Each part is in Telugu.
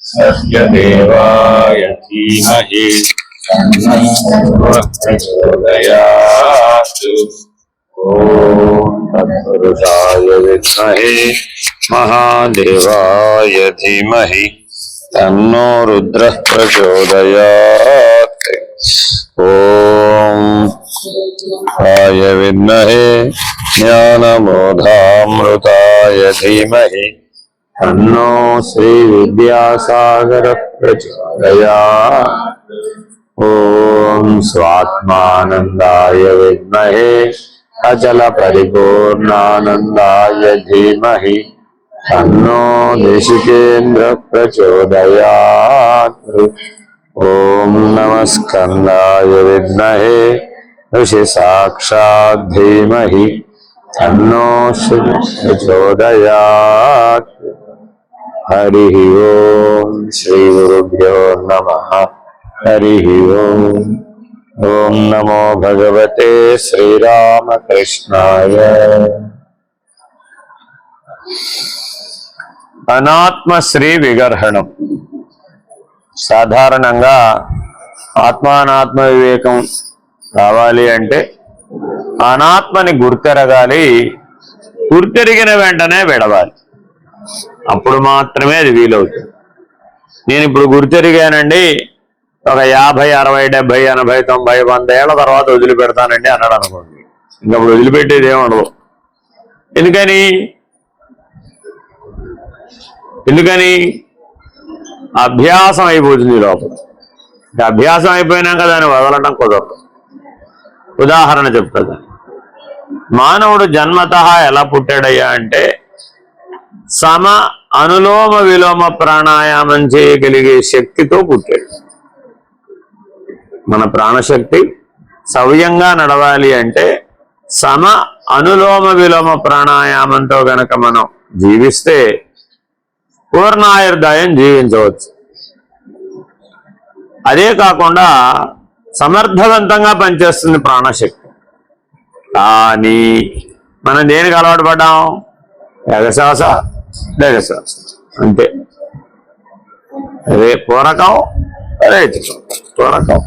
सत्यदेवाय धीमहि प्रचोदयात्। ओम तत्पुरुषाय विद्महे महादेवाय धीमहि तन्नो रुद्रः प्रचोदयात्। ओम आय विद्महे ज्ञानबोधामृताय धीमहि तन्नो श्री विद्यासागर प्रचोदयात्। ओम स्वात्मानंदाय विद्महे अचल परिपूर्णानंदाय धीमहि तन्नो देशिकेन्द्र प्रचोदयात्। ओम नमस्कंदाय विद्महे ऋषि साक्षात् धीमहि तन्नो प्रचोदयात्। हरि ओम श्री गुरुभ्यो नमः। हरि ओम। ओम नमो भगवते श्रीरामकृष्णाय। అనాత్మశ్రీ విగర్హణం. సాధారణంగా ఆత్మానాత్మ వివేకం రావాలి అంటే అనాత్మని గుర్తెరగాలి. గుర్తెరిగిన వెంటనే విడవాలి. అప్పుడు మాత్రమే అది వీలవుతుంది. నేను ఇప్పుడు గుర్తెరిగానండి, ఒక 50, 60, 70, 80, 90, 100 ఏళ్ల తర్వాత వదిలిపెడతానండి అన్నాడు అనుకోండి, ఇంకప్పుడు వదిలిపెట్టేది ఏముండదు. ఎందుకని అభ్యాసం అయిపోతుంది లోపల. అభ్యాసం అయిపోయినాక దాన్ని వదలటం కుదరదు. ఉదాహరణ చెప్తా. మానవుడు జన్మతః ఎలా పుట్టాడయ్యా అంటే సమ అనులోమ విలోమ ప్రాణాయామం చేయగలిగే శక్తితో పుట్టాడు. మన ప్రాణశక్తి సవ్యంగా నడవాలి అంటే సమ అనులోమ విలోమ ప్రాణాయామంతో గనక మనం జీవిస్తే పూర్ణాయుర్దాయం జీవించవచ్చు. అదే కాకుండా సమర్థవంతంగా పనిచేస్తుంది ప్రాణశక్తి. కానీ మనం దేనికి అలవాటు పడ్డాం? ఎగశ్వాస దగశ్వాస అంతే. అదే పూరకం రేచకం, పూరకం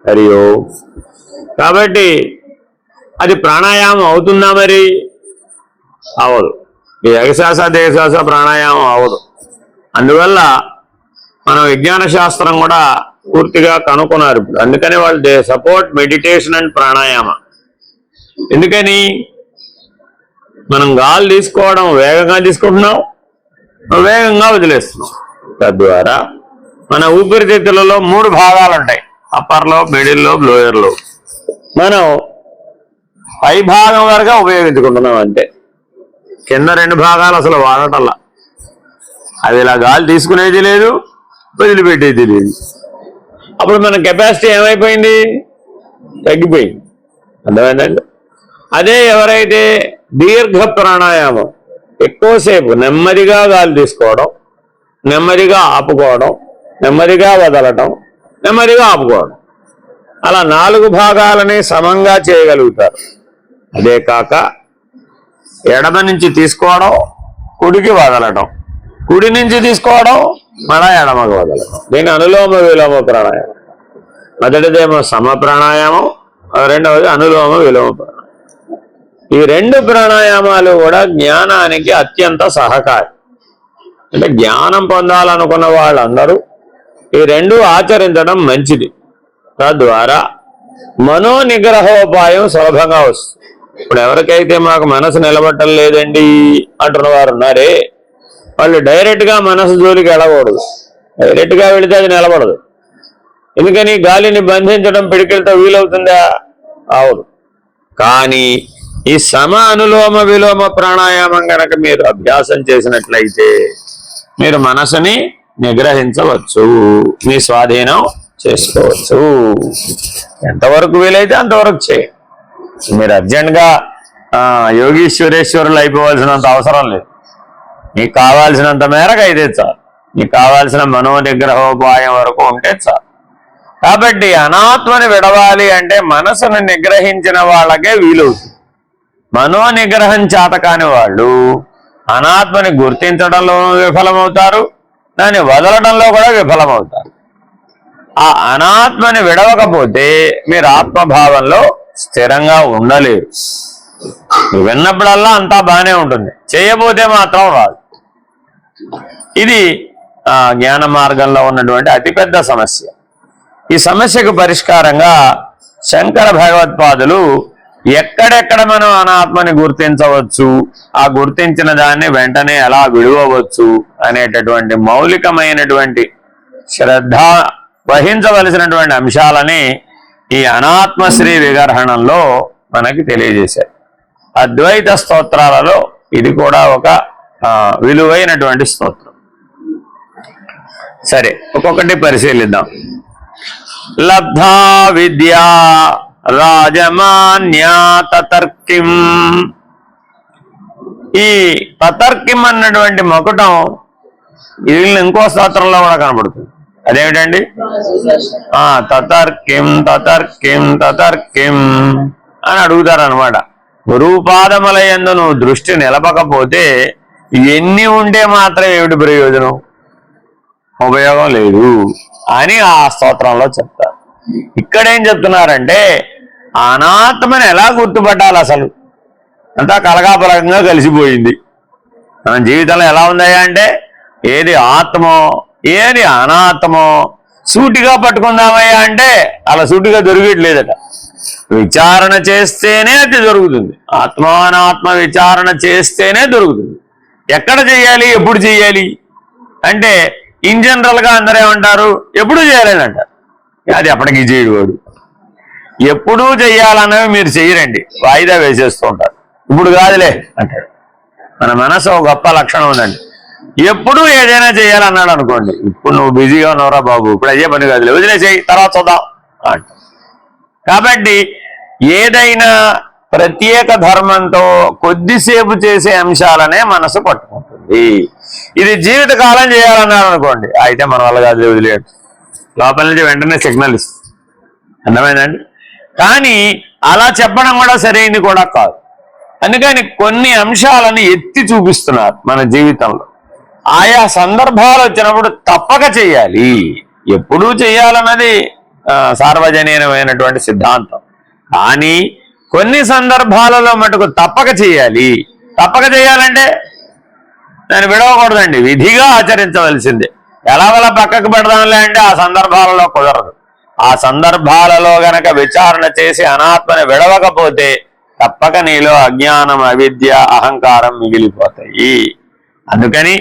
హరియో. కాబట్టి అది ప్రాణాయామం అవుతుందా? మరి అవదు. ఈ ఎగశ్వాస దేగశ్వాస ప్రాణాయామం అవదు. అందువల్ల మనం విజ్ఞాన శాస్త్రం కూడా పూర్తిగా కనుక్కున్నారు ఇప్పుడు. అందుకని వాళ్ళు they support meditation and pranayama. ఎందుకని మనం గాలి తీసుకోవడం వేగంగా తీసుకుంటున్నాం, వేగంగా వదిలేస్తున్నాం. తద్వారా మన ఊపిరితిత్తులలో 3 భాగాలు ఉంటాయి, అప్పర్లో, మిడిల్లో, లోయర్లో. మనం పై భాగం వరకు ఉపయోగించుకుంటున్నాం అంతే. కింద 2 భాగాలు అసలు వాడటంలా. అది ఇలా గాలి తీసుకునేది లేదు, వదిలిపెట్టేది లేదు. అప్పుడు మన కెపాసిటీ ఏమైపోయింది? తగ్గిపోయింది. అర్థమైందండి? అదే ఎవరైతే దీర్ఘ ప్రాణాయామం, ఎక్కువసేపు నెమ్మదిగా గాలి తీసుకోవడం, నెమ్మదిగా ఆపుకోవడం, నెమ్మదిగా వదలటం, నెమ్మదిగా ఆపుకోవడం, అలా 4 భాగాలని సమంగా చేయగలుగుతారు. అదే కాక ఎడమ నుంచి తీసుకోవడం, కుడికి వదలటం, కుడి నుంచి తీసుకోవడం, మళ్ళా ఎడమకు వదలటం. దీని అనులోమ విలోమ ప్రాణాయామం. మొదటిదేమో సమ ప్రాణాయామం, రెండవది అనులోమ విలోమ ప్రాణాయామం. ఈ 2 ప్రాణాయామాలు కూడా జ్ఞానానికి అత్యంత సహకారి. అంటే జ్ఞానం పొందాలనుకున్న వాళ్ళందరూ ఈ 2 ఆచరించడం మంచిది. తద్వారా మనోనిగ్రహోపాయం సులభంగా వస్తుంది. ఇప్పుడు ఎవరికైతే మాకు మనసు నిలబట్టం లేదండి అంటున్న వారు ఉన్నారే, వాళ్ళు డైరెక్ట్గా మనసు జోలికి వెళ్ళకూడదు. డైరెక్ట్గా వెళితే అది నిలబడదు. ఎందుకని గాలిని బంధించడం పిడికిలతో వీలవుతుందా? అవును. కానీ ఈ సమ అనులోమ విలోమ ప్రాణాయామం గనక మీరు అభ్యాసం చేసినట్లయితే మీరు మనసుని నిగ్రహించవచ్చు, మీ స్వాధీనం చేసుకోవచ్చు. ఎంతవరకు వీలైతే అంతవరకు చేయండి. మీరు అర్జెంట్గా యోగీశ్వరేశ్వరులు అయిపోవాల్సినంత అవసరం లేదు. మీకు కావాల్సినంత మేరకు అయితే చాలు. మీకు కావాల్సిన మనోనిగ్రహోపాయం వరకు ఉంటే చాలు. కాబట్టి అనాత్మని విడవాలి అంటే మనసును నిగ్రహించిన వాళ్ళకే వీలవుతుంది. మనోనిగ్రహం చేత కాని వాళ్ళు అనాత్మని గుర్తించడంలో విఫలమవుతారు, దాన్ని వదలడంలో కూడా విఫలమవుతారు. ఆ అనాత్మని విడవకపోతే మీరు ఆత్మభావంలో స్థిరంగా ఉండలేరు. విన్నప్పుడల్లా అంతా బాగానే ఉంటుంది, చేయబోతే మాత్రం రాదు. ఇది జ్ఞాన మార్గంలో ఉన్నటువంటి అతిపెద్ద సమస్య. ఈ సమస్యకు పరిష్కారంగా శంకర భగవత్పాదులు ఎక్కడెక్కడ మనం అనాత్మని గుర్తించవచ్చు, ఆ గుర్తించిన దాన్ని వెంటనే ఎలా విడువవచ్చు అనేటటువంటి మౌలికమైనటువంటి శ్రద్ధ వహించవలసినటువంటి అంశాలని ఈ అనాత్మశ్రీ విగర్హణంలో మనకి తెలియజేశారు. అద్వైత స్తోత్రాలలో ఇది కూడా ఒక విలువైనటువంటి స్తోత్రం. సరే, ఒక్కొక్కటి పరిశీలిద్దాం. లబ్ధా విద్యా రాజమాన్యా తతర్కిం. ఈ తతర్కిం అన్నటువంటి మకుటం ఇది ఇంకో స్తోత్రంలో కూడా కనబడుతుంది. అదేమిటండి? తతర్కిం తతర్కిం తతర్కిం అని అడుగుతారనమాట. గురుపాదములయందు నువ్వు దృష్టి నిలపకపోతే ఎన్ని ఉంటే మాత్రం ఏమిటి ప్రయోజనం? ఉపయోగం లేదు అని ఆ స్తోత్రంలో చెప్తారు. ఇక్కడేం చెప్తున్నారంటే అనాత్మని ఎలా గుర్తుపట్టాలి? అసలు అంతా కలగాపలకంగా కలిసిపోయింది. మన జీవితంలో ఎలా ఉందయ్యా అంటే ఏది ఆత్మో ఏది అనాత్మో సూటిగా పట్టుకుందామయ్యా అంటే అలా సూటిగా దొరికేట్లేదట. విచారణ చేస్తేనే అది దొరుకుతుంది. ఆత్మ అనాత్మ విచారణ చేస్తేనే దొరుకుతుంది. ఎక్కడ చెయ్యాలి, ఎప్పుడు చెయ్యాలి అంటే ఇన్ జనరల్ గా అందరూ ఏమంటారు, ఎప్పుడూ చేయాలని అంటారు. అది అప్పటికి చేయడు వాడు. ఎప్పుడూ చెయ్యాలన్నవి మీరు చెయ్యరండి, వాయిదా వేసేస్తూ ఉంటారు. ఇప్పుడు కాదులే అంటాడు. మన మనసు ఒక గొప్ప లక్షణం ఉందండి. ఎప్పుడు ఏదైనా చేయాలన్నాడు అనుకోండి, ఇప్పుడు నువ్వు బిజీగా ఉన్నావురా బాబు, ఇప్పుడు అయ్యే పని కాదులే, వదిలేసేయి, తర్వాత చూద్దాం అంట. కాబట్టి ఏదైనా ప్రత్యేక ధర్మంతో కొద్దిసేపు చేసే అంశాలనే మనసు పట్టుకుంటుంది. ఇది జీవితకాలం చేయాలన్నారు అనుకోండి, అయితే మన వల్ల కాదు, వదిలేడు, లోపల నుంచి వెంటనే సిగ్నల్ ఇస్తుంది. అర్థమైందండి? కానీ అలా చెప్పడం కూడా సరైనది కూడా కాదు. అందుకని కొన్ని అంశాలను ఎత్తి చూపిస్తున్నారు మన జీవితంలో. ఆయా సందర్భాలు వచ్చినప్పుడు తప్పక చేయాలి. ఎప్పుడూ చేయాలన్నది సార్వజనీనమైనటువంటి సిద్ధాంతం. కానీ కొన్ని సందర్భాలలో మటుకు తప్పక చేయాలి. తప్పక చేయాలంటే దాన్ని విడవకూడదండి, విధిగా ఆచరించవలసిందే. ఎలాగలా పక్కకు పెడదాంలే అంటే ఆ సందర్భాలలో కుదరదు. ఆ సందర్భాలలో గనక విచారణ చేసి అనాత్మని విడవకపోతే తప్పక నీలో అజ్ఞానం, అవిద్య, అహంకారం మిగిలిపోతాయి. అందుకని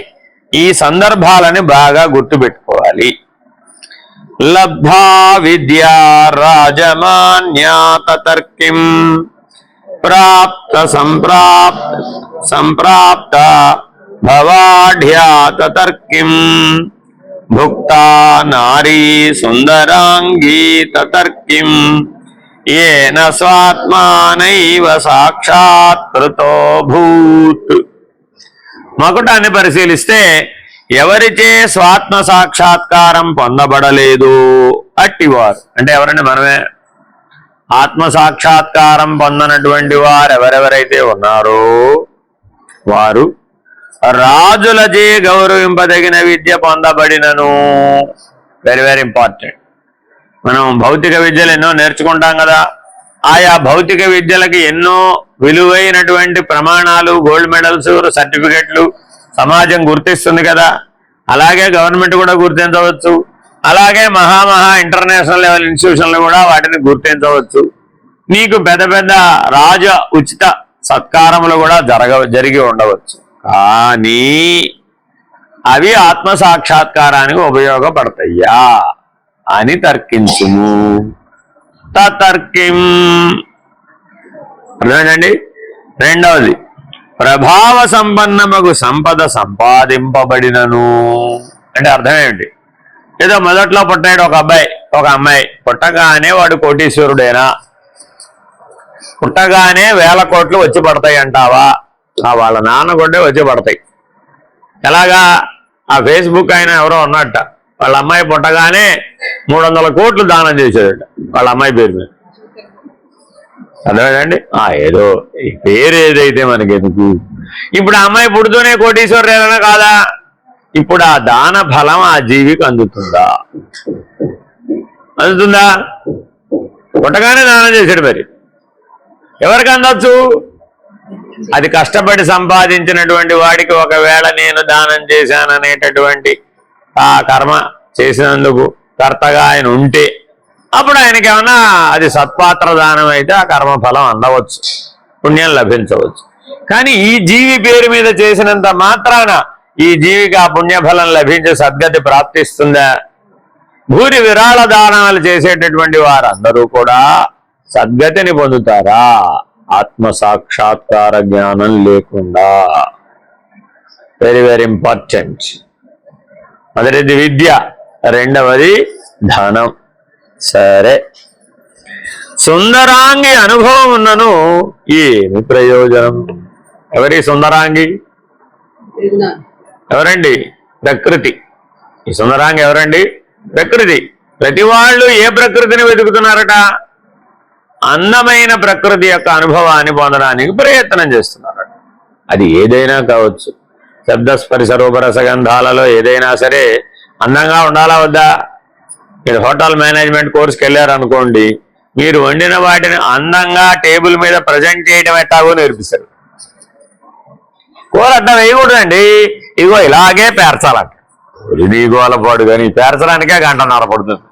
ఈ సందర్భాలని బాగా గుర్తుపెట్టుకోవాలి. లబ్ధా విద్యా రాజమాన్యా తతర్కిం ప్రాప్త సంప్రాప్త భవాఢ్యా తతర్కిం భుక్తా నారీ సుందరాంగీ తతర్కిం ఏన స్వాత్మానైవ సాక్షాత్కృతో భూత్. మకుటాన్ని పరిశీలిస్తే ఎవరిచే స్వాత్మ సాక్షాత్కారం పొందబడలేదు అట్టివారు అంటే ఎవరండి? మనమే. ఆత్మ సాక్షాత్కారం పొందనటువంటి వారు ఎవరెవరైతే ఉన్నారో వారు రాజులచే గౌరవింపదగిన విద్య పొందబడినను. Very very important. మనం భౌతిక విద్యలు ఎన్నో నేర్చుకుంటాం కదా. ఆయా భౌతిక విద్యలకి ఎన్నో విలువైనటువంటి ప్రమాణాలు, గోల్డ్ మెడల్స్, సర్టిఫికెట్లు సమాజం గుర్తిస్తుంది కదా. అలాగే గవర్నమెంట్ కూడా గుర్తించవచ్చు. అలాగే మహా ఇంటర్నేషనల్ లెవెల్ ఇన్స్టిట్యూషన్లు కూడా వాటిని గుర్తించవచ్చు. నీకు పెద్ద పెద్ద రాజ ఉచిత సత్కారములు కూడా జరిగి ఉండవచ్చు. కానీ అవి ఆత్మ సాక్షాత్కారానికి ఉపయోగపడతాయా అని తర్కించుము. తతర్కిం. అర్థమైందండి? రెండవది, ప్రభావ సంపన్నమగు సంపద సంపాదింపబడినను. అంటే అర్థం ఏమిటి? ఏదో మొదట్లో పుట్టాడు ఒక అబ్బాయి, ఒక అమ్మాయి. పుట్టగానే వాడు కోటీశ్వరుడేనా? పుట్టగానే 1000 కోట్లు వచ్చి పడతాయి అంటావా? వాళ్ళ నాన్న కొట్టే వచ్చి పడతాయి. ఎలాగా? ఆ ఫేస్బుక్ ఆయన ఎవరో ఉన్నట్ట, వాళ్ళ అమ్మాయి పుట్టగానే 300 కోట్లు దానం చేసేదట వాళ్ళ అమ్మాయి పేరు మీద. అర్థమైందండి? ఏదో ఈ పేరు ఏదైతే మనకి ఎందుకు, ఇప్పుడు ఆ అమ్మాయి పుడుతూనే కోటీశ్వరులేనా కాదా? ఇప్పుడు ఆ దాన ఫలం ఆ జీవికి అందుతుందా? అందుతుందా? పుట్టగానే దానం చేశాడు, మరి ఎవరికి అందొచ్చు? అది కష్టపడి సంపాదించినటువంటి వాడికి ఒకవేళ నేను దానం చేశాననేటటువంటి ఆ కర్మ చేసినందుకు కర్తగా ఆయన ఉంటే అప్పుడు ఆయనకి ఏమన్నా అది సత్పాత్ర దానం అయితే ఆ కర్మఫలం అందవచ్చు, పుణ్యం లభించవచ్చు. కానీ ఈ జీవి పేరు మీద చేసినంత మాత్రాన ఈ జీవికి ఆ పుణ్యఫలం లభించే సద్గతి ప్రాప్తిస్తుందా? భూరి విరాళ దానాలు చేసేటటువంటి వారందరూ కూడా సద్గతిని పొందుతారా? ఆత్మ సాక్షాత్కార జ్ఞానం లేకుండా. Very very important. మొదటిది విద్య, రెండవది ధనం. సరే, సుందరాంగి అనుభవం ఉన్నను ఏమి ప్రయోజనం? ఎవరి సుందరాంగి? ఎవరండి? ప్రకృతి. ఈ సుందరాంగి ఎవరండి? ప్రకృతి. ప్రతి వాళ్ళు ఏ ప్రకృతిని వెతుకుతున్నారట? అందమైన ప్రకృతి యొక్క అనుభవాన్ని పొందడానికి ప్రయత్నం చేస్తున్నారు. అది ఏదైనా కావచ్చు. శబ్దస్పర్శ రూపరసగంధాలలో ఏదైనా సరే అందంగా ఉండాలా వద్దా? మీరు హోటల్ మేనేజ్మెంట్ కోర్సుకి వెళ్ళారనుకోండి, మీరు వండిన వాటిని అందంగా టేబుల్ మీద ప్రజెంట్ చేయడం ఎట్టాగో నేర్పిస్తారు. కూర అడ్డం వేయకూడదండి, ఇగో ఇలాగే పేర్చాలంట. ఇది గోలపాడు, కానీ పేర్చడానికే గంటన్నర పడుతుంది.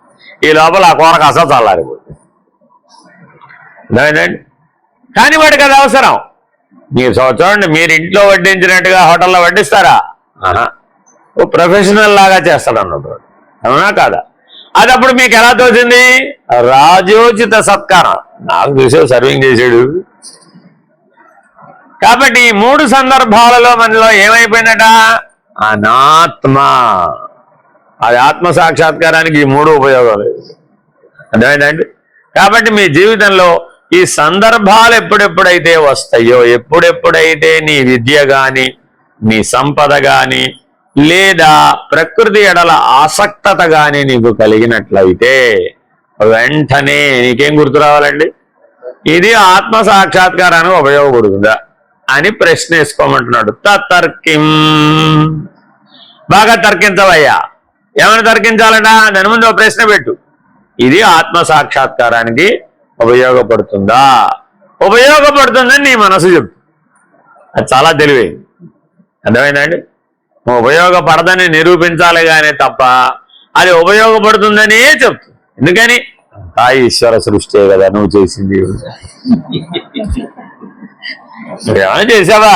ఈ లోపల ఆ కూర కాస్త చల్లారిపోతుంది. కానీ వాడికి అది అవసరం. మీరు చూడండి, మీరు ఇంట్లో వడ్డించినట్టుగా హోటల్లో వడ్డిస్తారా? ఓ ప్రొఫెషనల్ లాగా చేస్తాడు అన్నట్టు, అవునా కాదా? అది అప్పుడు మీకు ఎలా తోచింది? రాజోచిత సత్కారం. నాకు చూసే సర్వింగ్ చేసాడు. కాబట్టి ఈ మూడు సందర్భాలలో మనలో ఏమైపోయిందట? అనాత్మ. అది ఆత్మ సాక్షాత్కారానికి ఈ మూడు ఉపయోగాలు. అర్థమైందండి? కాబట్టి మీ జీవితంలో ఈ సందర్భాలు ఎప్పుడెప్పుడైతే వస్తాయో, ఎప్పుడెప్పుడైతే నీ విద్య గాని, నీ సంపద గాని, లేదా ప్రకృతి ఎడల ఆసక్తత గాని నీకు కలిగినట్లయితే వెంటనే నీకేం గుర్తు రావాలండి? ఇది ఆత్మ సాక్షాత్కారానికి ఉపయోగపడుతుందా అని ప్రశ్న వేసుకోమంటున్నాడు. తతర్కిం. బాగా తర్కించవయ్యా. ఏమైనా తర్కించాలన్నా దాని ముందు ఒక ప్రశ్న పెట్టు. ఇది ఆత్మ సాక్షాత్కారానికి ఉపయోగపడుతుందా? ఉపయోగపడుతుందని నీ మనసు చెప్తు. అది చాలా తెలివే. అర్థమైందండి? ఉపయోగపడదని నిరూపించాలి కానీ తప్ప అది ఉపయోగపడుతుందనే చెప్తు. ఎందుకని? ఆ ఈశ్వర సృష్టి కదా నువ్వు చేసింది. ఏమైనా చేసావా?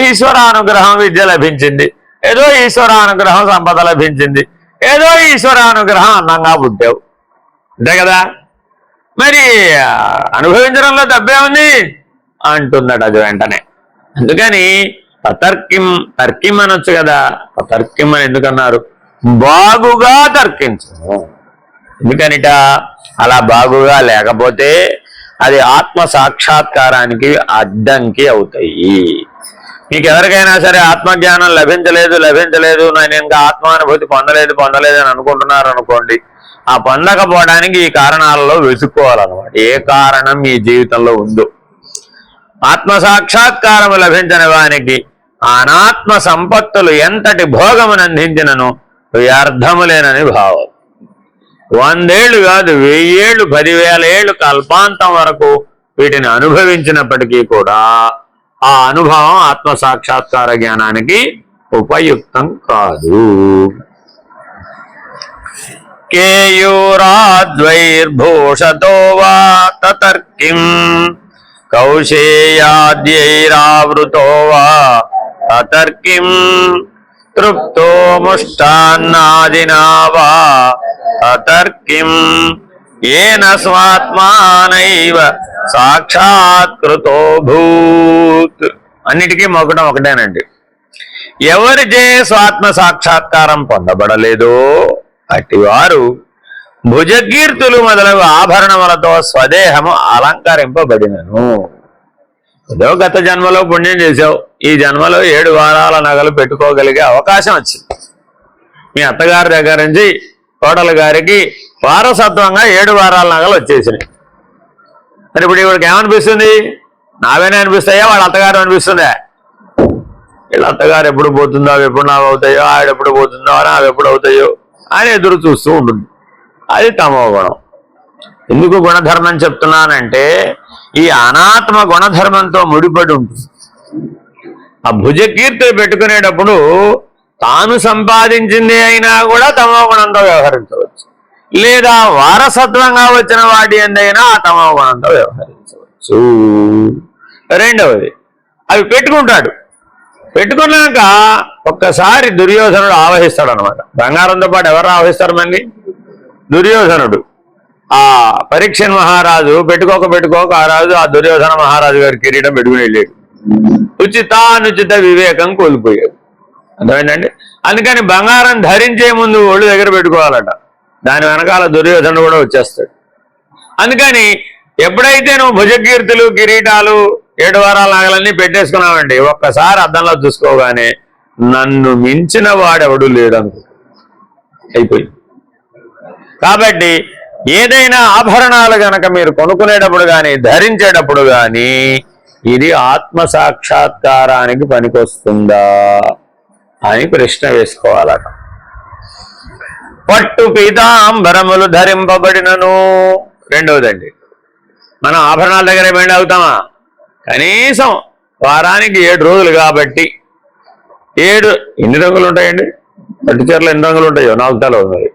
ఈశ్వర అనుగ్రహం విద్య లభించింది, ఏదో ఈశ్వర అనుగ్రహం సంపద లభించింది, ఏదో ఈశ్వర అనుగ్రహం అందంగా పుట్టావు, అంతే కదా? మరి అనుభవించడంలో తప్పే ఉంది అంటున్నాడు అది వెంటనే. అందుకని తర్కిం, తర్కిం అనొచ్చు కదా. తర్కిం అని ఎందుకన్నారు? బాగుగా తర్కించు. ఎందుకనిట? అలా బాగుగా లేకపోతే అది ఆత్మ సాక్షాత్కారానికి అడ్డంకి అవుతాయి. మీకు ఎవరికైనా సరే ఆత్మజ్ఞానం లభించలేదు, నేను ఇంకా ఆత్మానుభూతి పొందలేదు అని అనుకుంటున్నారు అనుకోండి, ఆ పొందకపోవడానికి ఈ కారణాలలో వెతుక్కోవాలన్నమాట. ఏ కారణం మీ జీవితంలో ఉందో. ఆత్మ సాక్షాత్కారము లభించని వానికి అనాత్మ సంపత్తులు ఎంతటి భోగమునందించినను వ్యర్థములేనని భావం. 100 ఏళ్ళు కాదు, 1000 ఏళ్ళు, 10,000 ఏళ్ళు, కల్పాంతం వరకు వీటిని అనుభవించినప్పటికీ కూడా ఆ అనుభవం ఆత్మ సాక్షాత్కార జ్ఞానానికి ఉపయుక్తం కాదు. కేయూరాద్వైర్భూషతో వా తతర్కిం కౌశేయాద్యైరావృతో వా తతర్కిం తృప్తో ముష్టాన్నాదినా వా తతర్కిం ఏన స్వాత్మానైవ సాక్షాత్కృతో భూత్. అన్నిటికీ మొక్కడం ఒకటేనండి. ఎవరిచే స్వాత్మ సాక్షాత్కారం పొందబడలేదో అటివారు భుజకీర్తులు మొదలగు ఆభరణములతో స్వదేహము అలంకరింపబడినను. ఏదో గత జన్మలో పుణ్యం చేశావు, ఈ జన్మలో 7 వారాల నగలు పెట్టుకోగలిగే అవకాశం వచ్చింది. మీ అత్తగారి దగ్గర నుంచి కోడలు గారికి వారసత్వంగా 7 వారాల నగలు వచ్చేసినాయి. మరి ఇప్పుడు ఇవిడికి ఏమనిపిస్తుంది? నావేనే అనిపిస్తాయా, వాళ్ళ అత్తగారు అనిపిస్తుందా? వీళ్ళ అత్తగారు ఎప్పుడు పోతుందో అవి ఎప్పుడు నాకు అవుతాయో, ఆవిడెప్పుడు పోతుందో అవి ఎప్పుడు అవుతాయో అని ఎదురు చూస్తూ ఉంటుంది. అది తమో గుణం. ఎందుకు గుణధర్మం చెప్తున్నానంటే ఈ అనాత్మ గుణధర్మంతో ముడిపడి ఉంటుంది. ఆ భుజకీర్తులు పెట్టుకునేటప్పుడు తాను సంపాదించింది అయినా కూడా తమో గుణంతో వ్యవహరించవచ్చు, లేదా వారసత్వంగా వచ్చిన వాటి ఎందైనా ఆ తమో గుణంతో వ్యవహరించవచ్చు. రెండవది అవి పెట్టుకుంటాడు. పెట్టుకున్నాక ఒక్కసారి దుర్యోధనుడు ఆవహిస్తాడు అనమాట. బంగారంతో పాటు ఎవరు ఆవహిస్తారు మళ్ళీ? దుర్యోధనుడు. ఆ పరీక్షన్ మహారాజు పెట్టుకోక ఆ రాజు ఆ దుర్యోధన మహారాజు గారి కిరీటం పెట్టుకుని వెళ్ళాడు. ఉచితానుచిత వివేకం కోల్పోయాడు. అర్థమైందండి? అందుకని బంగారం ధరించే ముందు ఒళ్ళు దగ్గర పెట్టుకోవాలట. దాని వెనకాల దుర్యోధనుడు కూడా వచ్చేస్తాడు. అందుకని ఎప్పుడైతే నువ్వు భుజకీర్తులు కిరీటాలు 7 వారాల నగలన్నీ పెట్టేసుకున్నావండి, ఒక్కసారి అద్దంలో చూసుకోగానే నన్ను మించిన వాడెవడు లేడు అనుకో, అయిపోయింది. కాబట్టి ఏదైనా ఆభరణాలు గనక మీరు కొనుక్కునేటప్పుడు కానీ ధరించేటప్పుడు కానీ ఇది ఆత్మ సాక్షాత్కారానికి పనికొస్తుందా అని ప్రశ్న వేసుకోవాలట. పట్టు పీతాంబరములు ధరింపబడినను. రెండవదండి, మనం ఆభరణాల దగ్గర బయట అవుతామా? కనీసం వారానికి 7 రోజులు కాబట్టి 7 ఎన్ని రంగులు ఉంటాయండి? పట్టు చీరలు ఎన్ని రంగులు ఉంటాయో నాకు తెలియదు, మరి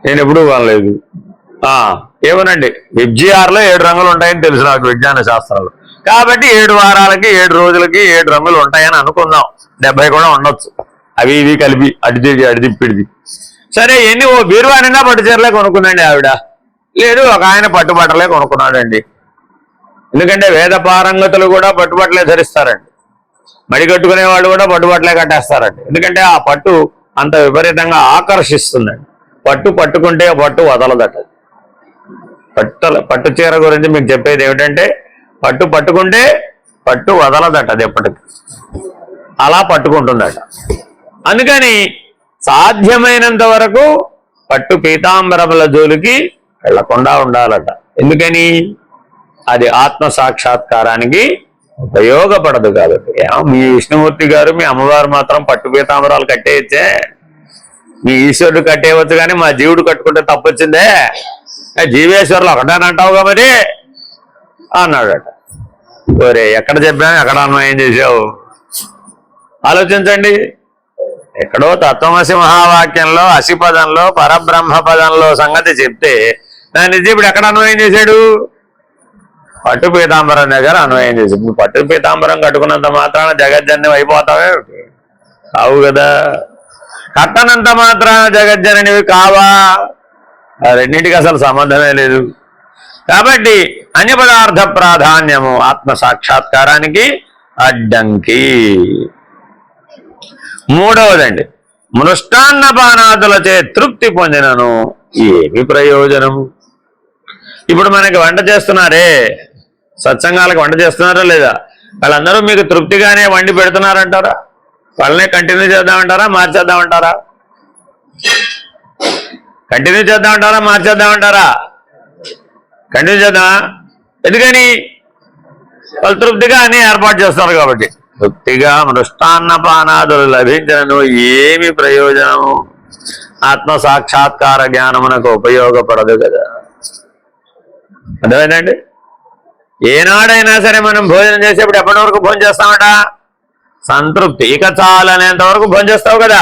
నేను ఎప్పుడూ కొనలేదు. ఏమోనండి, FGRలో 7 రంగులు ఉంటాయని తెలుసు నాకు, విజ్ఞాన శాస్త్రంలో. కాబట్టి 7 వారాలకి 7 రోజులకి 7 రంగులు ఉంటాయని అనుకుందాం. 70 కూడా ఉండొచ్చు, అవి ఇవి కలిపి అడిదిప్పిడిది. సరే, ఎన్ని ఓ బీరువా నిండా పట్టు చీరలే కొనుక్కుందండి ఆవిడ, లేదు ఒక ఆయన పట్టుబట్టలే కొనుక్కున్నాడండి. ఎందుకంటే వేద పారంగతులు కూడా పట్టుబట్టలే ధరిస్తారండి, మడి కట్టుకునే వాళ్ళు కూడా పట్టుబట్టలే కట్టేస్తారండి. ఎందుకంటే ఆ పట్టు అంత విపరీతంగా ఆకర్షిస్తుందండి. పట్టుకుంటే పట్టు వదలదట. పట్టు చీర గురించి మీకు చెప్పేది ఏమిటంటే పట్టుకుంటే పట్టు వదలదట, అది ఎప్పటికి అలా పట్టుకుంటుందట. అందుకని సాధ్యమైనంత వరకు పట్టు పీతాంబరముల జోలికి వెళ్లకుండా ఉండాలట. ఎందుకని? అది ఆత్మ సాక్షాత్కారానికి ఉపయోగపడదు కాబట్టి. మీ విష్ణుమూర్తి గారు మీ అమ్మవారు మాత్రం పట్టు పీతాంబరాలు కట్టేయచ్చే, మీ ఈశ్వరుడు కట్టేయవచ్చు, కానీ మా జీవుడు కట్టుకుంటే తప్పొచ్చిందే, జీవేశ్వరులు ఒకటేనంటావుగా మరి అన్నాడట. ఒరే, ఎక్కడ చెప్పాను ఎక్కడ అన్వయం చేసావు ఆలోచించండి. ఎక్కడో తత్వమసి మహావాక్యంలో అసిపదంలో పరబ్రహ్మ పదంలో సంగతి చెప్తే దాన్ని ఇప్పుడు ఎక్కడ అన్వయం చేశాడు? పట్టు పీతాంబరం దగ్గర అన్వయం చేశాడు. పట్టు పీతాంబరం కట్టుకున్నంత మాత్రాన జగజ్జన్యం అయిపోతావే? కావు కదా. కట్టనంత మాత్రాన జగజ్జననివి కావా? రెండింటికి అసలు సంబంధమే లేదు. కాబట్టి అన్య పదార్థ ప్రాధాన్యము ఆత్మ సాక్షాత్కారానికి అడ్డంకి. మూడవదండి, మృష్టాన్నపానాదులచే తృప్తి పొందినను ఏమి ప్రయోజనము? ఇప్పుడు మనకి వంట చేస్తున్నారే, సత్సంగాలకు వంట చేస్తున్నారా లేదా? వాళ్ళందరూ మీకు తృప్తిగానే వండి పెడుతున్నారంటారా? వాళ్ళనే కంటిన్యూ చేద్దామంటారా, మార్చేద్దామంటారా? కంటిన్యూ చేద్దామంటారా, మార్చేద్దామంటారా? కంటిన్యూ చేద్దామా? ఎందుకని? వాళ్ళు తృప్తిగా అన్ని ఏర్పాటు చేస్తారు కాబట్టి. తృప్తిగా మృష్టాన్నపానాదులు లభించను ఏమి ప్రయోజనము? ఆత్మ సాక్షాత్కార జ్ఞానమునకు ఉపయోగపడదు కదా. అర్థమైందండి? ఏనాడైనా సరే మనం భోజనం చేసేప్పుడు ఎప్పటి వరకు భోజనం చేస్తామట? సంతృప్తి, ఇక చాలనేంత వరకు భోజనం చేస్తావు కదా.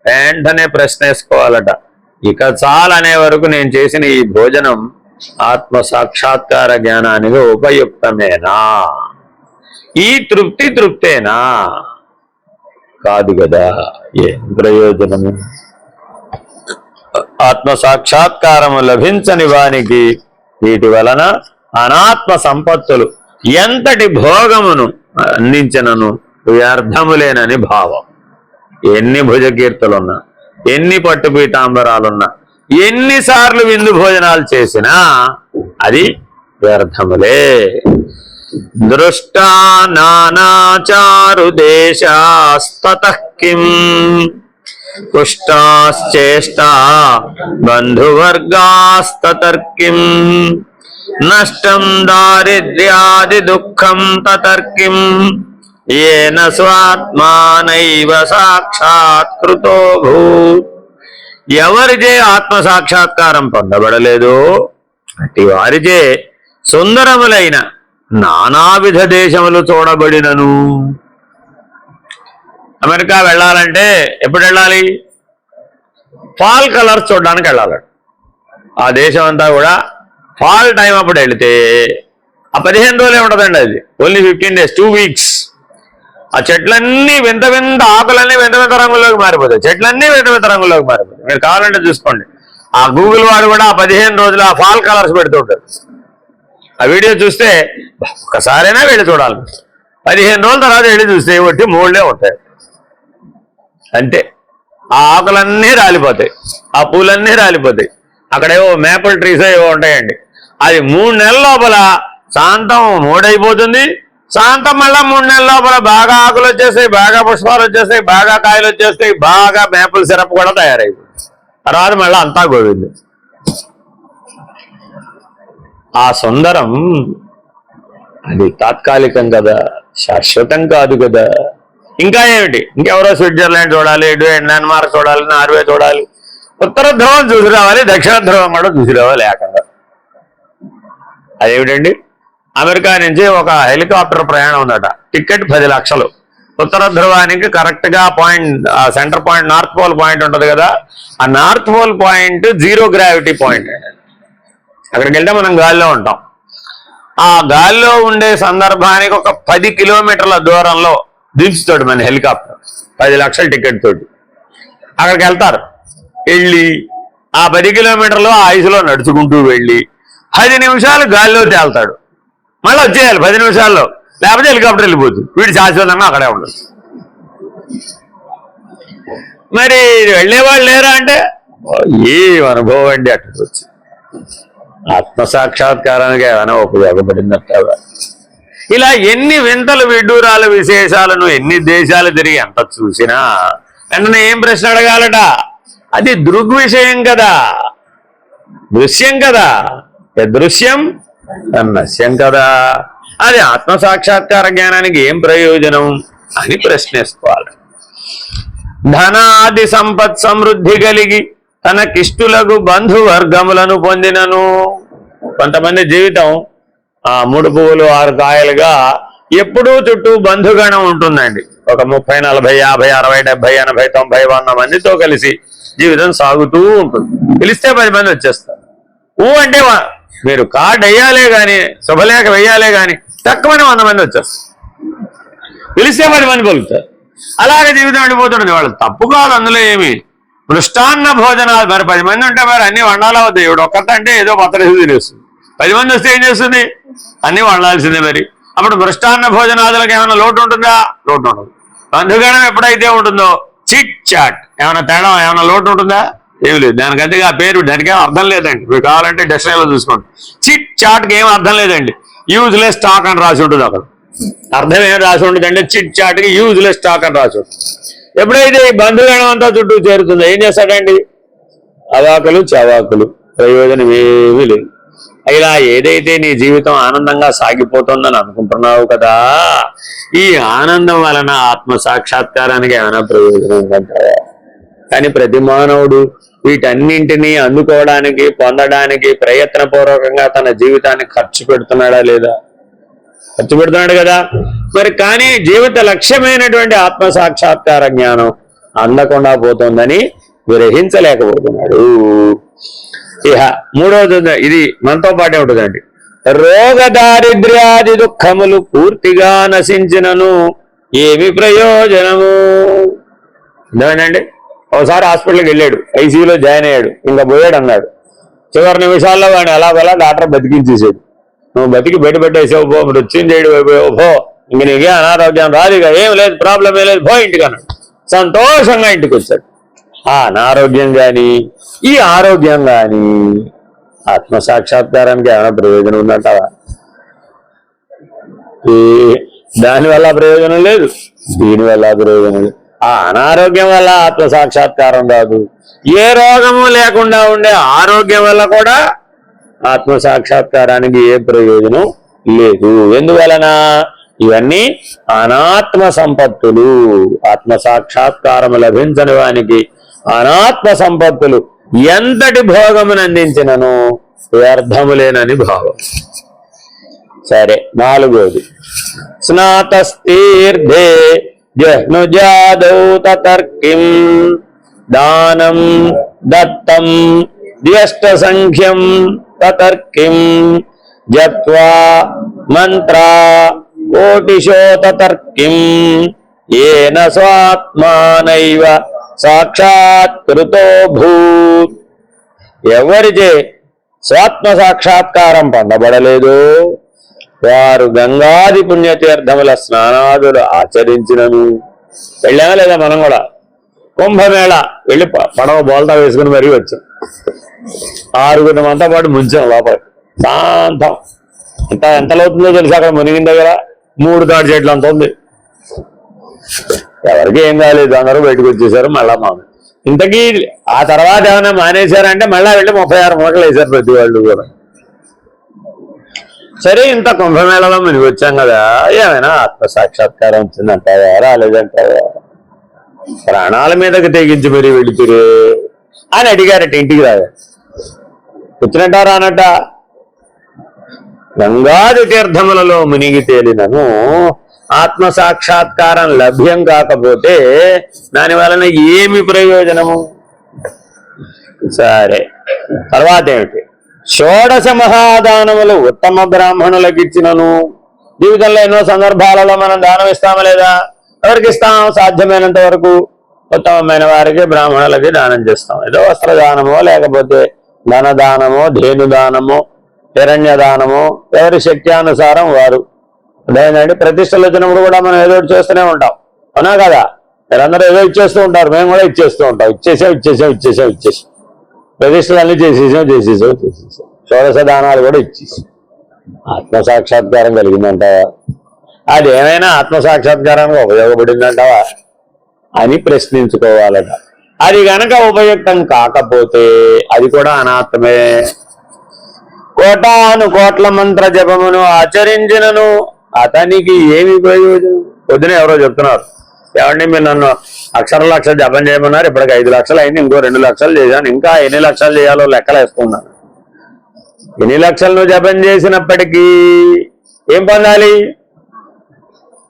వెంటనే ప్రశ్న వేసుకోవాలట, ఇక చాలనే వరకు నేను చేసిన ఈ భోజనం ఆత్మ సాక్షాత్కార జ్ఞానానికి ఉపయుక్తమేనా? ఈ తృప్తేనా? కాదు కదా. ఏం ప్రయోజనము? ఆత్మ సాక్షాత్కారము లభించని వానికి వీటి వలన అనాత్మ సంపత్తులు ఎంతటి భోగమును అందించినను వ్యర్థములేనని భావం. ఎన్ని భుజకీర్తులున్నా, ఎన్ని పట్టు పీతాంబరాలున్నా, ఎన్నిసార్లు విందు భోజనాలు చేసినా అది వ్యర్థములే. దృష్టా నానాచారు దేశాస్తతః కిం కుష్టాశ్చేష్టా బంధువర్గాస్తతర్కిం నష్టం దారిద్ర్యాది దుఃఖం తతర్కిం ఏన స్వాత్మానైవ సాక్షాత్కృతో భూత్. ఎవరిచే ఆత్మ సాక్షాత్కారం పొందబడలేదో అట్టి వారిచే సుందరములైన నానావిధ దేశములు చూడబడినను. అమెరికా వెళ్ళాలంటే ఎప్పుడు వెళ్ళాలి? ఫాల్ కలర్స్ చూడడానికి వెళ్ళాలి. ఆ దేశం అంతా కూడా ఫాల్ టైం అప్పుడు వెళితే ఆ 15 రోజులే ఉంటుందండి. అది ఓన్లీ 15 days, 2 weeks. ఆ చెట్లన్నీ వింత వింత ఆకులన్నీ వింత వింత రంగుల్లోకి మారిపోతాయి. చెట్లన్నీ వింత వింత రంగుల్లోకి మారిపోతాయి. మీరు కావాలంటే చూసుకోండి. ఆ గూగుల్ వాడు కూడా ఆ 15 రోజులు ఆ ఫాల్ కలర్స్ పెడుతూ ఉంటాడు. ఆ వీడియో చూస్తే ఒక్కసారైనా వెళ్ళి చూడాలి. 15 రోజుల తర్వాత వెళ్ళి చూస్తే ఒట్టి మూళ్ళే ఉంటాయి అంతే. ఆ ఆకులన్నీ రాలిపోతాయి, ఆ పూలన్నీ రాలిపోతాయి. అక్కడేవో మేపల్ ట్రీస్ ఏవో ఉంటాయండి. అది 3 నెలల లోపల శాంతం మూడైపోతుంది. శాంతం మళ్ళా 3 నెలల లోపల బాగా ఆకులు వచ్చేస్తాయి, బాగా పుష్పాలు వచ్చేస్తాయి, బాగా కాయలు వచ్చేస్తాయి, బాగా మేపల్ సిరప్ కూడా తయారైపోతుంది. తర్వాత మళ్ళీ అంతా గోవింది. ఆ సుందరం అది తాత్కాలికం కదా, శాశ్వతం కాదు కదా. ఇంకా ఏమిటి? ఇంకెవరో స్విట్జర్లాండ్ చూడాలి, డెన్మార్క్ చూడాలి, నార్వే చూడాలి, ఉత్తర ధ్రువం చూసి రావాలి, దక్షిణ ధ్రువం కూడా చూసి రావాలి ఏకంగా. అదేమిటండి? అమెరికా నుంచి ఒక హెలికాప్టర్ ప్రయాణం ఉందట. టికెట్ 10 లక్షలు. ఉత్తర ధ్రువానికి కరెక్ట్ గా point, centre point, north pole point ఉంటుంది కదా, ఆ north pole point 0 gravity point. అక్కడికి వెళ్తే మనం గాలిలో ఉంటాం. ఆ గాలిలో ఉండే సందర్భానికి ఒక 10 కిలోమీటర్ల దూరంలో దించుతాడు మన హెలికాప్టర్ 10 లక్షల టికెట్ తోటి. అక్కడికి వెళ్తారు. వెళ్ళి ఆ 10 కిలోమీటర్లు ఆ ఐసులో నడుచుకుంటూ వెళ్ళి 10 నిమిషాలు గాలిలో తేల్తాడు. మళ్ళీ వచ్చేయాలి 10 నిమిషాల్లో, లేకపోతే హెలికాప్టర్ వెళ్ళిపోతుంది. వీడు శాశ్వతంగా అక్కడే ఉండదు. మరి వెళ్ళేవాళ్ళు లేరా అంటే ఏం అనుభవం అండి. అక్కడికి వచ్చి ఆత్మసాక్షాత్కారానికి ఏమైనా ఉపయోగపడిందంటావా? ఇలా ఎన్ని వింతలు విడ్డూరాల విశేషాలను ఎన్ని దేశాలు తిరిగి ఎంత చూసినా వెంటనే ఏం ప్రశ్న అడగాలట? అది దృగ్విషయం కదా, దృశ్యం కదా, దృశ్యం నశ్యం కదా. అది ఆత్మసాక్షాత్కార జ్ఞానానికి ఏం ప్రయోజనం అని ప్రశ్నించుకోవాలి. ధనాది సంపత్ సమృద్ధి కలిగి తనకిష్టులకు బంధువర్గములను పొందినను. కొంతమంది జీవితం 3 పువ్వులు 6 కాయలుగా ఎప్పుడూ చుట్టూ బంధుగణం ఉంటుందండి. ఒక 30, 40, 50, 60, 70, 80, 90, 100 మందితో కలిసి జీవితం సాగుతూ ఉంటుంది. పిలిస్తే 10 మంది వచ్చేస్తారు. అంటే మీరు కార్డు వేయాలే కానీ, శుభలేఖ వేయాలే కానీ తక్కువనే 100 మంది వచ్చేస్తారు. పిలిస్తే 10 మంది పలుకుతారు. అలాగే జీవితం వెళ్ళిపోతుంది. వాళ్ళు తప్పు కాదు, అందులో ఏమి. మృష్టాన్న భోజనాలు మరి 10 మంది ఉంటే మరి అన్ని వండాలా వద్దు. ఇవిడు ఒక్కత అంటే ఏదో పత్రసి తినేస్తుంది. 10 మంది వస్తే ఏం చేస్తుంది? అన్ని వండాల్సిందే. మరి అప్పుడు మృష్టాన్న భోజనాదులకు ఏమైనా లోటు ఉంటుందా? లోటు ఉండదు. బంధుగణం ఎప్పుడైతే ఉంటుందో చిట్ చాట్ ఏమైనా తేడా, ఏమైనా లోటు ఉంటుందా? ఏమి లేదు. దానికంటే ఆ పేరు దానికేం అర్థం లేదండి. మీరు కావాలంటే డిక్షనరీలో చూసుకోండి. చిట్ చాట్కి ఏం అర్థం లేదండి. యూజ్లెస్ స్టాక్ అని రాసి ఉంటుంది. అక్కడ అర్థం ఏం రాసి ఉంటుంది అంటే చిట్ చాట్కి యూజ్లెస్ స్టాక్ అని రాసి ఉంటుంది. ఎప్పుడైతే ఈ బంధుగణం అంతా చుట్టూ చేరుతుందో ఏం చేస్తాడండి? అవాకులు చవాకులు, ప్రయోజనం ఏమీ లేదు. ఇలా ఏదైతే నీ జీవితం ఆనందంగా సాగిపోతుందని అనుకుంటున్నావు కదా, ఈ ఆనందం వలన ఆత్మ సాక్షాత్కారానికి ఏమైనా ప్రయోజనం ఉందంటావా? కానీ ప్రతి మానవుడు వీటన్నింటినీ అందుకోవడానికి, పొందడానికి ప్రయత్నపూర్వకంగా తన జీవితాన్ని ఖర్చు పెడుతున్నాడా లేదా? ఖర్చు పెడుతున్నాడు కదా. మరి కానీ జీవిత లక్ష్యమైనటువంటి ఆత్మ సాక్షాత్కార జ్ఞానం అందకుండా పోతుందని గ్రహించలేకపోతున్నాడు. ఇహ మూడవది, ఇది మనతో పాటే ఉంటుందండి. రోగ దారిద్ర్యాది దుఃఖములు పూర్తిగా నశించినను ఏమి ప్రయోజనము? అర్థమైందండి. ఒకసారి హాస్పిటల్కి వెళ్ళాడు, ఐసీయూలో జాయిన్ అయ్యాడు, ఇంకా పోయాడు అన్నాడు. చివరి నిమిషాల్లో వాడిని అలాగలా డాక్టర్ బతికించేసాడు. నువ్వు బతికి బయటపెట్టేసావు పో, మృత్యుంజయుడు అయిపోయావు పో, ఇంక నీకే అనారోగ్యం రాదు, ఇక ఏం లేదు, ప్రాబ్లం ఏం లేదు, పో ఇంటికి అన్నాడు. సంతోషంగా ఇంటికి వచ్చాడు. ఆ అనారోగ్యం కానీ ఈ ఆరోగ్యం కానీ ఆత్మసాక్షాత్కారానికి ఏమైనా ప్రయోజనం ఉందంటావా? దానివల్ల ప్రయోజనం లేదు, దీనివల్ల ప్రయోజనం లేదు. ఆ అనారోగ్యం వల్ల ఆత్మసాక్షాత్కారం రాదు. ఏ రోగము లేకుండా ఉండే ఆరోగ్యం వల్ల కూడా ఆత్మసాక్షాత్కారానికి ఏ ప్రయోజనం లేదు. ఎందువలన? ఇవన్నీ అనాత్మ సంపత్తులు. ఆత్మ సాక్షాత్కారము లభించని వానికి అనాత్మ సంపత్తులు ఎంతటి భోగమును అందించినను వ్యర్థములేనని భావం. సరే, 4వది స్నాతస్తీర్థే జహ్నుజాదౌ తతర్కిం దానం దత్తం ద్యష్ట సంఖ్యం తతర్కిం జత్వా మంత్రా కోటిశో తతర్కిం ఏన స్వాత్మానైవ సాక్షాత్కృతో భూత్. ఎవరిచే స్వాత్మ సాక్షాత్కారం పొందబడలేదు వారు గంగాది పుణ్యతీర్థముల స్నానాదులు ఆచరించినను. వెళ్ళామా లేదా మనం కూడా? కుంభమేళ వెళ్ళి పడవ బోల్తా వేసుకుని మరీ వచ్చాం. 6 మంతా పాటు ముంచాం లోపల శాంతం. ఎంత లోతుందో తెలుసు అక్కడ మునిగిన దగ్గర 3 తాడి చెట్లు అంత ఉంది. ఎవరికి ఏం కాలేదు, అందరూ బయటకు వచ్చేసారు. మళ్ళా ఇంతకీ ఆ తర్వాత ఏమైనా మానేశారంటే మళ్ళా వెళ్ళి 36 మూటలు వేశారు ప్రతి వాళ్ళు కూడా. సరే, ఇంత కుంభమేళలో మునిగి వచ్చాం కదా, ఏమైనా ఆత్మసాక్షాత్కారం వచ్చిందంటావా, రాలేదంటావా? ప్రాణాల మీదకి తెగించి మరీ వెళుతురే అని అడిగారట. ఇంటికి రాగా వచ్చినట్ట రానట్ట. గంగాది తీర్థములలో మునిగి తేలినను ఆత్మ సాక్షాత్కారం లభ్యం కాకపోతే దాని వలన ఏమి ప్రయోజనము? సరే, తర్వాత ఏమిటి? షోడశ మహాదానములు ఉత్తమ బ్రాహ్మణులకు ఇచ్చినను. జీవితంలో ఎన్నో సందర్భాలలో మనం దానం ఇస్తామా లేదా? ఎవరికి ఇస్తాం? సాధ్యమైనంత వరకు ఉత్తమమైన వారికి, బ్రాహ్మణులకి దానం చేస్తాం. ఏదో వస్త్రదానమో, లేకపోతే ధనదానమో, ధేనుదానమో, హిరణ్యదానమో, ఎవరి శక్త్యానుసారం వారు. అదేంటంటే ప్రతిష్టలు వచ్చినప్పుడు కూడా మనం ఏదో చేస్తూనే ఉంటాం, అవునా కదా? మీరందరూ ఏదో ఇచ్చేస్తూ ఉంటారు, మేము కూడా ఇచ్చేస్తూ ఉంటాం. ఇచ్చేసాం. ప్రతిష్టలన్నీ చేసేసాం. షోడశ దానాలు కూడా ఇచ్చేసాం. ఆత్మసాక్షాత్కారం కలిగిందంటావా? అది ఏమైనా ఆత్మసాక్షాత్కారానికి ఉపయోగపడిందంటావా అని ప్రశ్నించుకోవాలట. అది గనక ఉపయుక్తం కాకపోతే అది కూడా అనాత్మే. కోట్ల మంత్ర జపమును ఆచరించినను అతనికి ఏమి ప్రయోజనం? పొద్దున ఎవరో చెప్తున్నారు, ఏమండి మీరు నన్ను లక్ష జపం చేయమన్నారు, ఇప్పటికి 5 లక్షలు అయింది, ఇంకో 2 లక్షలు చేశాను, ఇంకా ఎన్ని లక్షలు చేయాలో లెక్కలు వేసుకున్నాను. ఎన్ని లక్షలను జపం చేసినప్పటికీ ఏం పొందాలి?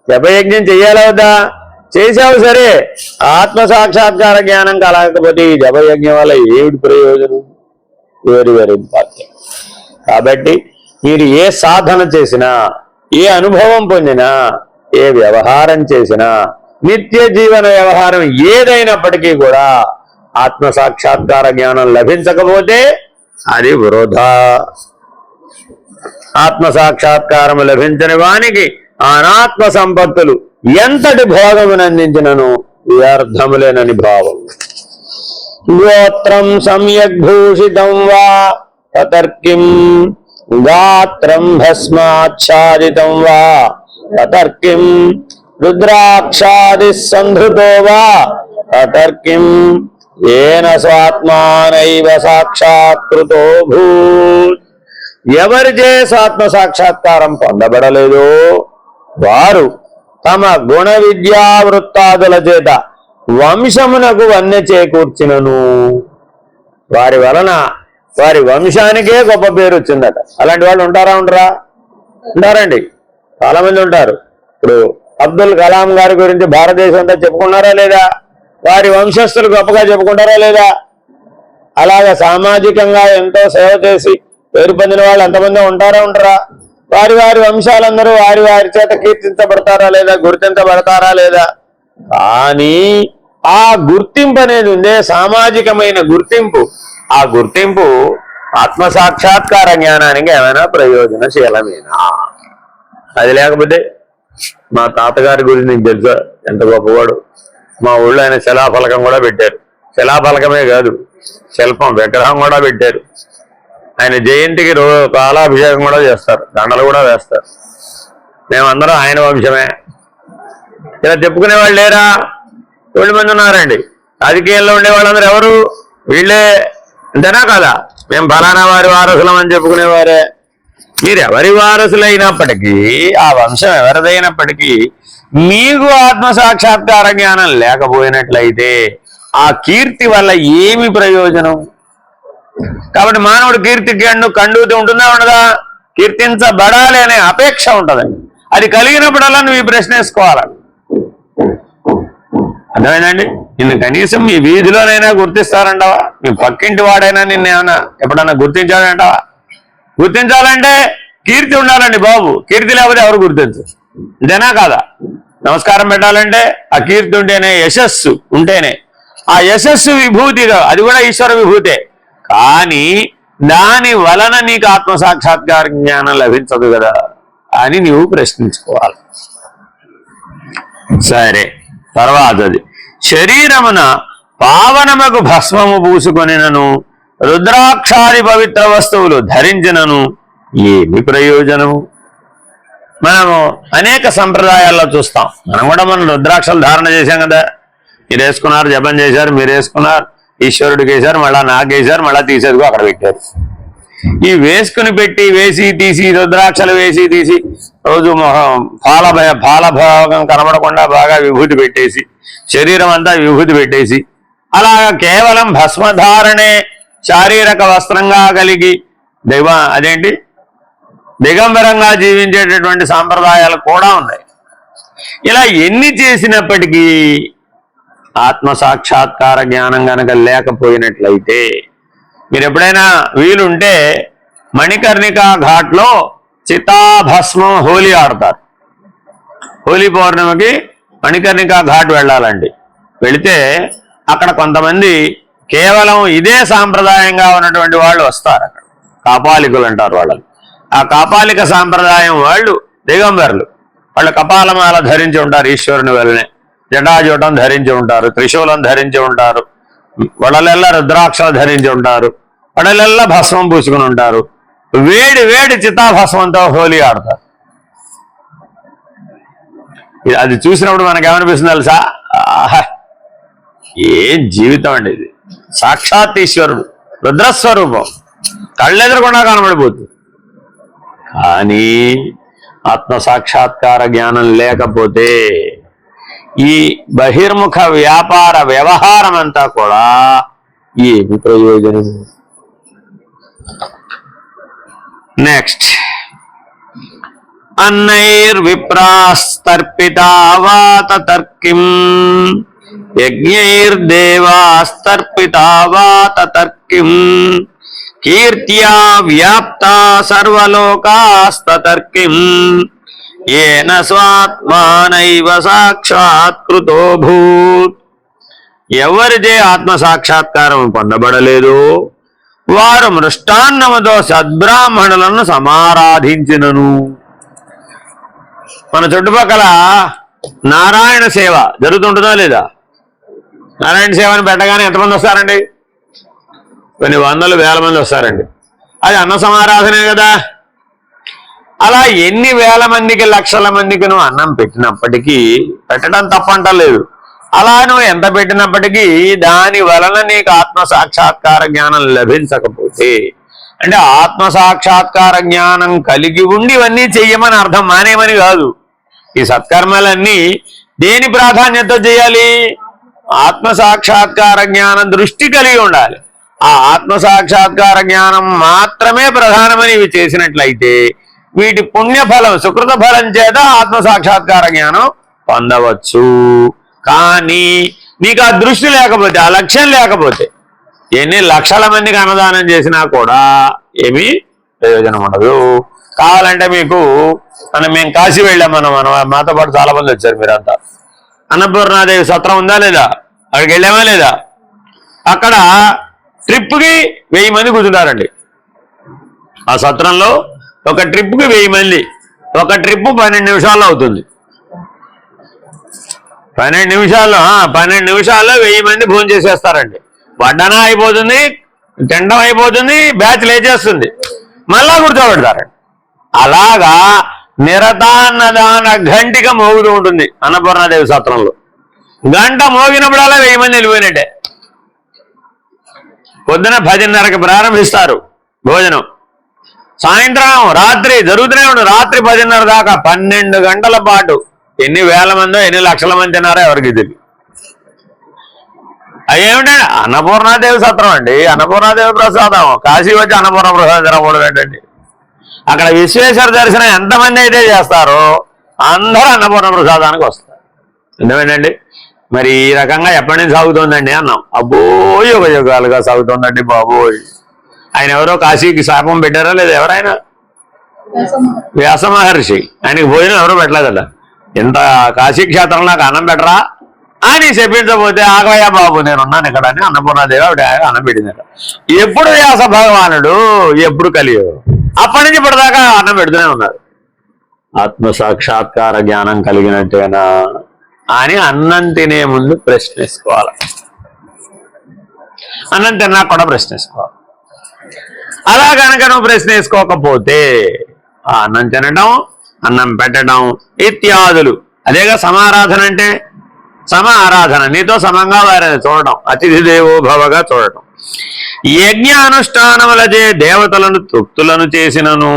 జపయజ్ఞం చెయ్యాలా వద్దా? చేశావు సరే, ఆత్మ సాక్షాత్కార జ్ఞానం కలగకపోతే ఈ జపయజ్ఞం వల్ల ఏమిటి ప్రయోజనం? Very important. కాబట్టి మీరు ఏ సాధన చేసినా, ఏ అనుభవం పొందినా, ఏ వ్యవహారం చేసినా, నిత్య జీవన వ్యవహారం ఏదైనప్పటికీ కూడా ఆత్మ సాక్షాత్కార జ్ఞానం లభించకపోతే అది వృధా. ఆత్మ సాక్షాత్కారం లభించని వానికి అనాత్మ సంపత్తులు ఎంతటి భోగమునందించినను వ్యర్థములేనని భావం. గోత్రం సమ్యగ్భూషితం వా తతర్కిం గాత్రం భస్మాచ్ఛాదితం వా తతర్కిం రుద్రాక్షాది సంధృతో వా తతర్కిం ఏన స్వాత్మానైవ సాక్షాత్కృతో భూత్. ఎవరిచే ఆత్మ సాక్షాత్కారం పొందబడలేదో వారు తమ గుణ విద్యా వృత్తాదుల చేత వంశమునకు వన్నె చేకూర్చినను వారి వలన వారి వంశానికే గొప్ప పేరు వచ్చిందట. అలాంటి వాళ్ళు ఉండరా? ఉంటారండి, చాలా మంది ఉంటారు. ఇప్పుడు అబ్దుల్ కలాం గారి గురించి భారతదేశం అంతా చెప్పుకున్నారా లేదా? వారి వంశస్థులు గొప్పగా చెప్పుకుంటారా లేదా? అలాగా సామాజికంగా ఎంతో సేవ చేసి పేరు పొందిన వాళ్ళు ఎంతమంది ఉండరా? వారి వంశాలందరూ వారి చేత కీర్తించబడతారా లేదా? గుర్తించబడతారా లేదా? కానీ ఆ గుర్తింపు అనేది ఉందే, సామాజికమైన గుర్తింపు, ఆ గుర్తింపు ఆత్మసాక్షాత్కార జ్ఞానానికి ఏమైనా ప్రయోజనశీలమేనా? అది లేకపోతే మా తాతగారి గురించి నీకు తెలుసా ఎంత గొప్పవాడు? మా ఊళ్ళో ఆయన శిలాఫలకం కూడా పెట్టారు. శిలాఫలకమే కాదు, శిల్పం విగ్రహం కూడా పెట్టారు. ఆయన జయంతికి పాలాభిషేకం కూడా చేస్తారు, దండలు కూడా వేస్తారు. మేమందరం ఆయన వంశమే. ఇలా చెప్పుకునే వాళ్ళు లేరా? 7 మంది ఉన్నారండి. రాజకీయాల్లో ఉండే వాళ్ళందరూ ఎవరు? వీళ్ళే. అంతేనా కదా? మేము ఫలానా వారి వారసులం అని చెప్పుకునేవారే. మీరు ఎవరి వారసులైనప్పటికీ, ఆ వంశం ఎవరిదైనప్పటికీ మీకు ఆత్మసాక్షాత్కార జ్ఞానం లేకపోయినట్లయితే ఆ కీర్తి వల్ల ఏమి ప్రయోజనం? కాబట్టి మానవుడు కీర్తి కండుతూ ఉంటుందా ఉండదా? కీర్తించబడాలి అనే అపేక్ష ఉంటుందండి. అది కలిగినప్పుడల్లా నువ్వు ఈ ప్రశ్న వేసుకోవాలి. అర్థమైందండి? నిన్ను కనీసం మీ వీధిలోనైనా గుర్తిస్తారంటావా? మీ పక్కింటి వాడైనా నిన్ను ఏమన్నా ఎప్పుడన్నా గుర్తించాలంటావా? గుర్తించాలంటే కీర్తి ఉండాలండి బాబు. కీర్తి లేకపోతే ఎవరు గుర్తించరు. ఇదేనా కాదా? నమస్కారం పెట్టాలంటే ఆ కీర్తి ఉంటేనే, యశస్సు ఉంటేనే. ఆ యశస్సు విభూతిగా, అది కూడా ఈశ్వర విభూతే. కానీ దాని వలన నీకు ఆత్మసాక్షాత్కార జ్ఞానం లభించదు కదా అని నీవు ప్రశ్నించుకోవాలి. సరే, తర్వాతది శరీరమున పావనమకు భస్మము పూసుకొనినను రుద్రాక్షాది పవిత్ర వస్తువులు ధరించినను ఏమి ప్రయోజనము? మనము అనేక సంప్రదాయాల్లో చూస్తాం. మనం రుద్రాక్షలు ధారణ చేశాం కదా. మీరు వేసుకున్నారు, జపం చేశారు, మీరు వేసుకున్నారు, ఈశ్వరుడికి వేశారు, మళ్ళా నాకేశారు, మళ్ళా తీసేదిగో అక్కడ పెట్టారు. ఈ వేసుకుని పెట్టి వేసి తీసి, రుద్రాక్షలు వేసి తీసి, రోజు పాలభాగం కనబడకుండా బాగా విభూతి పెట్టేసి, శరీరం అంతా విభూతి పెట్టేసి, అలాగా కేవలం భస్మధారణే శారీరక వస్త్రంగా కలిగి దిగంబరంగా జీవించేటటువంటి సాంప్రదాయాలు కూడా ఉన్నాయి. ఇలా ఎన్ని చేసినప్పటికీ ఆత్మసాక్షాత్కార జ్ఞానం గనక లేకపోయినట్లయితే, మీరు ఎప్పుడైనా వీలుంటే మణికర్ణికా ఘాట్లో చితాభస్మం హోలీ ఆడతారు. హోలీ పౌర్ణమికి మణికర్ణికా ఘాట్ వెళ్ళాలండి. వెళితే అక్కడ కొంతమంది కేవలం ఇదే సాంప్రదాయంగా ఉన్నటువంటి వాళ్ళు వస్తారు. అక్కడ కాపాలికులు అంటారు వాళ్ళని. ఆ కాపాలిక సాంప్రదాయం వాళ్ళు దిగంబరులు. వాళ్ళు కపాలమాల ధరించి ఉంటారు, ఈశ్వరుని వల్లనే జటాజూటం ధరించి ఉంటారు, త్రిశూలం ధరించి ఉంటారు, వడలెల్లా రుద్రాక్షలు ధరించి ఉంటారు, వడలెల్లా భస్మం పూసుకుని ఉంటారు. వేడి వేడి చితాభస్మంతో హోలీ ఆడతారు. అది చూసినప్పుడు మనకేమనిపిస్తుంది తెలుసా? ఏం జీవితం అండి ఇది! సాక్షాత్ ఈశ్వరుడు రుద్రస్వరూపం కళ్ళెదురకుండా కనబడిపోతుంది. కానీ ఆత్మసాక్షాత్కార జ్ఞానం లేకపోతే ఈ బహిర్ముఖ వ్యాపార వ్యవహారం అంతా కూడా ఏమి ప్రయోజనం? నెక్స్ట్, అన్నైర్విప్రాస్తర్పితావాత తర్కిం యజ్ఞైర్దేవాస్తర్పితావాత తర్కిం కీర్త్యా వ్యాప్తా సర్వలోకాస్తతర్కిం ఏన స్వాత్మానైవ సాక్షాత్కృతో భూత్. ఎవరిదే ఆత్మసాక్షాత్కారం పొందబడలేదు వారు మృష్టాన్నముతో సద్బ్రాహ్మణులను సమారాధించినను. మన చుట్టుపక్కల నారాయణ సేవ జరుగుతుంటుందా లేదా? నారాయణ సేవని పెట్టగానే ఎంతమంది వస్తారండి? కొన్ని వందలు వేల మంది వస్తారండి. అది అన్న సమారాధనే కదా. అలా ఎన్ని వేల మందికి లక్షల మందికి నువ్వు అన్నం పెట్టినప్పటికీ, పెట్టడం తప్పంటలేదు, అలా నువ్వు ఎంత పెట్టినప్పటికీ దాని వలన నీకు ఆత్మసాక్షాత్కార జ్ఞానం లభించకపోతే, అంటే ఆత్మసాక్షాత్కార జ్ఞానం కలిగి ఉండి ఇవన్నీ చెయ్యమని అర్థం, మానేమని కాదు. ఈ సత్కర్మలన్నీ దేని ప్రాధాన్యత చేయాలి? ఆత్మసాక్షాత్కార జ్ఞానం దృష్టి కలిగి ఉండాలి. ఆ ఆత్మసాక్షాత్కార జ్ఞానం మాత్రమే ప్రధానమని ఇవి చేసినట్లయితే వీటి పుణ్యఫలం, సుకృత ఫలం చేత ఆత్మసాక్షాత్కార జ్ఞానం పొందవచ్చు. కానీ నీకు ఆ దృష్టి లేకపోతే, ఆ లక్ష్యం లేకపోతే ఎన్ని లక్షల మందికి అన్నదానం చేసినా కూడా ఏమీ ప్రయోజనం ఉండదు. కావాలంటే మీకు మేము కాశీ వెళ్ళాం, మాతో పాటు చాలా మంది వచ్చారు. మీరంతా అన్నపూర్ణాదేవి సత్రం ఉందా లేదా? అక్కడికి వెళ్ళామా లేదా? అక్కడ ట్రిప్కి 1000 మంది కూర్చుంటారండి. ఆ సత్రంలో ఒక ట్రిప్కి 1000 మంది. ఒక ట్రిప్ 12 నిమిషాల్లో అవుతుంది. 12 నిమిషాల్లో 1000 మంది భోజనం చేసేస్తారండి. వడ్డన అయిపోతుంది, తిండం అయిపోతుంది, బ్యాచ్ లేచేస్తుంది, మళ్ళా కూర్చోబెడతారండి. అలాగా నిరతాన్నదాన ఘంటిక మోగుతూ ఉంటుంది అన్నపూర్ణాదేవి సత్రంలో. గంట మోగినప్పుడల్లా 1000 మంది వెళ్ళిపోయినట్టే. పొద్దున 10:30కి ప్రారంభిస్తారు భోజనం. సాయంత్రం రాత్రి జరుగుతూనే ఉంటుంది. రాత్రి 10:30 దాకా 12 గంటల పాటు ఎన్ని వేల మందో ఎన్ని లక్షల మంది తిన్నారో ఎవరికి తెలియదు. అదేమిటండి? అన్నపూర్ణాదేవి సత్రం అండి, అన్నపూర్ణాదేవి ప్రసాదం. కాశీ వచ్చి అన్నపూర్ణ ప్రసాదం తినకూడదు ఏంటండి? అక్కడ విశ్వేశ్వర దర్శనం ఎంతమంది అయితే చేస్తారో అందరూ అన్నపూర్ణ ప్రసాదానికి వస్తారు. ఎందుకండి మరి ఈ రకంగా ఎప్పటి నుంచి సాగుతోందండి అన్నాం. అబ్బోయ్ యుగ యుగాలుగా సాగుతోందండి బాబోయ్. ఆయన ఎవరో కాశీకి శాపం పెట్టారా లేదా? ఎవరైనా వ్యాస మహర్షి, ఆయనకి భోజనం ఎవరో పెట్టలేదట. ఇంత కాశీ క్షేత్రంలో నాకు అన్నం పెట్టరా అని చెప్పించకపోతే ఆగవయ్యా బాబు నేనున్నాను ఇక్కడ అని అన్నపూర్ణాదేవి ఆవిడ అన్నం పెట్టిందట. ఎప్పుడు వ్యాస భగవానుడు, ఎప్పుడు కలియుగం, అప్పటి నుంచి ఇప్పటిదాకా అన్నం పెడుతూనే ఉన్నారు. ఆత్మ సాక్షాత్కార జ్ఞానం కలిగినట్టేనా అని అన్నం తినే ముందు ప్రశ్నించుకోవాలి. అన్నం తిన్నా కూడా ప్రశ్నించుకోవాలి. అలా కనుక నువ్వు ప్రశ్నించుకోకపోతే అన్నం తినడం, అన్నం పెట్టడం ఇత్యాదులు అదేగా సమారాధన అంటే. సమ ఆరాధన, నీతో సమంగా వారిని చూడటం, అతిథి దేవో భవగా చూడటం. యజ్ఞ అనుష్ఠానములచే దేవతలను తృప్తులను చేసినను.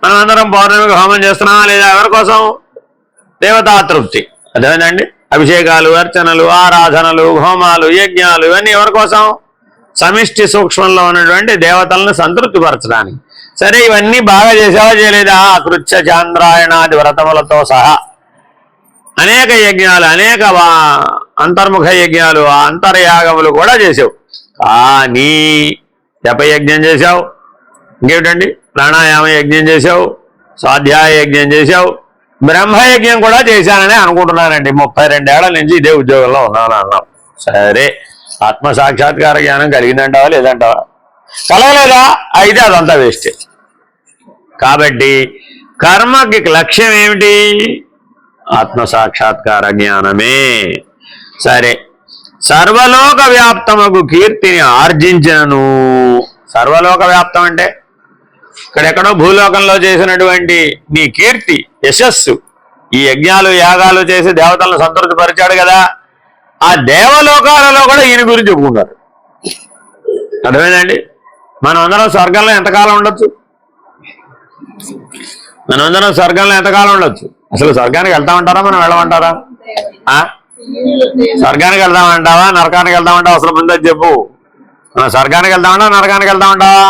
మనం అందరం పౌర్ణమికి హోమం చేస్తున్నామా లేదా? ఎవరి కోసం? దేవతాతృప్తి. అదేనండి, అభిషేకాలు, అర్చనలు, ఆరాధనలు, హోమాలు, యజ్ఞాలు ఇవన్నీ ఎవరి కోసం? సమిష్టి సూక్ష్మంలో ఉన్నటువంటి దేవతలను సంతృప్తిపరచడానికి. సరే, ఇవన్నీ బాగా చేసావా చేయలేదా? కృత్య చాంద్రాయణాది వ్రతములతో సహా అనేక యజ్ఞాలు, అనేక అంతర్ముఖ యజ్ఞాలు, అంతర్యాగములు కూడా చేసావు. కానీ జపయజ్ఞం చేశావు, ఇంకేమిటండి ప్రాణాయామ యజ్ఞం చేశావు, స్వాధ్యాయ యజ్ఞం చేశావు, బ్రహ్మయజ్ఞం కూడా చేశానని అనుకుంటున్నానండి. 32 ఏళ్ల నుంచి ఇదే ఉద్యోగంలో ఉన్నాను అన్నాం. సరే, ఆత్మ సాక్షాత్కార జ్ఞానం కలిగిందంటావా లేదంటావా? కలగలేదా? అయితే అదంతా వేస్టే. కాబట్టి కర్మకి లక్ష్యం ఏమిటి? ఆత్మ సాక్షాత్కార జ్ఞానమే. సరే, సర్వలోక వ్యాప్తమగు కీర్తిని ఆర్జించను. సర్వలోక వ్యాప్తం అంటే ఇక్కడెక్కడో భూలోకంలో చేసినటువంటి నీ కీర్తి, యశస్సు, ఈ యజ్ఞాలు యాగాలు చేసి దేవతలను సంతృప్తిపరిచాడు కదా, ఆ దేవలోకాలలో కూడా ఈయన గురించి చెప్పుకుంటారు. అర్థమైందండి? మనం అందరం స్వర్గంలో ఎంతకాలం ఉండొచ్చు? మనమందరం స్వర్గంలో ఎంతకాలం ఉండొచ్చు? అసలు స్వర్గానికి వెళ్తామంటారా, మనం వెళ్ళమంటారా? స్వర్గానికి వెళ్దామంటావా, నరకానికి వెళ్దామంటావా? అసలు ముందు చెప్పు. స్వర్గానికి వెళ్దామంటా, నరకానికి వెళ్దామంటావా?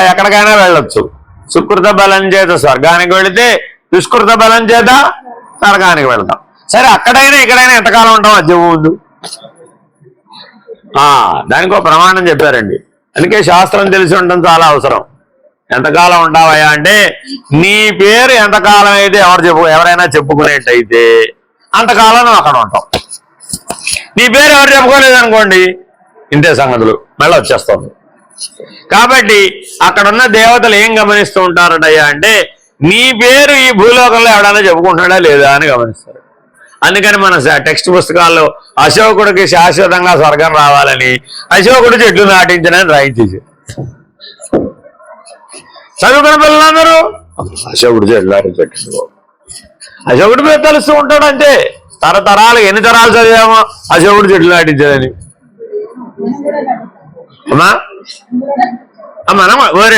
ఎక్కడికైనా వెళ్ళొచ్చు. సుకృత బలం చేత స్వర్గానికి వెళితే, దుష్కృత బలం చేత నరకానికి వెళ్తాం. సరే, అక్కడైనా ఇక్కడైనా ఎంతకాలం ఉంటాం? అది చెప్పు ముందు. దానికి ఒక ప్రమాణం చెప్పారండి. అందుకే శాస్త్రం తెలిసి ఉండడం చాలా అవసరం. ఎంతకాలం ఉంటావయ్యా అంటే, నీ పేరు ఎంతకాలం అయితే ఎవరైనా చెప్పుకునేట్టయితే అంతకాలం నువ్వు అక్కడ ఉంటావు. నీ పేరు ఎవరు చెప్పుకోలేదనుకోండి, ఇంతే సంగతులు, మళ్ళీ వచ్చేస్తుంది. కాబట్టి అక్కడున్న దేవతలు ఏం గమనిస్తూ ఉంటారటయ్యా అంటే, నీ పేరు ఈ భూలోకంలో ఎవడైనా చెప్పుకుంటున్నాడా లేదా అని గమనిస్తారు. అందుకని మన టెక్స్ట్ పుస్తకాల్లో అశోకుడికి శాశ్వతంగా స్వర్గం రావాలని అశోకుడు చెట్లు నాటించనని రాయించేసి చదువుకున్న పిల్లలందరూ అశోకుడు చెట్లు నాటించు, అశోకుడి మీద తెలుస్తూ ఉంటాడు అంతే. తరతరాలు ఎన్ని తరాలు చదివామో అశోకుడు చెట్లు నాటించాలని. అమ్మా మనం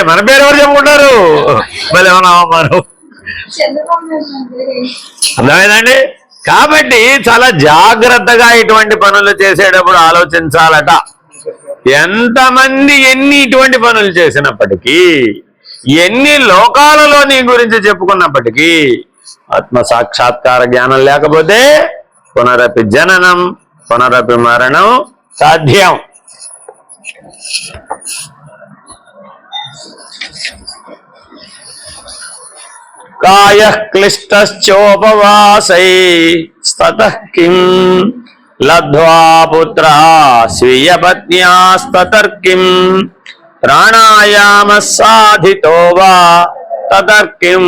మన పేరు ఎవరు చెప్పుకుంటారు? మళ్ళీ ఏమన్నా మనం అర్థమైందండి? కాబట్టి చాలా జాగ్రత్తగా ఇటువంటి పనులు చేసేటప్పుడు ఆలోచించాలట. ఎంతమంది ఎన్ని ఇటువంటి పనులు చేసినప్పటికీ, ఎన్ని లోకాలలో నీ గురించి చెప్పుకున్నప్పటికీ ఆత్మ సాక్షాత్కార జ్ఞానం లేకపోతే పునరపి జననం పునరపి మరణం సాధ్యం. కాయ క్లిష్టశ్చోపవాసై స్తతః కిం లబ్ధ్వా పుత్రా స్వీయ పత్న్యాస్తతర్కిం ప్రాణాయామ సాధితో వా తతర్కిం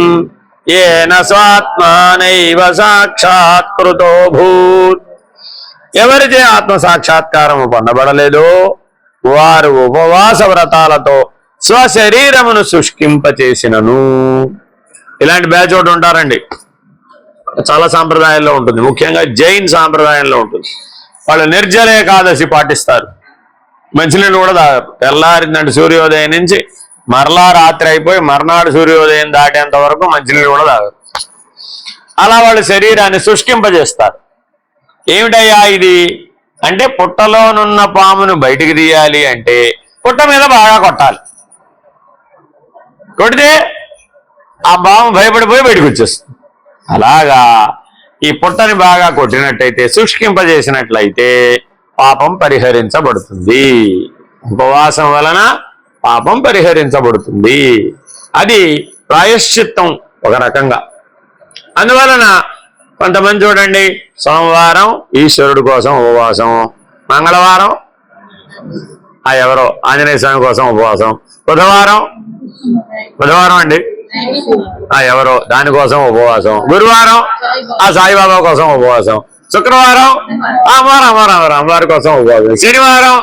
ఏన స్వాత్మానైవ సాక్షాత్కృతో భూత్. ఎవరిచే ఆత్మ సాక్షాత్కారము పొందబడలేదో వారు ఉపవాస వ్రతాలతో స్వశరీరమును శుష్కింపచేసినను. ఇలాంటి బ్యాచ్ ఒకటి ఉంటారండి, చాలా సాంప్రదాయాల్లో ఉంటుంది, ముఖ్యంగా జైన్ సాంప్రదాయంలో ఉంటుంది. వాళ్ళు నిర్జల ఏకాదశి పాటిస్తారు, మంచినీళ్ళు కూడా తాగరు. తెల్లారిందంటే సూర్యోదయం నుంచి మరలా రాత్రి అయిపోయి మర్నాడు సూర్యోదయం దాటేంత వరకు మంచినీళ్ళు కూడా తాగరు. అలా వాళ్ళు శరీరాన్ని శుష్కింపజేస్తారు. ఏమిటయ్యా ఇది అంటే, పుట్టలోనున్న పామును బయటికి తీయాలి అంటే పుట్ట మీద బాగా కొట్టాలి. కొడితే ఆ పాము భయపడిపోయి బయటకు వచ్చేస్తుంది. అలాగా ఈ పుట్టని బాగా కొట్టినట్టయితే, శుష్కింపజేసినట్లయితే పాపం పరిహరించబడుతుంది. ఉపవాసం వలన పాపం పరిహరించబడుతుంది. అది ప్రాయశ్చిత్తం ఒక రకంగా. అందువలన కొంతమంది చూడండి, సోమవారం ఈశ్వరుడు కోసం ఉపవాసం, మంగళవారం ఎవరో ఆంజనేయ స్వామి కోసం ఉపవాసం, బుధవారం అండి ఎవరో దానికోసం ఉపవాసం, గురువారం ఆ సాయిబాబా కోసం ఉపవాసం, శుక్రవారం అమ్మవారి కోసం ఉపవాసం, శనివారం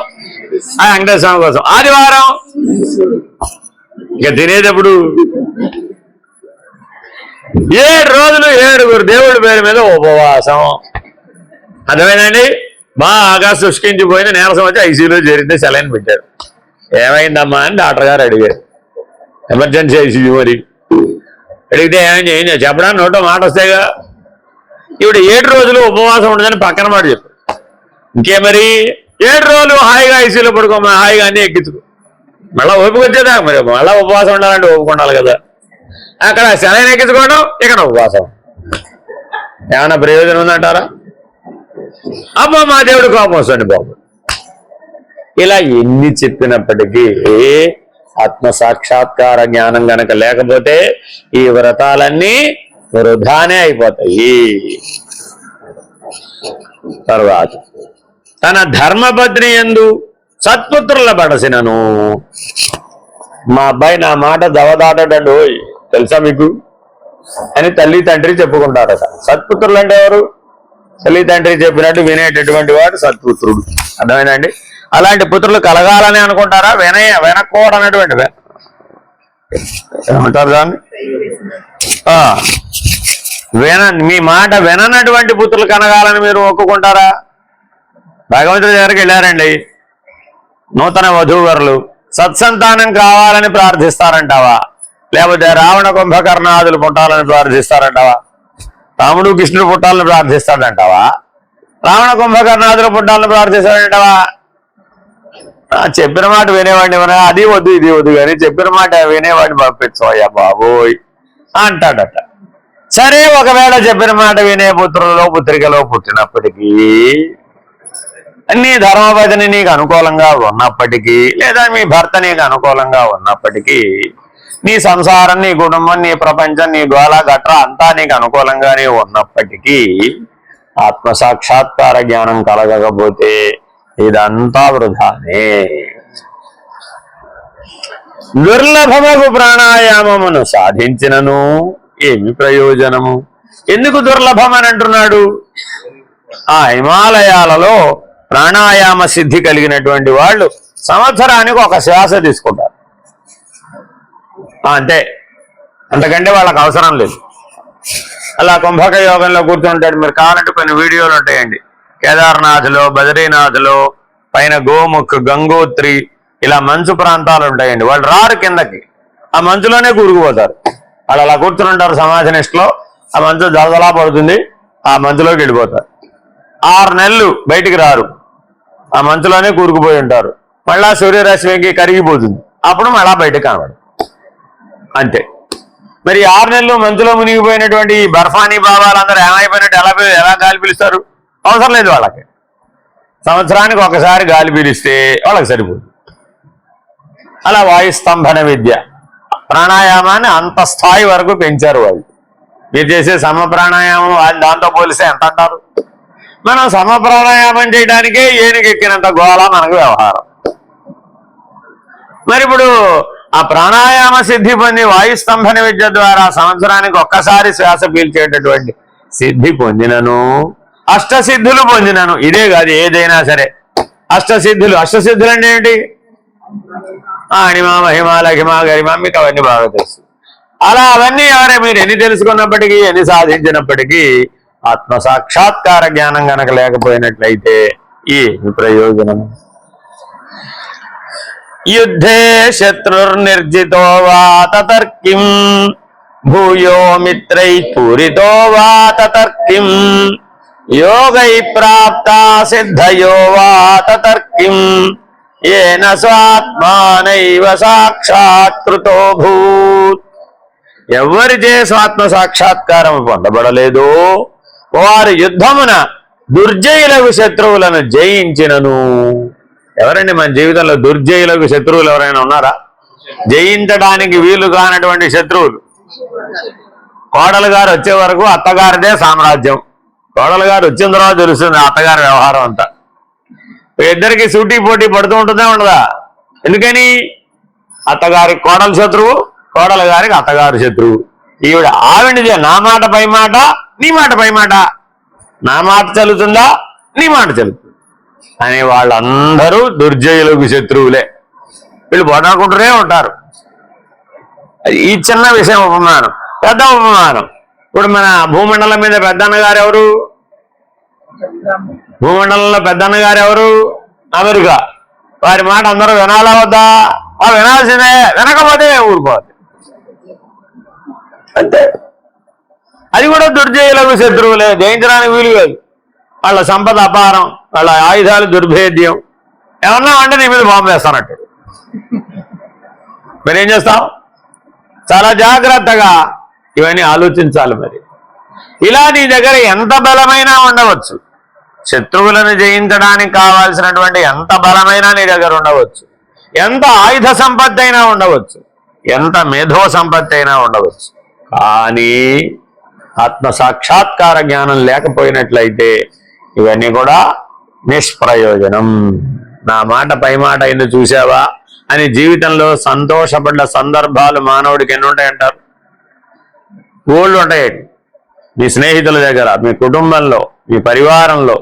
ఆ వెంకటేశ్వర స్వామి కోసం, ఆదివారం ఇక తినేటప్పుడు 7 రోజులు 7 దేవుడి పేరు మీద ఉపవాసం. అర్థమైందండి? బాగా శుష్కించిపోయిన నీరసం వచ్చి ఐసీయూలో చేరితే సెలైన్ పెట్టారు. ఏమైందమ్మా అని డాక్టర్ గారు అడిగారు. Emergency ICU. మరి అడిగితే ఏమైంది చెప్పడానికి నోటో మాట వస్తేగా. ఇప్పుడు 7 రోజులు ఉపవాసం ఉండదని పక్కన మాట చెప్పారు. ఇంకే మరి 7 రోజులు హాయిగా ఐసీయూలో పడుకోమా, హాయిగా అన్నీ ఎక్కించుకో. మళ్ళీ ఓపిక వచ్చేదా? మరి మళ్ళీ ఉపవాసం ఉండాలంటే ఓపిక ఉండాలి కదా. అక్కడ సెలైన్ ఎక్కించుకోవడం, ఇక్కడ ఉపవాసం. ఏమైనా ప్రయోజనం ఉందంటారా? అబ్బా మా దేవుడు కోపం వస్తుంది బాబు. ఇలా ఎన్ని చెప్పినప్పటికీ ఆత్మసాక్షాత్కార జ్ఞానం గనక లేకపోతే ఈ వ్రతాలన్నీ వృధానే అయిపోతాయి. తర్వాత తన ధర్మపత్ని యందు సత్పుత్రుల పడసినను. మా అబ్బాయి నా మాట దవదాటండు తెలుసా మీకు అని తల్లి తండ్రి చెప్పుకుంటారట. సత్పుత్రులు అంటే ఎవరు? తల్లి తండ్రి చెప్పినట్టు వినేటటువంటి వాడు సత్పుత్రుడు. అర్థమైందండి? అలాంటి పుత్రులు కలగాలని అనుకుంటారా? వెనక్కూడనటువంటి ఏమంటారు దాన్ని? మీ మాట విననటువంటి పుత్రులు కనగాలని మీరు ఒప్పుకుంటారా? భగవంతుడి దగ్గరికి వెళ్ళారండి నూతన వధూవరులు, సత్సంతానం కావాలని ప్రార్థిస్తారంటావా? లేకపోతే రావణ కుంభకర్ణాదులు పుట్టాలని ప్రార్థిస్తారంటావా? రాముడు కృష్ణుడు పుట్టాలని ప్రార్థిస్తాడంటావా? రావణ కుంభకర్ణాదులు పుట్టాలని ప్రార్థిస్తాడంటావా? చెప్పిన మాట వినేవాడిని అది వద్దు ఇది వద్దు కానీ చెప్పిన మాట వినేవాడిని పంపించవయ్యా బాబోయ్ అంటాడట. సరే, ఒకవేళ చెప్పిన మాట వినే పుత్రులలో పుత్రికలో పుట్టినప్పటికీ, నీ ధర్మపతిని నీకు అనుకూలంగా ఉన్నప్పటికీ, లేదా మీ భర్త నీకు అనుకూలంగా ఉన్నప్పటికీ, నీ సంసారం, నీ కుటుంబం, నీ ప్రపంచం, నీ గోళ గట్ర అంతా నీకు అనుకూలంగానే ఉన్నప్పటికీ ఆత్మసాక్షాత్కార జ్ఞానం కలగకపోతే ఇదంతా వృధానే. దుర్లభమగు ప్రాణాయామమును సాధించినను ఏమి ప్రయోజనము? ఎందుకు దుర్లభం అని అంటున్నాడు? ఆ హిమాలయాలలో ప్రాణాయామ సిద్ధి కలిగినటువంటి వాళ్ళు సంవత్సరానికి ఒక శ్వాస తీసుకుంటారు అంతే, అంతకంటే వాళ్ళకి అవసరం లేదు. అలా కుంభక యోగంలో కూర్చుంటాడు. మీరు కావాలంటే కొన్ని వీడియోలు ఉంటాయండి. కేదార్నాథ్లో, బద్రీనాథ్లో, పైన గోముఖ్, గంగోత్రి, ఇలా మంచు ప్రాంతాలు ఉంటాయండి. వాళ్ళు రారు కిందకి, ఆ మంచులోనే కూరుకుపోతారు. వాళ్ళు అలా కూర్చుంటారు సమాధి నిష్టలో. ఆ మంచు జలదలా పడుతుంది, ఆ మంచులోకి వెళ్ళిపోతారు. 6 నెలలు బయటికి రారు, ఆ మంచులోనే కూరుకుపోయి ఉంటారు. మళ్ళా సూర్యరశ్మికి కరిగిపోతుంది, అప్పుడు మళ్ళా బయటకు కనబడు అంతే. మరి 6 నెలలు మంచులో మునిగిపోయినటువంటి ఈ బర్ఫానీ బాబాలందరూ ఏమైపోయినట్టు ఎలా గాలి పీలుస్తారు? అవసరం లేదు వాళ్ళకి. సంవత్సరానికి ఒకసారి గాలి పీలిస్తే వాళ్ళకి సరిపోతుంది. అలా వాయుస్తంభన విద్య, ప్రాణాయామాన్ని అంత స్థాయి వరకు పెంచారు వాళ్ళు. మీరు చేసే సమ ప్రాణాయామం దాంతో పోలిస్తే ఎంత అంటారు? మనం సమ ప్రాణాయామం చేయడానికే ఏనుగెక్కినంత గోళ మనకు వ్యవహారం. మరి ఇప్పుడు ఆ ప్రాణాయామ సిద్ధి పొంది వాయుస్తంభన విద్య ద్వారా సంవత్సరానికి ఒక్కసారి శ్వాస పీల్చేటటువంటి సిద్ధి పొందినను, అష్టసిద్ధులు పొందినను, ఇదే కాదు ఏదైనా సరే అష్టసిద్ధులు. అష్టసిద్ధులు అంటే ఏంటి? అణిమ, మహిమ, లఘిమ, గరిమ, మీకు అవన్నీ బాగా తెలుసు. అలా అవన్నీ మీరు ఎన్ని తెలుసుకున్నప్పటికీ, ఎన్ని సాధించినప్పటికీ ఆత్మసాక్షాత్కార జ్ఞానం కనుక లేకపోయినట్లయితే ఈ ప్రయోజనం. యుద్ధే శత్రుర్నిర్జితో వా తతర్కిం భూయో మిత్రై పూరితో వా తతర్కిం యోగై ప్రాప్తా సిద్ధయో వా తతర్కిం ఏన స్వాత్మానైవ సాక్షాత్కృతో భూత్. ఎవరిచే స్వాత్మ సాక్షాత్కారం పొందబడలేదో వారు యుద్ధమున దుర్జయులకు శత్రువులను జయించినను. ఎవరండి మన జీవితంలో దుర్జయులకు శత్రువులు ఎవరైనా ఉన్నారా? జయించడానికి వీలు కానటువంటి శత్రువులు. కోడలు గారు వచ్చే వరకు అత్తగారిదే సామ్రాజ్యం. కోడలు గారు వచ్చిన తర్వాత తెలుస్తుంది అత్తగారి వ్యవహారం అంతా. ఇద్దరికి సూటీ పోటీ పడుతూ ఉంటుందే ఉండదా? ఎందుకని? అత్తగారికి కోడలు శత్రువు, కోడలు గారికి అత్తగారు శత్రువు. ఈవిడ ఆవిడదే నా మాట పై మాట, నీ మాట పై మాట, నా మాట చెల్లుతుందా, నీ మాట చెల్లుతుంది అని వాళ్ళందరూ దుర్జయులకు శత్రువులే. వీళ్ళు పోటాడుకుంటూనే ఉంటారు. ఈ చిన్న విషయం ఉపమానం. పెద్ద ఉపమానం ఇప్పుడు మన భూమండలం మీద పెద్దన్న గారు ఎవరు? భూమండలంలో పెద్దన్న గారు ఎవరు? అమెరికా. వారి మాట అందరూ వినాలా వద్దా? వినాల్సిందే, వినకపోతే ఊరుకోవాలి అంతే. అది కూడా దుర్జయులకు శత్రువులే, జయించడానికి వీలు కాదు. వాళ్ళ సంపద అపారం, వాళ్ళ ఆయుధాలు దుర్భేద్యం. ఏమన్నా అంటే నీ మీద బాంబు వేస్తానట్టు. మరేం చేస్తాం? చాలా జాగ్రత్తగా ఇవన్నీ ఆలోచించాలి. మరి ఇలా నీ దగ్గర ఎంత బలమైనా ఉండవచ్చు, శత్రువులను జయించడానికి కావాల్సినటువంటి ఎంత బలమైనా నీ దగ్గర ఉండవచ్చు, ఎంత ఆయుధ సంపత్తి అయినా ఉండవచ్చు, ఎంత మేధో సంపత్తి అయినా ఉండవచ్చు. కానీ ఆత్మ సాక్షాత్కార జ్ఞానం లేకపోయినట్లయితే ఇవన్నీ కూడా నిష్ప్రయోజనం. నా మాట పై మాట అయింది చూసావా అని జీవితంలో సంతోషపడ్డ సందర్భాలు మానవుడికి ఎన్ని ఉంటాయంటారు? గోల్డ్ ఉంటాయండి. మీ స్నేహితుల దగ్గర, మీ కుటుంబంలో, మీ పరివారంలో,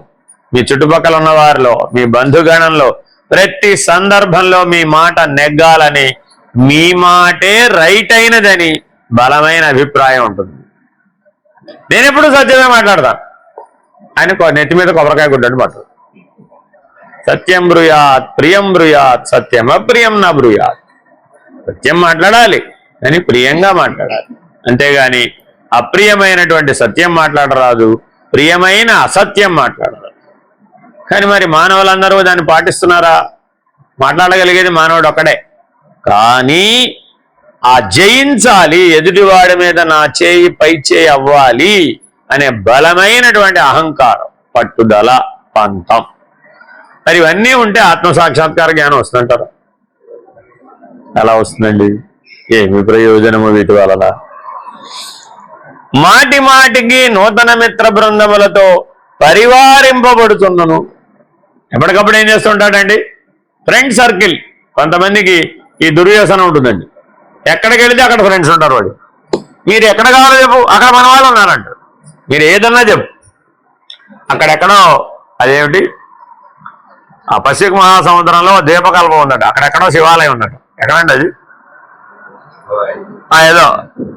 మీ చుట్టుపక్కల ఉన్న వారిలో, మీ బంధుగణంలో ప్రతి సందర్భంలో మీ మాట నెగ్గాలని, మీ మాటే రైట్ అయినదని బలమైన అభిప్రాయం ఉంటుంది. నేను ఎప్పుడు సత్యమే మాట్లాడతాను. ఆయన నెత్తి మీద కొబ్బరికాయ గుడ్డట్టు పట్టు. సత్యం బ్రూయాత్ ప్రియం బ్రూయాత్ సత్యం అప్రియం నా బ్రూయాత్. సత్యం మాట్లాడాలి కానీ ప్రియంగా మాట్లాడాలి. అంతేగాని అప్రియమైనటువంటి సత్యం మాట్లాడరాదు, ప్రియమైన అసత్యం మాట్లాడరాదు. కానీ మరి మానవులందరూ దాన్ని పాటిస్తున్నారా? మాట్లాడగలిగేది మానవుడు ఒక్కడే. కానీ ఆ జయించాలి, ఎదుటివాడి మీద నా చేయి పై చేయి అవ్వాలి అనే బలమైనటువంటి అహంకారం, పట్టుదల, పంతం, మరి ఇవన్నీ ఉంటే ఆత్మసాక్షాత్కార జ్ఞానం వస్తుందంటారా? ఎలా వస్తుందండి? ఏమి ప్రయోజనము వీటి వలన? మాటి మాటికి నూతన మిత్ర బృందములతో పరివారింపబడుతున్నాను. ఎప్పటికప్పుడు ఏం చేస్తుంటాడండి? Friend circle. కొంతమందికి ఈ దుర్వ్యసనం ఉంటుందండి. ఎక్కడికి వెళితే అక్కడ ఫ్రెండ్స్ ఉంటారు. వాడు మీరు ఎక్కడ కావాలో చెప్పు, అక్కడ మన వాళ్ళు ఉన్నారంటారు. మీరు ఏదన్నా చెప్పు. అక్కడెక్కడో అదేమిటి ఆ పసిఫిక్ మహాసముద్రంలో దీపకల్పం ఉందట, అక్కడెక్కడో శివాలయం ఉందట. ఎక్కడండి అది? ఏదో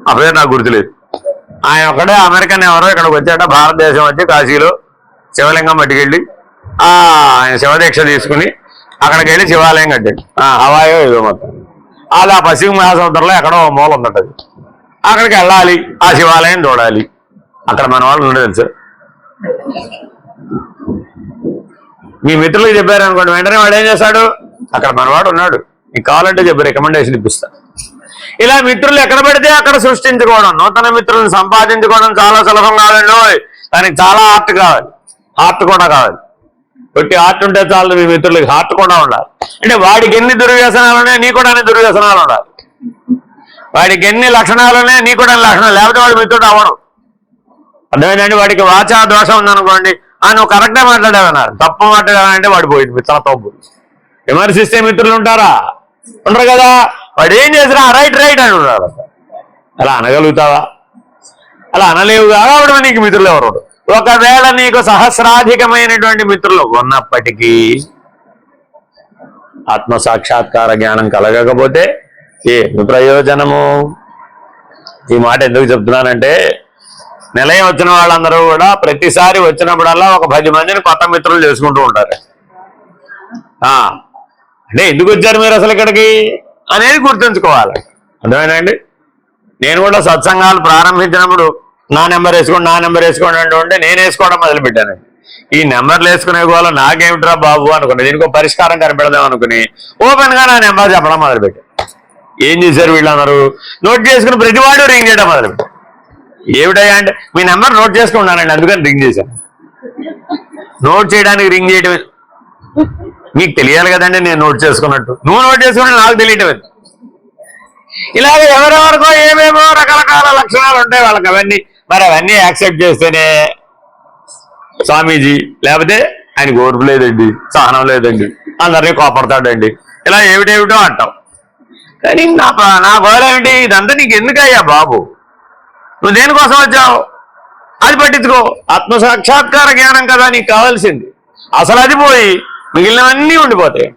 ఆ పేరు నాకు గుర్తులేదు. ఆయన ఒకడే అమెరికన్ ఎవరో ఇక్కడికి వచ్చాట, భారతదేశం వచ్చి కాశీలో శివలింగం పట్టుకెళ్ళి ఆయన శివదీక్ష తీసుకుని అక్కడికి వెళ్ళి శివాలయం కట్టాడు. హవాయో ఏదో మొత్తం అది ఆ పశ్చిమ మహాసముద్రంలో ఎక్కడో మూల ఉందట. అది అక్కడికి వెళ్ళాలి, ఆ శివాలయం చూడాలి. అక్కడ మన వాళ్ళు ఉండదు తెలుసు. మీ మిత్రులకు చెప్పారు అనుకోండి, వెంటనే వాడు ఏం చేస్తాడు? అక్కడ మనవాడు ఉన్నాడు, నీకు కావాలంటే చెప్పి రికమెండేషన్ ఇప్పిస్తా. ఇలా మిత్రులు ఎక్కడ పెడితే అక్కడ సృష్టించుకోవడం, నూతన మిత్రులను సంపాదించుకోవడం చాలా సులభం కాదండి. దానికి చాలా హార్ట్ కావాలి, హార్ట్ కూడా కావాలి. కొట్టి హార్ట్ ఉంటే చాలు. మీ మిత్రులకి హార్ట్ కూడా ఉండాలి. అంటే వాడికి ఎన్ని దుర్వ్యసనాలు ఉన్నాయి, నీ కూడా అన్ని దుర్వ్యసనాలు ఉండాలి. వాడికి ఎన్ని లక్షణాలు ఉన్నాయి, నీ కూడా లక్షణాలు, లేకపోతే వాడు మిత్రుడు అవ్వడం. అర్థమైందండి? వాడికి వాచా దోషం ఉందనుకోండి, నువ్వు కరెక్ట్గా మాట్లాడావన్నారు, తప్పు మాట్లాడావంటే వాడు పోయింది మిత్రతో. విమర్శిస్తే మిత్రులు ఉంటారా? ఉండరు కదా. వాడు ఏం చేసినా రైట్ రైట్ అని ఉన్నారు. అలా అనగలుగుతావా? అలా అనలేవు. కాబట్టి నీకు మిత్రులు ఎవరు? ఒకవేళ నీకు సహస్రాధికమైనటువంటి మిత్రులు ఉన్నప్పటికీ ఆత్మసాక్షాత్కార జ్ఞానం కలగకపోతే ఏమి ప్రయోజనము? ఈ మాట ఎందుకు చెప్తున్నానంటే, నిలయం వచ్చిన వాళ్ళందరూ కూడా ప్రతిసారి వచ్చినప్పుడల్లా ఒక 10 మందిని కొత్త మిత్రులు చేసుకుంటూ ఉంటారు. అంటే ఎందుకు వచ్చారు మీరు అసలు ఇక్కడికి అనేది గుర్తుంచుకోవాలి. అర్థమైందండి? నేను కూడా సత్సంగాలు ప్రారంభించినప్పుడు నా నెంబర్ వేసుకోండి అంటే నేను వేసుకోవడం మొదలుపెట్టానండి. ఈ నెంబర్లు వేసుకునే గోళ నాకేమిట్రా బాబు అనుకున్నా. దీనికి ఒక పరిష్కారం కనిపెడదాం అనుకుని ఓపెన్ గా నా నెంబర్ చెప్పడం మొదలుపెట్టాను. ఏం చేశారు వీళ్ళందరూ? నోట్ చేసుకుని ప్రతివాడు రింగ్ చేయడం మొదలుపెట్టారు. ఏమిటయ్యా అంటే మీ నెంబర్ నోట్ చేసుకున్నానండి, అందుకని రింగ్ చేశాను. నోట్ చేయడానికి రింగ్ చేయటం మీకు తెలియాలి కదండి, నేను నోట్ చేసుకున్నట్టు. నువ్వు నోట్ చేసుకున్నా నాకు తెలియటం. ఇలాగ ఎవరెవరికో ఏమేమో రకరకాల లక్షణాలు ఉంటాయి వాళ్ళకి. అవన్నీ యాక్సెప్ట్ చేస్తేనే స్వామీజీ, లేకపోతే ఆయనకు ఓర్పు లేదండి, సహనం లేదండి, అందరినీ కోపడతాడండి, ఇలా ఏమిటేమిటో అంటాం. కానీ నా గోళ ఏమిటి? ఇదంతా నీకు ఎందుకయ్యా బాబు? నువ్వు దేనికోసం వచ్చావు అది పట్టించుకో. ఆత్మసాక్షాత్కార జ్ఞానం కదా నీకు కావాల్సింది. అసలు అది పోయి మిగిలినవన్నీ ఉండిపోతాయి.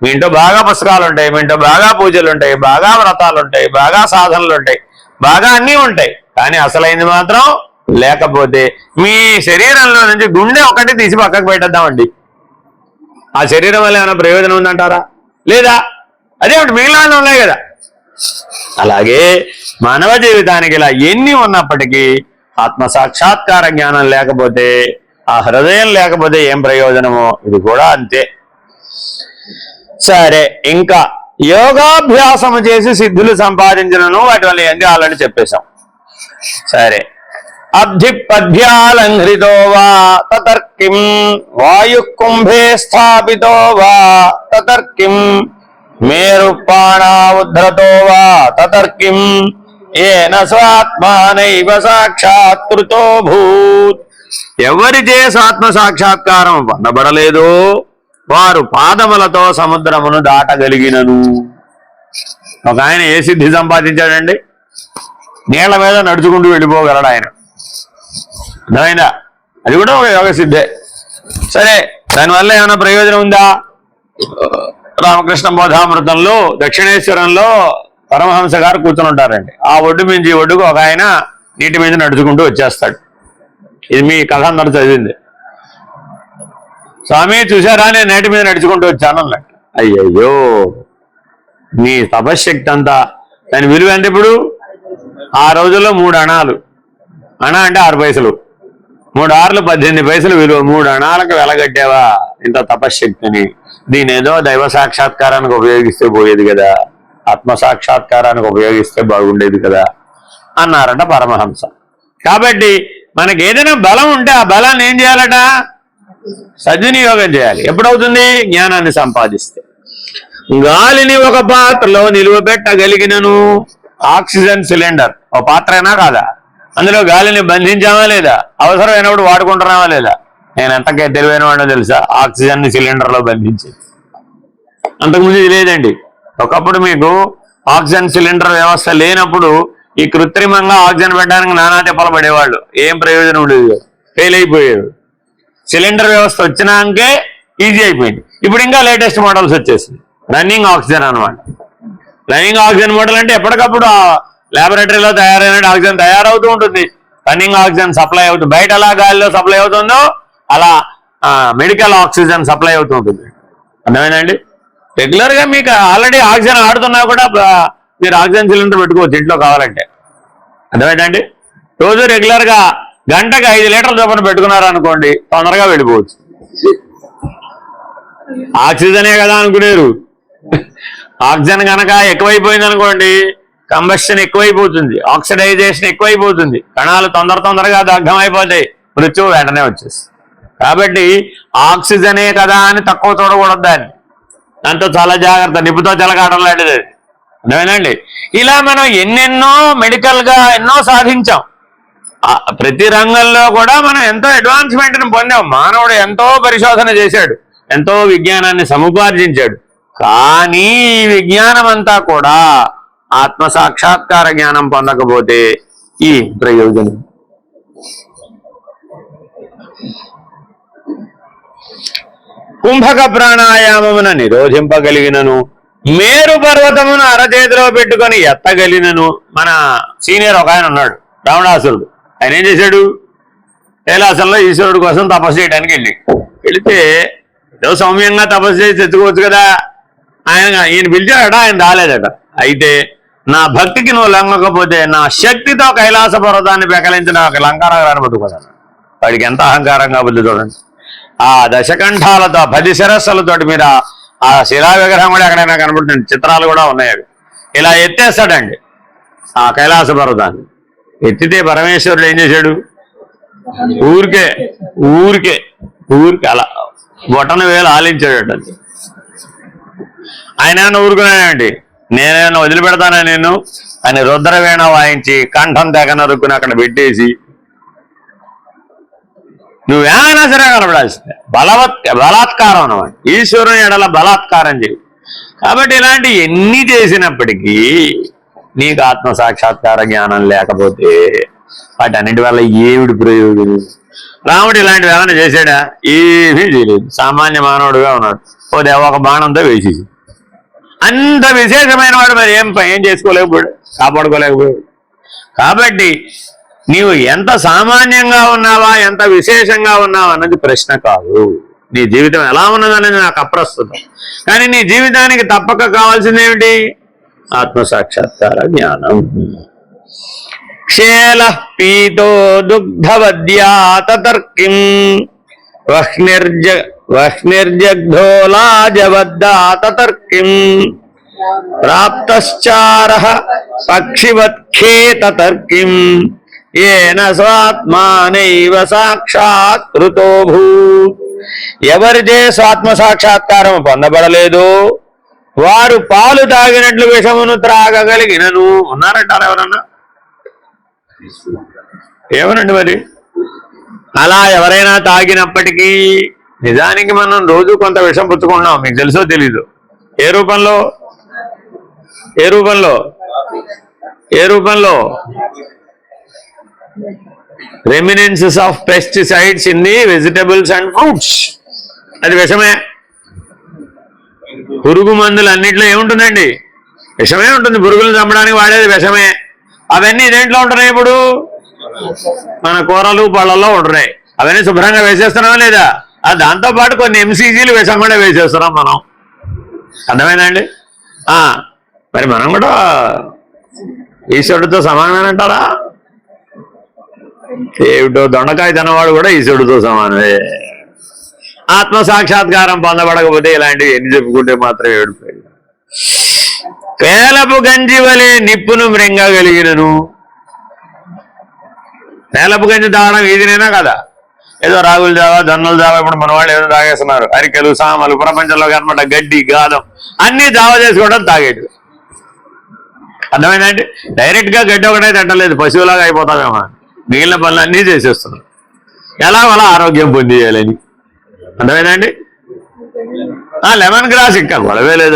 మీ ఇంట్లో బాగా పుస్తకాలు ఉంటాయి, మీ ఇంట్లో బాగా పూజలు ఉంటాయి, బాగా వ్రతాలు ఉంటాయి, బాగా సాధనలు ఉంటాయి, బాగా అన్నీ ఉంటాయి. కానీ అసలైంది మాత్రం లేకపోతే మీ శరీరంలో నుంచి గుండె ఒకటి తీసి పక్కకు పెట్టేద్దామండి. ఆ శరీరం వల్ల ఏమైనా ప్రయోజనం ఉందంటారా? లేదా? అదేమిటి మిగిలిన ఉన్నాయి కదా. అలాగే మానవ జీవితానికి ఇలా ఎన్ని ఉన్నప్పటికీ ఆత్మ సాక్షాత్కార జ్ఞానం లేకపోతే, ఆ హృదయం లేకపోతే ఏం ప్రయోజనమో ఇది కూడా అంతే. సరే, ఇంకా యోగాభ్యాసము చేసి సిద్ధులు సంపాదించను వాటి వల్ల ఏంటి ఆల్రెడీ చెప్పేశాం. సరే, అబ్ధిపద్భ్యాలంఘ్రితో వా తతర్కిం వాయుకుంభే స్థాపితో వా తతర్కిం మేరుపాణావుద్ధృతో వా తతర్కిం ఏన స్వాత్మానైవ సాక్షాత్కృతో భూత్. ఎవరిచే ఆత్మ సాక్షాత్కారం పొందబడలేదో వారు పాదములతో సముద్రమును దాటగలిగినను. ఒక ఆయన ఏ సిద్ధి సంపాదించాడండి? నీళ్ల మీద నడుచుకుంటూ వెళ్ళిపోగలడు ఆయన. అర్థమైందా? అది కూడా ఒక యోగ సిద్ధే. సరే, దానివల్ల ఏమైనా ప్రయోజనం ఉందా? రామకృష్ణ బోధామృతంలో దక్షిణేశ్వరంలో పరమహంస గారు కూర్చొని ఉంటారండి. ఆ ఒడ్డు మించి ఒడ్డుకు ఒక ఆయన నీటి మీద నడుచుకుంటూ వచ్చేస్తాడు. ఇది మీ కథ అందరూ చదివింది. స్వామి చూసారా, నేను నేటి మీద నడుచుకుంటూ వచ్చాను అన్నట్టు. అయ్యయ్యో, నీ తపశ్శక్తి అంతా. దాని విలువ ఎంత ఇప్పుడు? ఆ రోజుల్లో 3 అణాలు. అణా అంటే 6 పైసలు. 3 ఆరులు 18 పైసలు విలువ. 3 అణాలకు వెలగట్టావా ఇంత తపశ్శక్తిని? దీని ఏదో దైవ సాక్షాత్కారానికి ఉపయోగిస్తే పోయేది కదా, ఆత్మ సాక్షాత్కారానికి ఉపయోగిస్తే బాగుండేది కదా అన్నారట పరమహంస. కాబట్టి మనకి ఏదైనా బలం ఉంటే ఆ బలాన్ని ఏం చేయాలట? సద్వినియోగం చేయాలి. ఎప్పుడవుతుంది? జ్ఞానాన్ని సంపాదిస్తే. గాలిని ఒక పాత్రలో నిలువబెట్టగలిగినను. ఆక్సిజన్ సిలిండర్ ఒక పాత్రైనా కాదా? అందులో గాలిని బంధించామా లేదా? అవసరమైనప్పుడు వాడుకుంటున్నామా లేదా? నేను ఎంత తెలివైన వాడో తెలుసా? ఆక్సిజన్ ని సిలిండర్ లో బంధించి. అంతకుముందు ఇది లేదండి. ఒకప్పుడు మీకు ఆక్సిజన్ సిలిండర్ వ్యవస్థ లేనప్పుడు ఈ కృత్రిమంగా ఆక్సిజన్ పెట్టడానికి నానా తిప్పలు పడేవాళ్ళు. ఏం ప్రయోజనం ఉండేది? ఫెయిల్ అయిపోయేది. సిలిండర్ వ్యవస్థ వచ్చినాకే ఈజీ అయిపోయింది. ఇప్పుడు ఇంకా లేటెస్ట్ మోడల్స్ వచ్చేసింది. రన్నింగ్ ఆక్సిజన్ అనమాట. రన్నింగ్ ఆక్సిజన్ మోడల్ అంటే ఎప్పటికప్పుడు ల్యాబొరేటరీలో తయారైన ఆక్సిజన్ తయారవుతూ ఉంటుంది. రన్నింగ్ ఆక్సిజన్ సప్లై అవుతుంది. బయట అలా గాలిలో సప్లై అవుతుందో అలా మెడికల్ ఆక్సిజన్ సప్లై అవుతూ ఉంటుంది. అర్థమైందండి? రెగ్యులర్ గా మీకు ఆల్రెడీ ఆక్సిజన్ ఆడుతున్నా కూడా మీరు ఆక్సిజన్ సిలిండర్ పెట్టుకోవచ్చు ఇంట్లో కావాలంటే. అర్థమైందండి? రోజు రెగ్యులర్ గా గంటకు 5 లీటర్ల చొప్పున పెట్టుకున్నారనుకోండి, తొందరగా వెళ్ళిపోవచ్చు. ఆక్సిజనే కదా అనుకునేరు. ఆక్సిజన్ కనుక ఎక్కువైపోయింది అనుకోండి, కంబషన్ ఎక్కువైపోతుంది, ఆక్సిడైజేషన్ ఎక్కువైపోతుంది, కణాలు తొందరగా దగ్ధమైపోతాయి, మృత్యువు వెంటనే వచ్చేసి. కాబట్టి ఆక్సిజనే కదా అని తక్కువ చూడకూడదు దాన్ని. దాంతో చాలా జాగ్రత్త. నిప్పుతో చెలకాటం లాంటిది. అర్థమేనండి? ఇలా మనం ఎన్నెన్నో మెడికల్ గా ఎన్నో సాధించాం. ప్రతి రంగంలో కూడా మనం ఎంతో అడ్వాన్స్మెంట్ ని పొందాం. మానవుడు ఎంతో పరిశోధన చేశాడు, ఎంతో విజ్ఞానాన్ని సముపార్జించాడు. కానీ ఈ విజ్ఞానం అంతా కూడా ఆత్మ సాక్షాత్కార జ్ఞానం పొందకపోతే ఈ ప్రయోజనం. కుంభక ప్రాణాయామమున నిరోధింపగలిగినను, మేరు పర్వతమును అరచేతిలో పెట్టుకొని ఎత్తగలిగినను. మన సీనియర్ ఒక ఆయన ఉన్నాడు, రావణాసురుడు. ఆయన ఏం చేశాడు? కైలాసంలో ఈశ్వరుడు కోసం తపస్సు చేయడానికి వెళ్తే ఏదో సౌమ్యంగా తపస్సు చేసి తెచ్చుకోవచ్చు కదా. ఈయన పిలిచాడట, ఆయన రాలేదట. అయితే నా భక్తికి నువ్వు లొంగకపోతే నా శక్తితో కైలాస పర్వతాన్ని పెకలించిన ఒక లంకానగరాన్ని పట్టుకోదాను. వాడికి ఎంత అహంకారంగా బుద్ధి చూడండి. ఆ దశకంఠాలతో 10 శిరస్సులతోటి మీరు ఆ శిలా విగ్రహం కూడా ఎక్కడైనా కనబడుతుంది, చిత్రాలు కూడా ఉన్నాయి. అవి ఇలా ఎత్తేస్తాడండి ఆ కైలాస పర్వతాన్ని. ఎత్తితే పరమేశ్వరుడు ఏం చేశాడు? ఊరికే ఊరికే ఊరికే అలా బొటన వేలు ఆలించాడు. ఆయన ఏమన్నా ఊరుకున్నానండి, నేనేమన్నా వదిలిపెడతానా నేను అని రుద్రవీణ వాయించి కంఠం తెగ నరుక్కుని అక్కడ పెట్టేసి నువ్వేమైనా సరే కనపడాల్సిందే. బలాత్కారం అన్నమాట, ఈశ్వరుని ఎడల బలాత్కారం చేయి. కాబట్టి ఇలాంటి ఎన్ని చేసినప్పటికీ నీకు ఆత్మ సాక్షాత్కార జ్ఞానం లేకపోతే వాటన్నిటి వల్ల ఏమిటి ప్రయోజనం? రాముడు ఇలాంటివి ఏమైనా చేశాడా? ఏమీ చేయలేదు. సామాన్య మానవుడుగా ఉన్నాడు. ఒక బాణంతో వేసేసి అంత విశేషమైన వాడు మరి ఏం చేసుకోలేకపోయాడు, కాపాడుకోలేకపోయాడు. కాబట్టి నీవు ఎంత సామాన్యంగా ఉన్నావా, ఎంత విశేషంగా ఉన్నావా అన్నది ప్రశ్న కాదు. నీ జీవితం ఎలా ఉన్నదనేది నాకు అప్రస్తుతం. కానీ నీ జీవితానికి తప్పక కావాల్సింది ఏమిటి? ఆత్మసాక్షాత్కార జ్ఞానం. క్షేల పీతో దుగ్ధవద్యా తతర్కిం వహ్నిర్జగ్ధోలాజవద్దా తతర్కిం ప్రాప్తశ్చారః పక్షివత్ఖే తతర్కిం ఏన స్వాత్మానైవ సాక్షాత్కృతో భూత్. ఎవరిదే స్వాత్మ సాక్షాత్కారం పొందబడలేదు వారు పాలు తాగినట్లు విషమును త్రాగగలిగినను. ఉన్నారంటారా ఎవరన్నా? ఏమనండి మరి? అలా ఎవరైనా తాగినప్పటికీ నిజానికి మనం రోజు కొంత విషం పుచ్చుకుంటున్నాం. మీకు తెలుసో తెలీదు. ఏ రూపంలో? ఏ రూపంలో? ఏ రూపంలో? Reminiscences of pesticides in the vegetables and fruits. అది విషమే. పురుగు మందులు అన్నింటిలో ఏముంటుందండి? విషమే ఉంటుంది. పురుగులను చంపడానికి వాడేది విషమే. అవన్నీ దేంట్లో ఉంటున్నాయి? ఇప్పుడు మన కూరలు పళ్ళల్లో ఉంటున్నాయి. అవన్నీ శుభ్రంగా వేసేస్తున్నావా లేదా? దాంతోపాటు కొన్ని ఎంసీజీలు విషం కూడా వేసేస్తున్నాం మనం. అర్థమైందండి? మరి మనం కూడా ఈశ్వరుడితో సమానమేనంటారా? ఏమిటో దొండకాయ తినవాడు కూడా ఈశ్వరుడితో సమానమే. ఆత్మ సాక్షాత్కారం పొందబడకపోతే ఇలాంటివి ఎన్ని చెప్పుకుంటే మాత్రం ఏడుపోయి. పేలపు గంజి వలె నిప్పును మృంగగలిగినను. పేలపు గంజి తాగడం ఈజీనేనా కదా? ఏదో రాగులు జావా, జొన్నలు జావా, ఇప్పుడు మన వాళ్ళు ఏదో తాగేస్తున్నారు. అరికెలు, సామలు, ప్రపంచంలో కనమాట గడ్డి, గాదం అన్ని జావా చేసుకోవడం తాగేది. అర్థమైందండి? డైరెక్ట్ గా గడ్డి ఒకటే తింటలేదు, పశువులాగా అయిపోతామేమో. మిగిలిన పనులు అన్నీ చేసేస్తున్నాం. ఎలా అలా ఆరోగ్యం పొందేయాలని. అర్థమైందండి? లెమన్ గ్రాస్ ఇంకా గొడవే లేదు.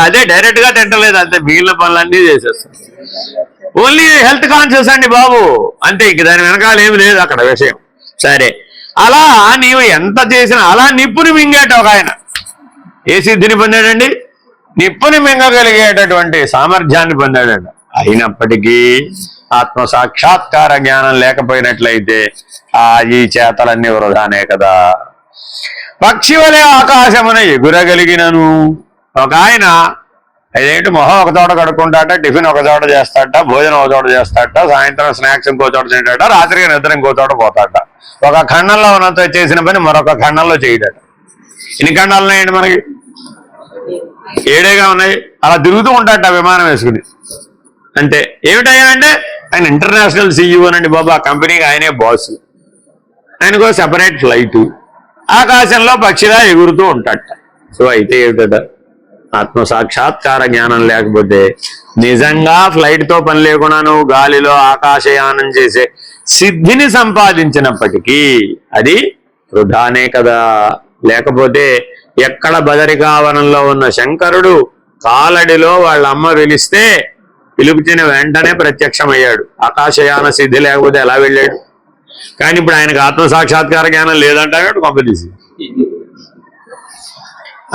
అదే డైరెక్ట్ గా తింటలేదు, అంతే. మిగిలిన పనులన్నీ చేసేస్తాం. ఓన్లీ హెల్త్ కాన్షియస్ అండి బాబు, అంతే. ఇంక దాని వెనకాల ఏమి లేదు అక్కడ విషయం. సరే, అలా నీవు ఎంత చేసినా అలా నిప్పుని మింగేట ఒక ఆయన ఏ సిద్ధిని పొందాడండి? నిప్పుని మింగగలిగేటటువంటి సామర్థ్యాన్ని పొందాడంట. అయినప్పటికీ ఆత్మ సాక్షాత్కార జ్ఞానం లేకపోయినట్లయితే ఈ చేతలన్నీ వృధానే కదా. పక్షి వలె ఆకాశమున ఎగురగలిగినను. ఒక ఆయన అదేంటి, మొహం ఒక చోట కడుక్కుంటాట, టిఫిన్ ఒక చోట చేస్తాట, భోజనం ఒక చోట చేస్తాట, సాయంత్రం స్నాక్స్ ఇంకో చోట తింటాట, రాత్రికి నిద్ర ఇంకో చోట పోతాట. ఒక ఖండంలో ఉన్నంత చేసిన పని మరొక ఖండంలో చేయడట. ఎన్ని ఖండాలు ఉన్నాయండి మనకి? 7గా ఉన్నాయి. అలా తిరుగుతూ ఉంటాట విమానం వేసుకుని. అంతే. ఏమిటయ్యానంటే ఆయన ఇంటర్నేషనల్ CEO అనండి బాబు. ఆ కంపెనీకి ఆయనే బాస్. ఆయనకో separate flight. ఆకాశంలో పక్షిలా ఎగురుతూ ఉంటాట. సో అయితే ఏమిటట? ఆత్మ సాక్షాత్కార జ్ఞానం లేకపోతే నిజంగా ఫ్లైట్ తో పని లేకుండా నువ్వు గాలిలో ఆకాశయానం చేసే సిద్ధిని సంపాదించినప్పటికీ అది వృధానే కదా. లేకపోతే ఎక్కడ బదరికావనంలో ఉన్న శంకరుడు కాలడిలో వాళ్ళ అమ్మ పిలిస్తే పిలుపుచిన వెంటనే ప్రత్యక్షమయ్యాడు. ఆకాశయాన సిద్ధి లేకపోతే ఎలా వెళ్ళాడు? కానీ ఇప్పుడు ఆయనకు ఆత్మ సాక్షాత్కార జ్ఞానం లేదంటాడు కొంపదీసి.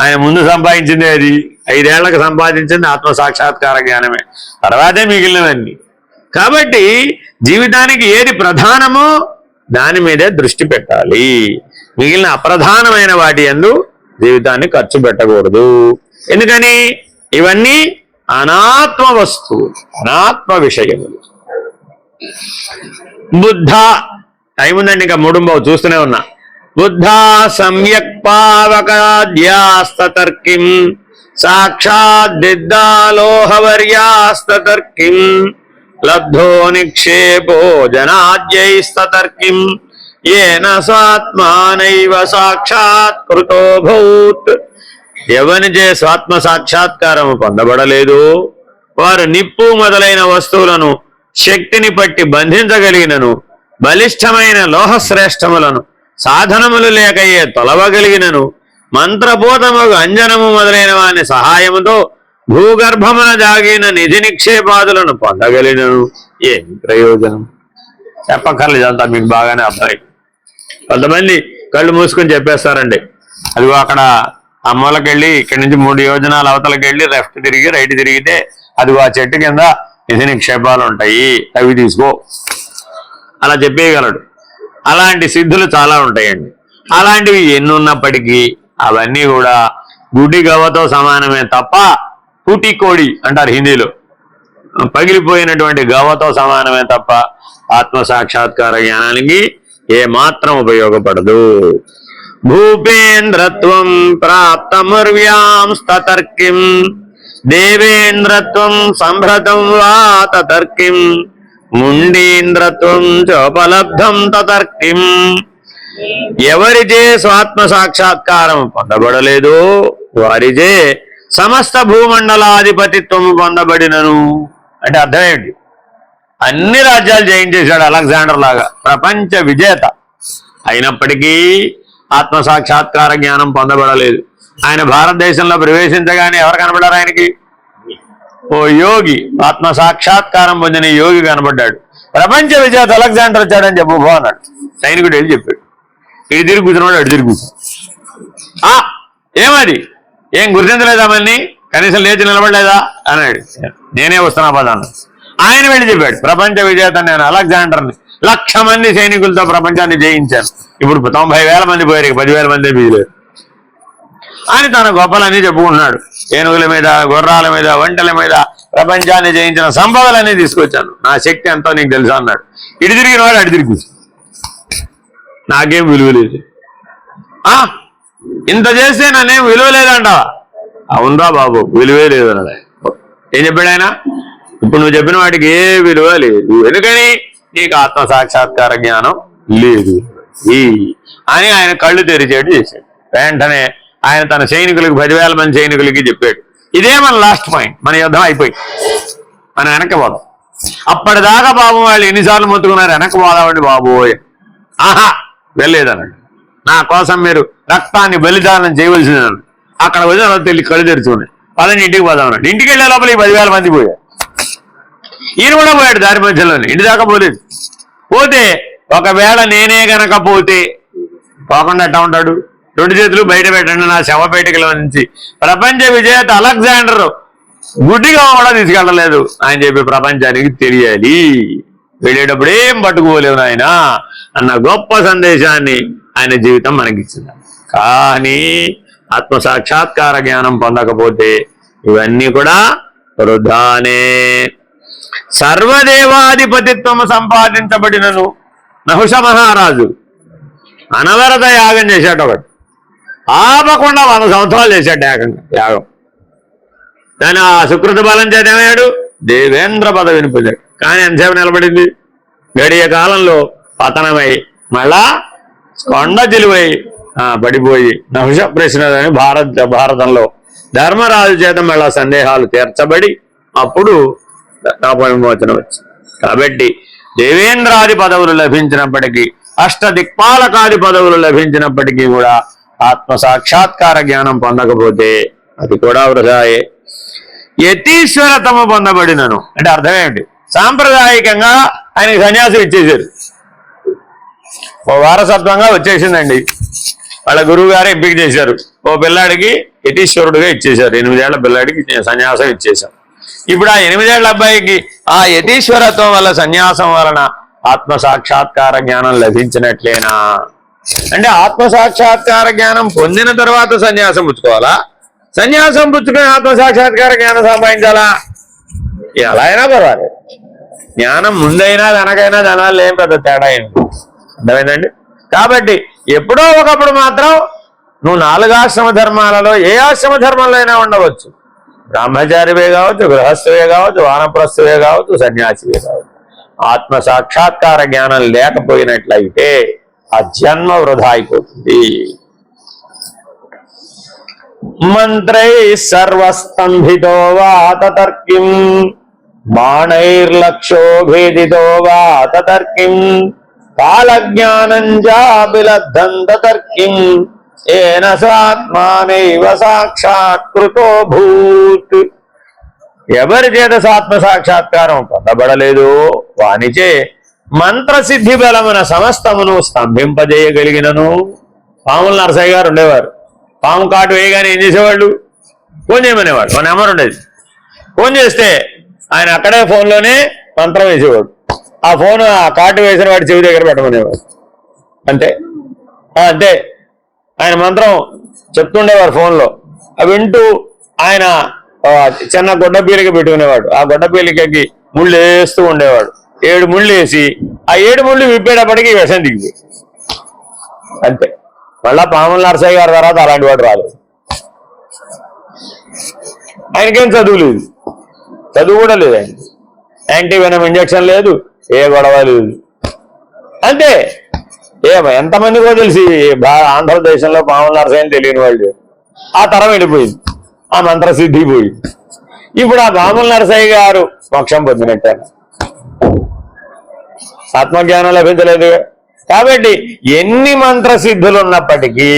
ఆయన ముందు సంపాదించింది అది 5 ఏళ్లకు సంపాదించింది ఆత్మ సాక్షాత్కార జ్ఞానమే. తర్వాతే మిగిలినవన్నీ. కాబట్టి జీవితానికి ఏది ప్రధానమో దాని మీదే దృష్టి పెట్టాలి. మిగిలిన అప్రధానమైన వాటి యందు జీవితాన్ని ఖర్చు పెట్టకూడదు. ఎందుకని? ఇవన్నీ అనాత్మ వస్తువులు, అనాత్మ విషయములు. బుద్ధ టైం ఉందండి, ఇంకా మూడుంబావు చూస్తూనే ఉన్నా. బుద్ధ సమ్యక్ పావకాద్యాస్తర్కిం సాక్షాద్దిద్దాలోహవర్యాస్తర్కిం లబ్ధో నిక్షేపో జనాద్యైస్తర్కిం ఏన స్వాత్మానైవ సాక్షాత్కృతో భూత్. ఎవనిచే స్వాత్మ సాక్షాత్కారము పొందబడలేదు వారు నిప్పు మొదలైన వస్తువులను శక్తిని పట్టి బంధించగలిగినను, బలిష్టమైన లోహశ్రేష్టములను సాధనములు లేకయే తొలవగలిగినను, మంత్రపూతముగు అంజనము మొదలైన వాని సహాయముతో భూగర్భమున దాగిన నిధి నిక్షేపాదులను పొందగలిగినను ఏమి ప్రయోజనం? చెప్పక్కర్లేదు, అంతా మీకు బాగానే అర్థమై. కొంతమంది కళ్ళు మూసుకొని చెప్పేస్తారండి, అదిగో అక్కడ ఆ మూలకెళ్ళి ఇక్కడి నుంచి 3 యోజనాలు అవతలకి వెళ్ళి లెఫ్ట్ తిరిగి రైట్ తిరిగితే అదిగో ఆ చెట్టు కింద నిధి నిక్షేపాలు ఉంటాయి, అవి తీసుకో అలా చెప్పేయగలడు. అలాంటి సిద్ధులు చాలా ఉంటాయండి. అలాంటివి ఎన్ని ఉన్నప్పటికీ అవన్నీ కూడా గుడి గవ్వతో సమానమే తప్ప, కూటికోడి అంటారు హిందీలో, పగిలిపోయినటువంటి గవ్వతో సమానమే తప్ప ఆత్మ సాక్షాత్కార జ్ఞానానికి ఏ మాత్రం ఉపయోగపడదు. భూపేంద్రత్వం ప్రాప్తముర్వ్యాం స్తతర్కిం దేవేంద్రత్వం సంభ్రతం వా తతర్కిం ముండీంద్రత్వం చోపలబ్ధం తతర్కిం. ఎవరిచే స్వాత్మ సాక్షాత్కారం పొందబడలేదు వారిచే సమస్త భూమండలాధిపతిత్వము పొందబడినను. అంటే అర్థం ఏంటి? అన్ని రాజ్యాలు జయించేశాడు అలెగ్జాండర్ లాగా, ప్రపంచ విజేత. అయినప్పటికీ ఆత్మ సాక్షాత్కార జ్ఞానం పొందబడలేదు. ఆయన భారతదేశంలో ప్రవేశించగానే ఎవరు కనబడారు ఆయనకి? ఓ యోగి, ఆత్మ సాక్షాత్కారం పొందిన యోగి కనబడ్డాడు. ప్రపంచ విజేత అలెగ్జాండర్ వచ్చాడని చెప్పు పో అన్నాడు. సైనికుడు వెళ్ళి చెప్పాడు. ఇటు తిరిగి కూర్చున్నాడు, అటు తిరిగి కూర్చు. ఏమది? ఏం గుర్తించలేదామని? కనీసం లేచి నిలబడలేదా అన్నాడు. నేనే వస్తున్నా పదాన్ని. ఆయన వెళ్ళి చెప్పాడు, ప్రపంచ విజేత నేను అలెగ్జాండర్ని, 1,00,000 మంది సైనికులతో ప్రపంచాన్ని జయించాను. ఇప్పుడు 90,000 మంది పోయారు, 10,000 మంది మిగిలేరు అని తన గొప్పలన్నీ చెప్పుకుంటున్నాడు. ఏనుగుల మీద, గుర్రాల మీద, ఒంటెల మీద ప్రపంచాన్ని జయించిన సంపదలన్నీ తీసుకొచ్చాను, నా శక్తి ఎంతో నీకు తెలుసా అన్నాడు. ఇటు తిరిగిన వాడు అటు తిరిగి నాకేం విలువ లేదు. ఇంత చేస్తే నన్నేం విలువ లేదంటావా? అవునరా బాబు, విలువే లేదు అన్నాడు. ఏం చెప్పాడు ఆయన? ఇప్పుడు నువ్వు చెప్పిన వాటికి ఏ విలువ లేదు, ఎందుకని? నీకు ఆత్మ సాక్షాత్కార జ్ఞానం లేదు అని ఆయన కళ్ళు తెరిచేట్టు చేశాడు. వెంటనే ఆయన తన సైనికులకి 10,000 మంది సైనికులకి చెప్పాడు, ఇదే మన లాస్ట్ పాయింట్, మన యుద్ధం అయిపోయి మనం వెనక్కి పోదాం. అప్పటిదాకా బాబు వాళ్ళు ఎన్నిసార్లు మొత్తుకున్నారు, వెనక్కి పోదామండి బాబోయ్. వెళ్ళలేదన్నాడు. నా కోసం మీరు రక్తాన్ని బలిదానం చేయవలసిందన్నాడు. అక్కడ వచ్చి అలా తెలియ కళ్ళు తెరుచుకున్నాయి. పదని ఇంటికి పోదామన్నాడు. ఇంటికి వెళ్ళే లోపల ఈ 10,000 మంది పోయారు. ఈయన కూడా పోయాడు దారి మధ్యలోనే, ఇంటి దాకా పోలేదు. పోతే ఒకవేళ నేనే గనక పోతే పోకుండా ఎట్టా ఉంటాడు? 2 చేతులు బయట పెట్టండి నా శవపేటికల నుంచి. ప్రపంచ విజేత అలెగ్జాండర్ గుడ్డిగా కూడా తీసుకెళ్ళలేదు ఆయన చెప్పి ప్రపంచానికి తెలియాలి. వెళ్ళేటప్పుడు ఏం పట్టుకోలేవు ఆయన అన్న గొప్ప సందేశాన్ని ఆయన జీవితం మనకిచ్చింది. కానీ ఆత్మ సాక్షాత్కార జ్ఞానం పొందకపోతే ఇవన్నీ కూడా వృధానే. సర్వదేవాధిపతిత్వము సంపాదించబడినను నహుష మహారాజు అనవరత యాగం చేశాడు. ఒకటి ఆపకుండా 100 సంవత్సరాలు చేశాడు యాగం. దాని ఆ సుకృత బలం చేత ఏమయ్యాడు? దేవేంద్ర పదవిని పొందాడు. కానీ ఎంతసేపు నిలబడింది? గడియ కాలంలో పతనమై మళ్ళా కొండ తెలివై పడిపోయి నహుష ప్రశ్న అని భారతంలో ధర్మరాజు చేత మళ్ళా సందేహాలు తీర్చబడి అప్పుడు శాప విమోచనం వచ్చింది. కాబట్టి దేవేంద్రాది పదవులు లభించినప్పటికీ, అష్టదిక్పాలకాది పదవులు లభించినప్పటికీ కూడా ఆత్మ సాక్షాత్కార జ్ఞానం పొందకపోతే అది కూడా వృధాయే. యతీశ్వరతము పొందబడినను అంటే అర్థం ఏంటి? సాంప్రదాయకంగా ఆయనకి సన్యాసం ఇచ్చేశారు, ఓ వారసత్వంగా వచ్చేసిందండి. వాళ్ళ గురువు గారు ఎంపిక చేశారు, ఓ పిల్లాడికి యతీశ్వరుడుగా ఇచ్చేశారు. 8 ఏళ్ల పిల్లాడికి సన్యాసం ఇచ్చేశారు. ఇప్పుడు ఆ 8 ఏళ్ల అబ్బాయికి ఆ యతీశ్వరత్వం వల్ల, సన్యాసం వలన ఆత్మ సాక్షాత్కార జ్ఞానం లభించినట్లేనా? అంటే ఆత్మ సాక్షాత్కార జ్ఞానం పొందిన తర్వాత సన్యాసం పుచ్చుకోవాలా? సన్యాసం పుచ్చుకొని ఆత్మసాక్షాత్కార జ్ఞానం సంపాదించాలా? ఎలా అయినా పర్వాలేదు, జ్ఞానం ముందైనా వెనకైనా జనాలు ఏం పెద్ద తేడా ఏమి అర్థమైందండి. కాబట్టి ఎప్పుడో ఒకప్పుడు మాత్రం నువ్వు 4 ఆశ్రమ ధర్మాలలో ఏ ఆశ్రమ ధర్మంలో అయినా ఉండవచ్చు. బ్రహ్మచారివే కావచ్చు, గృహస్థువే కావచ్చు, వానప్రస్థువే కావచ్చు, సన్యాసివే కావచ్చు. ఆత్మ సాక్షాత్కార జ్ఞానం లేకపోయినట్లయితే ఆ జన్మ వృధా అయిపోతుంది. మంత్రై సర్వస్తంభితో వా తతర్కిం బాణైర్లక్షో భేదితో వా తతర్కిం కాలజ్ఞానం చాభిలబ్ధం తతర్కిం ఏన సాత్మానైవ సాక్షాత్కృతో భూత్. ఎవరి చేత ఆత్మ సాక్షాత్కారం పొందబడలేదు వానిచే మంత్రసిద్ధి బలమున సమస్తమును స్తంభింపజేయగలిగినను. పాముల నరసయ్య గారు ఉండేవారు. పాము కాటు వేయగానే ఏం చేసేవాళ్ళు? ఫోన్ చేయమనేవాడు. మన నెంబర్ ఉండేది. ఫోన్ చేస్తే ఆయన అక్కడే ఫోన్లోనే మంత్రం వేసేవాడు. ఆ ఫోన్ ఆ కాటు వేసిన వాడి చెవి దగ్గర పెట్టమనేవాడు. అంతే అంతే ఆయన మంత్రం చెప్తుండేవారు ఫోన్లో. అవి వింటూ ఆయన చిన్న గొడ్డపీలిక పెట్టుకునేవాడు. ఆ గొడ్డపీలికకి ముళ్ళు వేస్తూ ఉండేవాడు. 7 ముళ్ళు వేసి ఆ 7 ముళ్ళు విప్పేటప్పటికి విషం దిగింది. అంతే. మళ్ళా పాముల నరసయ్య గారి తర్వాత అలాంటి వాడు రాలేదు. ఆయనకేం చదువు లేదు, చదువు కూడా లేదు. ఆయన యాంటీవెనం ఇంజక్షన్ లేదు, ఏ గొడవ లేదు. అంతే. ఎంతమందికో తెలిసి ఆంధ్రదేశంలో పాముల నరసయ్యని తెలియని వాళ్ళు. ఆ తరం వెళ్ళిపోయింది, ఆ మంత్రసిద్ధి పోయింది. ఇప్పుడు ఆ పాముల నరసయ్య గారు మోక్షం పొందినట్టే, ఆత్మజ్ఞానం లభించలేదు. కాబట్టి ఎన్ని మంత్రసిద్ధులు ఉన్నప్పటికీ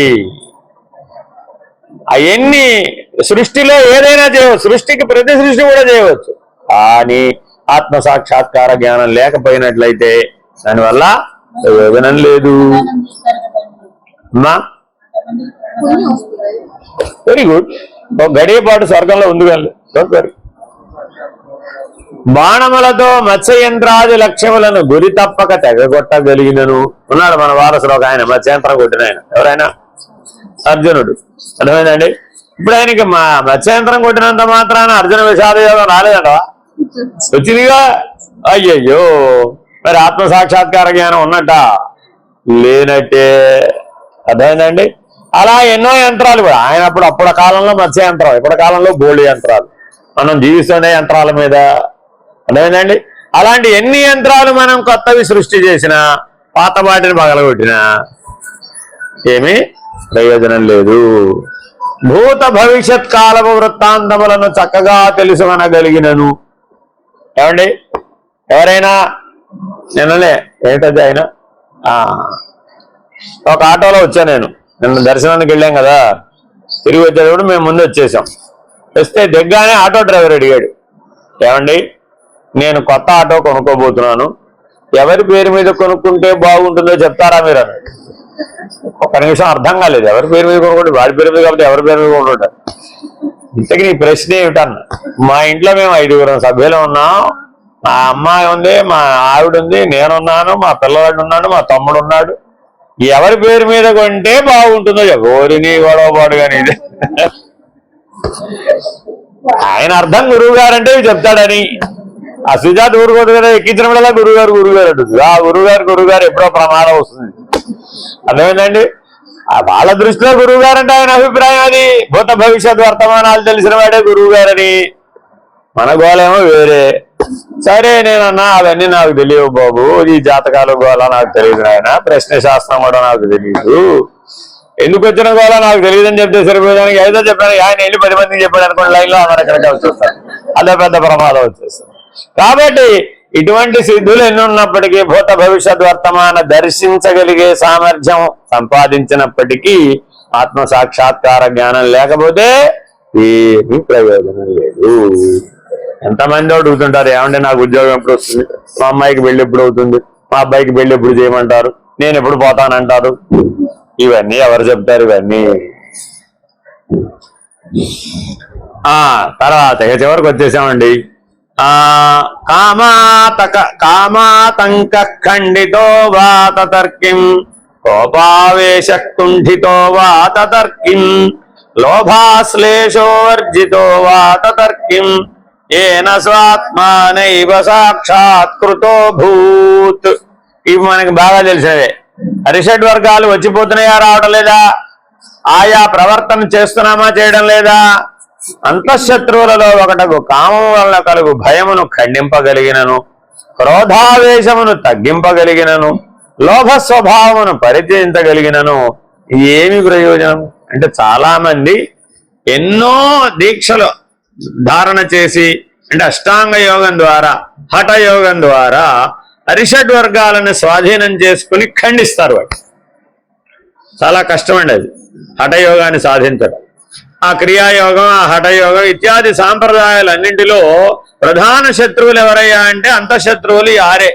అవన్నీ సృష్టిలో ఏదైనా చేయవచ్చు, సృష్టికి ప్రతి సృష్టి కూడా చేయవచ్చు. కానీ ఆత్మ సాక్షాత్కార జ్ఞానం లేకపోయినట్లయితే దానివల్ల ప్రయోజనం లేదు. Very good. గడియ పాటు స్వర్గంలో ఉంది కానీ డోంట్ వరీ. బాణములతో మత్స్యయంత్రాది లక్ష్యములను గురి తప్పక తెగగొట్టగలిగినను. ఉన్నాడు మన వారసులో ఒక ఆయన, మత్స్యంత్రం కొట్టిన ఆయన. ఎవరైనా? అర్జునుడు. అర్థమైందండి. ఇప్పుడు ఆయనకి మత్స్యంత్రం కొట్టినంత మాత్రాన అర్జున విషాద యోగం రాలేదంట, వచ్చిందిగా. అయ్యయ్యో, మరి ఆత్మ సాక్షాత్కార జ్ఞానం ఉన్నట్ట? లేనట్టే. అర్థమైందండి. అలా ఎన్నో యంత్రాలు కూడా ఆయన అప్పుడు కాలంలో మత్స్య యంత్రం, ఇప్పటి కాలంలో గోల్డ్ యంత్రాలు, మనం జీవిస్తున్న యంత్రాల మీద. అర్థమైందండి. అలాంటి ఎన్ని యంత్రాలు మనం కొత్తవి సృష్టి చేసినా, పాత వాటిని పగలగొట్టినా ఏమీ ప్రయోజనం లేదు. భూత భవిష్యత్ కాలపు వృత్తాంతములను చక్కగా తెలుసుకొనగలిగినను. ఏమండి, ఎవరైనా నిన్ననే ఏంటది ఆయన ఒక ఆటోలో వచ్చా నేను. నిన్న దర్శనానికి వెళ్ళాం కదా, తిరిగి వచ్చేటప్పుడు మేము ముందు వచ్చేసాం. వస్తే దిగ్గానే ఆటో డ్రైవర్ అడిగాడు, ఏమండి నేను కొత్త ఆటో కొనుక్కోబోతున్నాను, ఎవరి పేరు మీద కొనుక్కుంటే బాగుంటుందో చెప్తారా మీరు అన్నాడు. ఒక నిమిషం అర్థం కాలేదు. ఎవరి పేరు మీద కొనుక్కుంటే వాడి పేరు మీద కాబట్టి ఎవరి పేరు మీద కొనుక్కుంటారు. ఇంతకీ నీ ప్రశ్న ఏమిటన్నా? మా ఇంట్లో మేము 5 సభ్యులు ఉన్నాం. మా అమ్మాయి ఉంది, మా ఆవిడ ఉంది, నేనున్నాను, మా పిల్లవాడు ఉన్నాడు, మా తమ్ముడు ఉన్నాడు. ఎవరి పేరు మీద కొంటే బాగుంటుందో ఎవరిని గొడవపాడు కానీ ఇది. ఆయన అర్థం గురువు గారు అంటే చెప్తాడని. ఆ సుజాత ఊరుకోదు కదా, ఎక్కించిన వల్ల గురువుగారు అంటుంది. ఆ గురువుగారు ఎప్పుడో ప్రమాదం వస్తుంది. అర్థమైందండి. వాళ్ళ దృష్టిలో గురువు గారు అంటే ఆయన అభిప్రాయం అది. భూత భవిష్యత్ వర్తమానాలు తెలిసిన వాడే గురువు గారని. మన గోళేమో వేరే. సరే నేనన్నా అవన్నీ నాకు తెలియవు బాబు, ఈ జాతకాల గోళ నాకు తెలియదు, ఆయన ప్రశ్న శాస్త్రం కూడా నాకు తెలియదు, ఎందుకు వచ్చిన గోళ నాకు తెలియదని చెప్తే సరిపోయేదానికి ఏదో చెప్పాను. ఆయన వెళ్ళి 10 మందికి చెప్పాడు అనుకోండి, లైన్లో అందరు ఎక్కడికి వచ్చేస్తారు. అదే పెద్ద ప్రమాదం వచ్చేస్తుంది. కాబట్టి ఇటువంటి సిద్ధులు ఎన్ని ఉన్నప్పటికీ భూత భవిష్యత్ వర్తమాన దర్శించగలిగే సామర్థ్యం సంపాదించినప్పటికీ ఆత్మ సాక్షాత్కార జ్ఞానం లేకపోతే ఏమీ ప్రయోజనం లేదు. ఎంతమంది అడుగుతుంటారు, ఏమంటే నాకు ఉద్యోగం ఎప్పుడు వస్తుంది, మా అమ్మాయికి పెళ్లి ఎప్పుడు అవుతుంది, మా అబ్బాయికి పెళ్లి ఎప్పుడు చేయమంటారు, నేను ఎప్పుడు పోతానంటారు. ఇవన్నీ ఎవరు చెప్తారు? ఇవన్నీ తర్వాత చివరికి వచ్చేసామండి. కామాతంక ఖండితో వా తతర్కిం కోపావేశ కుంఠితో వా తతర్కిం లోభాశ్లేషోర్జితో వా తతర్కిం ఏన స్వాత్మానైవ సాక్షాత్కృతో భూత్. ఇవి మనకి బాగా తెలిసినవే. అరిషడ్ వర్గాలు వచ్చిపోతున్నాయా, రావడం లేదా? ఆయా ప్రవర్తన చేస్తున్నామా, చేయడం లేదా? అంతఃశత్రువులలో ఒకటకు కామం వలన కలుగు భయమును ఖండింపగలిగినను, క్రోధావేశమును తగ్గింపగలిగినను, లోభ స్వభావమును పరిత్యజించగలిగినను ఏమి ప్రయోజనం అంటే, చాలా మంది ఎన్నో దీక్షలు ధారణ చేసి, అంటే అష్టాంగ యోగం ద్వారా, హఠయోగం ద్వారా అరిషడ్ వర్గాలను స్వాధీనం చేసుకుని ఖండిస్తారు. వాటి చాలా కష్టమండి అది, హఠయోగాన్ని సాధించడం. ఆ క్రియాయోగం, ఆ హఠయోగం ఇత్యాది సాంప్రదాయాలన్నింటిలో ప్రధాన శత్రువులు ఎవరయ్యా అంటే అంతఃశత్రువులు ఆరే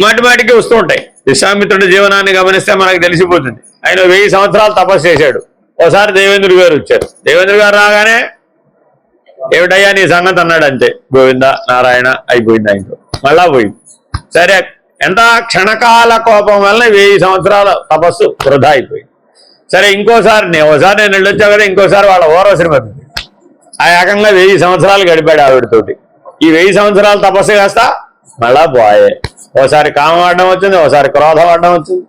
మాటిమాటికి వస్తూ ఉంటాయి. విశ్వామిత్రుడి జీవనాన్ని గమనిస్తే మనకు తెలిసిపోతుంది. ఆయన 1000 సంవత్సరాలు తపస్సు చేశాడు. ఓసారి దేవేంద్రుడి గారు వచ్చారు. దేవేంద్రుడి గారు రాగానే ఏమిటయ్యా నీ సంగతి అన్నాడు. అంతే, గోవింద నారాయణ అయిపోయింది. ఆయనతో మళ్ళా పోయింది. సరే, ఎంత క్షణకాల కోపం వల్ల 1000 సంవత్సరాల తపస్సు వృధా అయిపోయింది. సరే, ఇంకోసారి నేను వెళ్ళొచ్చా కదా, ఇంకోసారి వాళ్ళ ఓరవసరం పంపింది. ఆ ఏకంగా 1000 సంవత్సరాలు గడిపాడు ఆవిడతోటి. ఈ 1000 సంవత్సరాల తపస్సు కాస్త మళ్ళా పోయే. ఓసారి కామం అడ్డం వచ్చింది, ఓసారి క్రోధం అడ్డం వచ్చింది.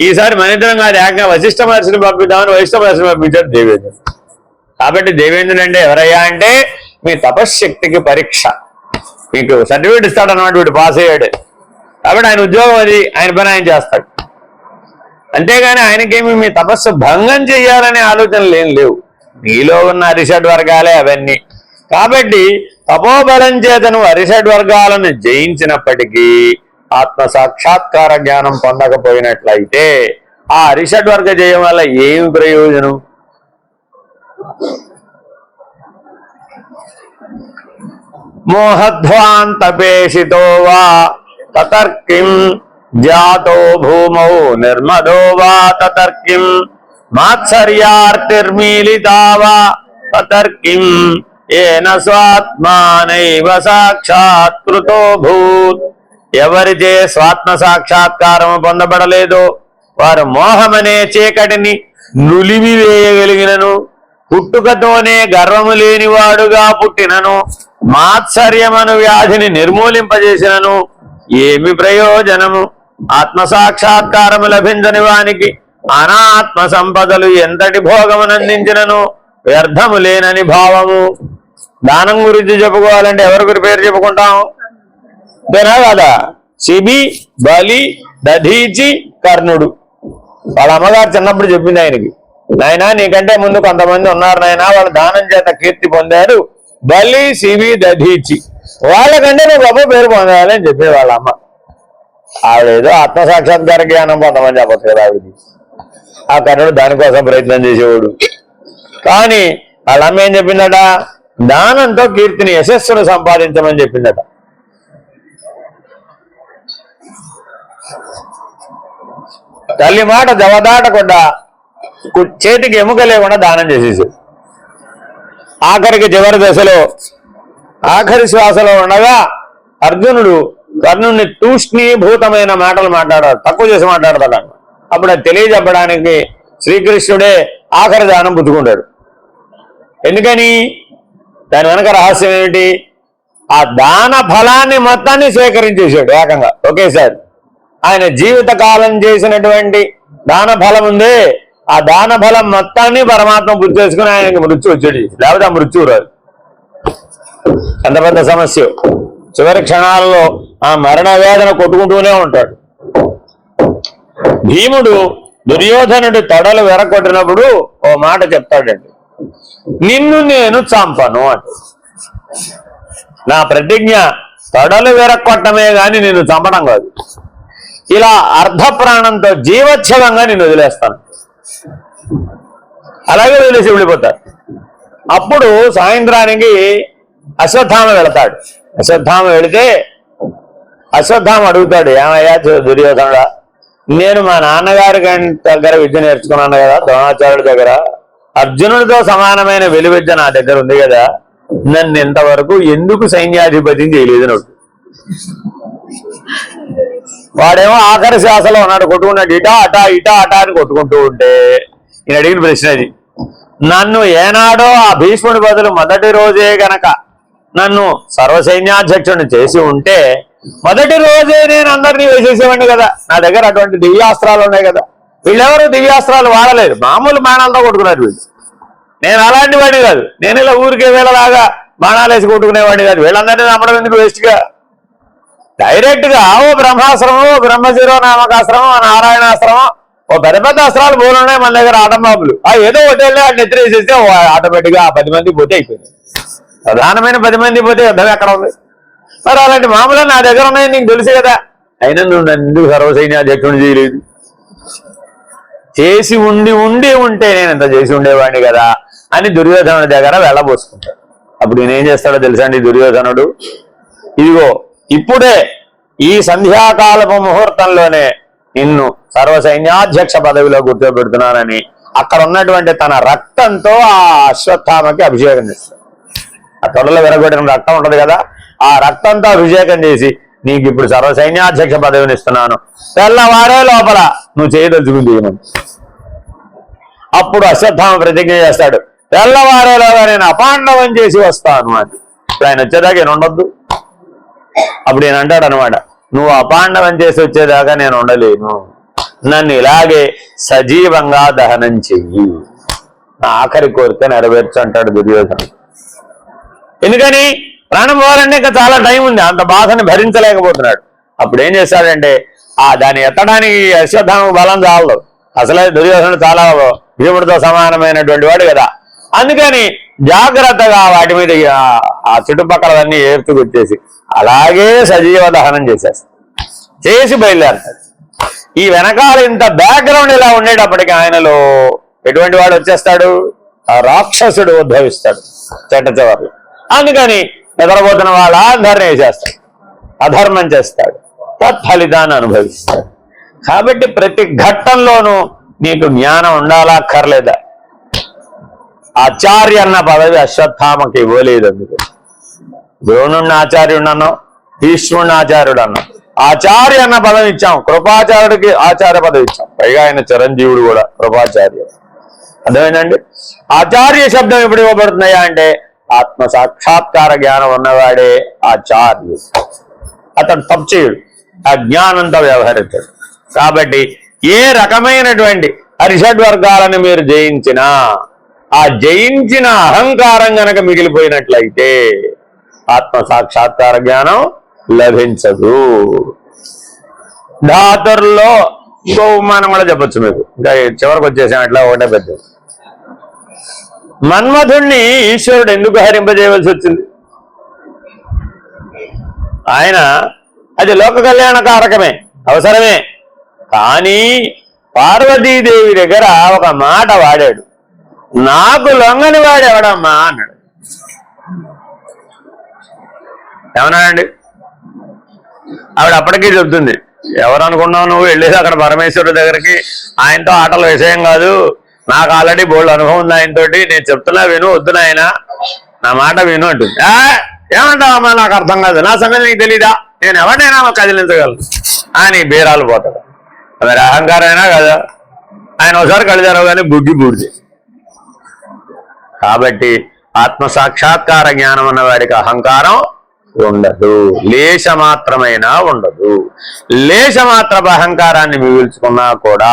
ఈసారి మన ఇద్దరం కాదు, ఏకంగా వశిష్ఠ మహర్షిని పంపిద్దామని వశిష్ఠ మహర్షిని పంపించాడు దేవేంద్రుడు. కాబట్టి దేవేంద్రుడు అంటే ఎవరయ్యా అంటే మీ తపశ్శక్తికి పరీక్ష. మీకు సర్టిఫికేట్ ఇస్తాడు అన్నమాట, వీడు పాస్ అయ్యాడు. కాబట్టి ఆయన ఉద్యోగం అది, ఆయన పని ఆయన చేస్తాడు. అంతేగాని ఆయనకేమి మీ తపస్సు భంగం చెయ్యాలనే ఆలోచనలు ఏం లేవు. నీలో ఉన్న అరిషడ్ వర్గాలే అవన్నీ. కాబట్టి తపోబలం చేత నువ్వు అరిషడ్ వర్గాలను జయించినప్పటికీ ఆత్మ సాక్షాత్కార జ్ఞానం పొందకపోయినట్లయితే ఆ అరిషడ్ వర్గ జయం వల్ల ఏమి ప్రయోజనం? మోహధ్వాంతపేషితో వా తతర్కిం జాతో భూమౌ నిర్మదో వా తతర్కిం మాత్సర్యార్తిర్మీలితా వా తతర్కిం ఏన స్వాత్మానైవ సాక్షాత్కృతో భూత్. ఎవరిచే స్వాత్మ సాక్షాత్కారము పొందబడలేదో వారు మోహమనే చీకటిని నులిమివేయగలిగినను, పుట్టుకతోనే గర్వము లేనివాడుగా పుట్టినను, మాత్సర్యమను వ్యాధిని నిర్మూలింపజేసినను ఏమి ప్రయోజనము? ఆత్మ సాక్షాత్కారము లభించని వానికి అనాత్మ సంపదలు ఎంతటి భోగమునందించినను వ్యర్థము లేనని భావము. దానం గురించి చెప్పుకోవాలంటే ఎవరి పేరు చెప్పుకుంటాం? అంతేనా కదా? శిబి, బలి, దధీచి, కర్ణుడు. వాళ్ళ అమ్మగారు చిన్నప్పుడు చెప్పింది ఆయనకి, నాయనా నీకంటే ముందు కొంతమంది ఉన్నారు నాయనా, వాళ్ళు దానం చేత కీర్తి పొందారు, బలి, శిబి, దధీచి, వాళ్ళకంటే నువ్వు గొప్ప పేరు పొందాలి అని చెప్పేది వాళ్ళ అమ్మ. ఆవిడేదో ఆత్మసాక్షాత్కార జ్ఞానం పొందమని చెప్పచ్చు కదా ఆవిడకి. ఆ కర్ణుడు దానికోసం ప్రయత్నం చేసేవాడు. కానీ వాళ్ళ అమ్మ ఏం చెప్పిందట? దానంతో కీర్తిని, యశస్సును సంపాదించమని చెప్పిందట. తల్లి మాట జవదాటకుండా చేతికి ఎముక లేకుండా దానం చేసేసాడు. ఆఖరికి చివరి దశలో, ఆఖరి శ్వాసలో ఉండగా అర్జునుడు కర్ణుడిని తూష్ణీభూతమైన మాటలు మాట్లాడాడు, తక్కువ చేసి మాట్లాడతాడు. అప్పుడు అది తెలియజెప్పడానికి శ్రీకృష్ణుడే ఆఖరి దానం పుచ్చుకుంటాడు. ఎందుకని? దాని వెనక రహస్యం ఏమిటి? ఆ దాన ఫలాన్ని మొత్తాన్ని స్వీకరించేశాడు ఏకంగా ఒకేసారి. ఆయన జీవిత కాలం చేసినటువంటి దాన ఫలం ఉందే, ఆ దాన ఫలం మొత్తాన్ని పరమాత్మ గుర్తు చేసుకుని ఆయనకి మృత్యు వచ్చాడు. లేకపోతే ఆ మృత్యు రాదు. ఎంత పెద్ద సమస్య. చివరి క్షణాలలో ఆ మరణ వేదన కొట్టుకుంటూనే ఉంటాడు. భీముడు దుర్యోధనుడి తొడలు వెరకొట్టినప్పుడు ఓ మాట చెప్తాడండి, నిన్ను నేను చంపను అంట. నా ప్రతిజ్ఞ తొడలు వెరక్కొట్టమే గాని నిన్ను చంపడం కాదు. ఇలా అర్ధ ప్రాణంతో జీవచ్ఛవంగా నిన్ను వదిలేస్తాను. అలాగే వదిలేసి వెళ్ళిపోతాడు. అప్పుడు సాయంత్రానికి అశ్వత్థామ వెళతాడు. అశ్వత్థామ వెళితే అశ్వత్థామ అడుగుతాడు, ఏమయ్యా దుర్యోధనుడా, నేను మా నాన్నగారి దగ్గర విద్య నేర్చుకున్నాను కదా, ద్రోణాచార్యుడి దగ్గర. అర్జునుడితో సమానమైన విలువిద్య నా దగ్గర ఉంది కదా, నన్ను ఇంతవరకు ఎందుకు సైన్యాధిపతిని చేయలేదు నోడు. వాడేమో ఆఖరి శ్వాసలో ఉన్నాడు, కొట్టుకున్నాడు. ఇటా అటా ఇటా అటా అని కొట్టుకుంటూ ఉంటే ఈయన అడిగిన ప్రశ్న అది, నన్ను ఏనాడో ఆ భీష్ముడి బదులు మొదటి రోజే గనక నన్ను సర్వసైన్యాధ్యక్షుడిని చేసి ఉంటే మొదటి రోజే నేను అందరినీ వేసేసేవాడిని కదా. నా దగ్గర అటువంటి దివ్యాస్త్రాలు ఉన్నాయి కదా. వీళ్ళెవరు దివ్యాస్త్రాలు వాడలేదు, మామూలు బాణాలతో కొట్టుకున్నారు వీళ్ళు. నేను అలాంటి వాడిని కాదు, నేను ఇలా ఊరికే వీళ్ళలాగా బాణాలు వేసి కొట్టుకునేవాడిని కాదు. వీళ్ళందరినీ నమ్మడం ఎందుకు వేస్ట్గా. డైరెక్ట్ గా ఓ బ్రహ్మాశ్రమం, ఓ బ్రహ్మశిరో నామకాశ్రమం, నారాయణాశ్రమం, ఓ పెద్ద పెద్ద అస్త్రాలు బోలున్నాయి మన దగ్గర ఆటంబాబులు. ఏదో ఒకటి అటు నిద్ర వేసేస్తే ఆటోమేటిక్ గా 10 మంది పోతే అయిపోయింది. ప్రధానమైన 10 మంది పోతే యుద్ధం ఎక్కడ ఉంది. మరి అలాంటి మామూలు నా దగ్గర ఉన్నాయని నీకు తెలుసు కదా. అయినా నువ్వు నన్ను ఎందుకు సర్వసైన్యాధ్యక్షుడిని చేయలేదు? చేసి ఉంటే నేను ఇంత చేసి ఉండేవాడిని కదా అని దుర్యోధనుడి దగ్గర వెళ్ళబోసుకుంటాడు. అప్పుడు నేనేం చేస్తాడో తెలుసా అండి దుర్యోధనుడు, ఇదిగో ఇప్పుడే ఈ సంధ్యాకాలపు ముహూర్తంలోనే నిన్ను సర్వసైన్యాధ్యక్ష పదవిలో కూర్చోబెడుతున్నానని అక్కడ ఉన్నటువంటి తన రక్తంతో ఆ అశ్వత్థామకి అభిషేకం చేస్తాడు. ఆ తొడలో విరగొట్టిన రక్తం ఉంటది కదా, ఆ రక్తంతో అభిషేకం చేసి నీకు ఇప్పుడు సర్వసైన్యాధ్యక్ష పదవిని ఇస్తున్నాను, తెల్లవారే లోపల నువ్వు చేయదలుచుకుంది. అప్పుడు అశ్వత్థామ ప్రతిజ్ఞ చేస్తాడు, తెల్లవారేలోగా నేను అపాండవం చేసి వస్తాను అని. ఇప్పుడు ఆయన వచ్చేదాకా నేను ఉండొద్దు. అప్పుడు నేను అంటాడు అనమాట, నువ్వు అపాండవం చేసి వచ్చేదాకా నేను ఉండలేను, నన్ను ఇలాగే సజీవంగా దహనం చెయ్యి, నా ఆఖరి కోరిక నెరవేర్చు అంటాడు దుర్యోధనుడు. ఎందుకని ప్రాణం పోవాలంటే ఇంకా చాలా టైం ఉంది, అంత బాధని భరించలేకపోతున్నాడు. అప్పుడు ఏం చేస్తాడంటే దాన్ని ఎత్తడానికి అశ్వత్థామ బలం చాలదు. అసలే దుర్యోధనుడు చాలా భీముడితో సమానమైనటువంటి వాడు కదా. అందుకని జాగ్రత్తగా వాటి మీద ఆ చుట్టుపక్కలన్నీ ఏర్చుకొచ్చేసి అలాగే సజీవ దహనం చేసి బయలుదేరతాడు. ఈ వెనకాల ఇంత బ్యాక్గ్రౌండ్ ఇలా ఉండేటప్పటికి ఆయనలో ఎటువంటి వాడు వచ్చేస్తాడు, ఆ రాక్షసుడు ఉద్భవిస్తాడు చెట్ట చివర్లో. అందుకని నిద్రపోతున్న వాళ్ళందరినీ వేసేస్తాడు, అధర్మం చేస్తాడు, తత్ఫలితాన్ని అనుభవిస్తాడు. కాబట్టి ప్రతి ఘట్టంలోనూ నీకు జ్ఞానం ఉండాలా అక్కర్లేదా? ఆచార్య అన్న పదవి అశ్వత్థామకి ఇవ్వలేదు. అందుకే ద్రోణుడిని ఆచార్యుడు అన్నాం, భీష్ముడిని ఆచార్యుడు అన్నాం, ఆచార్య అన్న పదవి ఇచ్చాం, కృపాచార్యుడికి ఆచార్య పదవి ఇచ్చాం. పైగా ఆయన చిరంజీవుడు కూడా కృపాచార్య. అర్థమైందండి? ఆచార్య శబ్దం ఎప్పుడు ఇవ్వబడుతున్నాయా అంటే ఆత్మ సాక్షాత్కార జ్ఞానం ఉన్నవాడే ఆచార్యుడు. అతడు తప్పు చేయడు, ఆ జ్ఞానంతో వ్యవహరిస్తాడు. కాబట్టి ఏ రకమైనటువంటి అరిషడ్ వర్గాలను మీరు జయించినా ఆ జయించిన అహంకారం గనక మిగిలిపోయినట్లయితే ఆత్మ సాక్షాత్కార జ్ఞానం లభించదు. ధాతుర్లో ఇంకో ఉపమానం కూడా చెప్పచ్చు మీకు, ఇంకా చివరికి వచ్చేసాం. అట్లా ఒకటే పెద్ద మన్మధుణ్ణి ఈశ్వరుడు ఎందుకు హరింపజేయవలసి వచ్చింది? ఆయన అది లోక కళ్యాణకారకమే, అవసరమే. కానీ పార్వతీదేవి దగ్గర ఒక మాట వాడాడు, నాకు లొంగని వాడెవడమ్మా అన్నాడు. ఏమన్నాడండి? ఆవిడ అప్పటికీ చెప్తుంది, ఎవరు అనుకున్నావు నువ్వు వెళ్ళేది అక్కడ పరమేశ్వరుడి దగ్గరికి, ఆయనతో ఆటల విషయం కాదు, నాకు ఆల్రెడీ బోల్డ్ అనుభవం ఉంది ఆయనతోటి, నేను చెప్తున్నా విను, వద్దు నాయన నా మాట విను అంటుంది. ఏమంటావమ్మా నాకు అర్థం కాదు, నా సంగతి నీకు తెలీదా, నేను ఎవరినైనా కదిలించగలను అని బీరాలు పోతాడు. మరి అహంకారమైనా కదా, ఆయన ఒకసారి కడిదారు కానీ బుద్ధి బూడిది. కాబట్టి ఆత్మ సాక్షాత్కార జ్ఞానం ఉన్న వాడికి అహంకారం ఉండదు, లేశమాత్రమైనా ఉండదు. లేశమాత్రపు అహంకారాన్ని మిగుల్చుకున్నా కూడా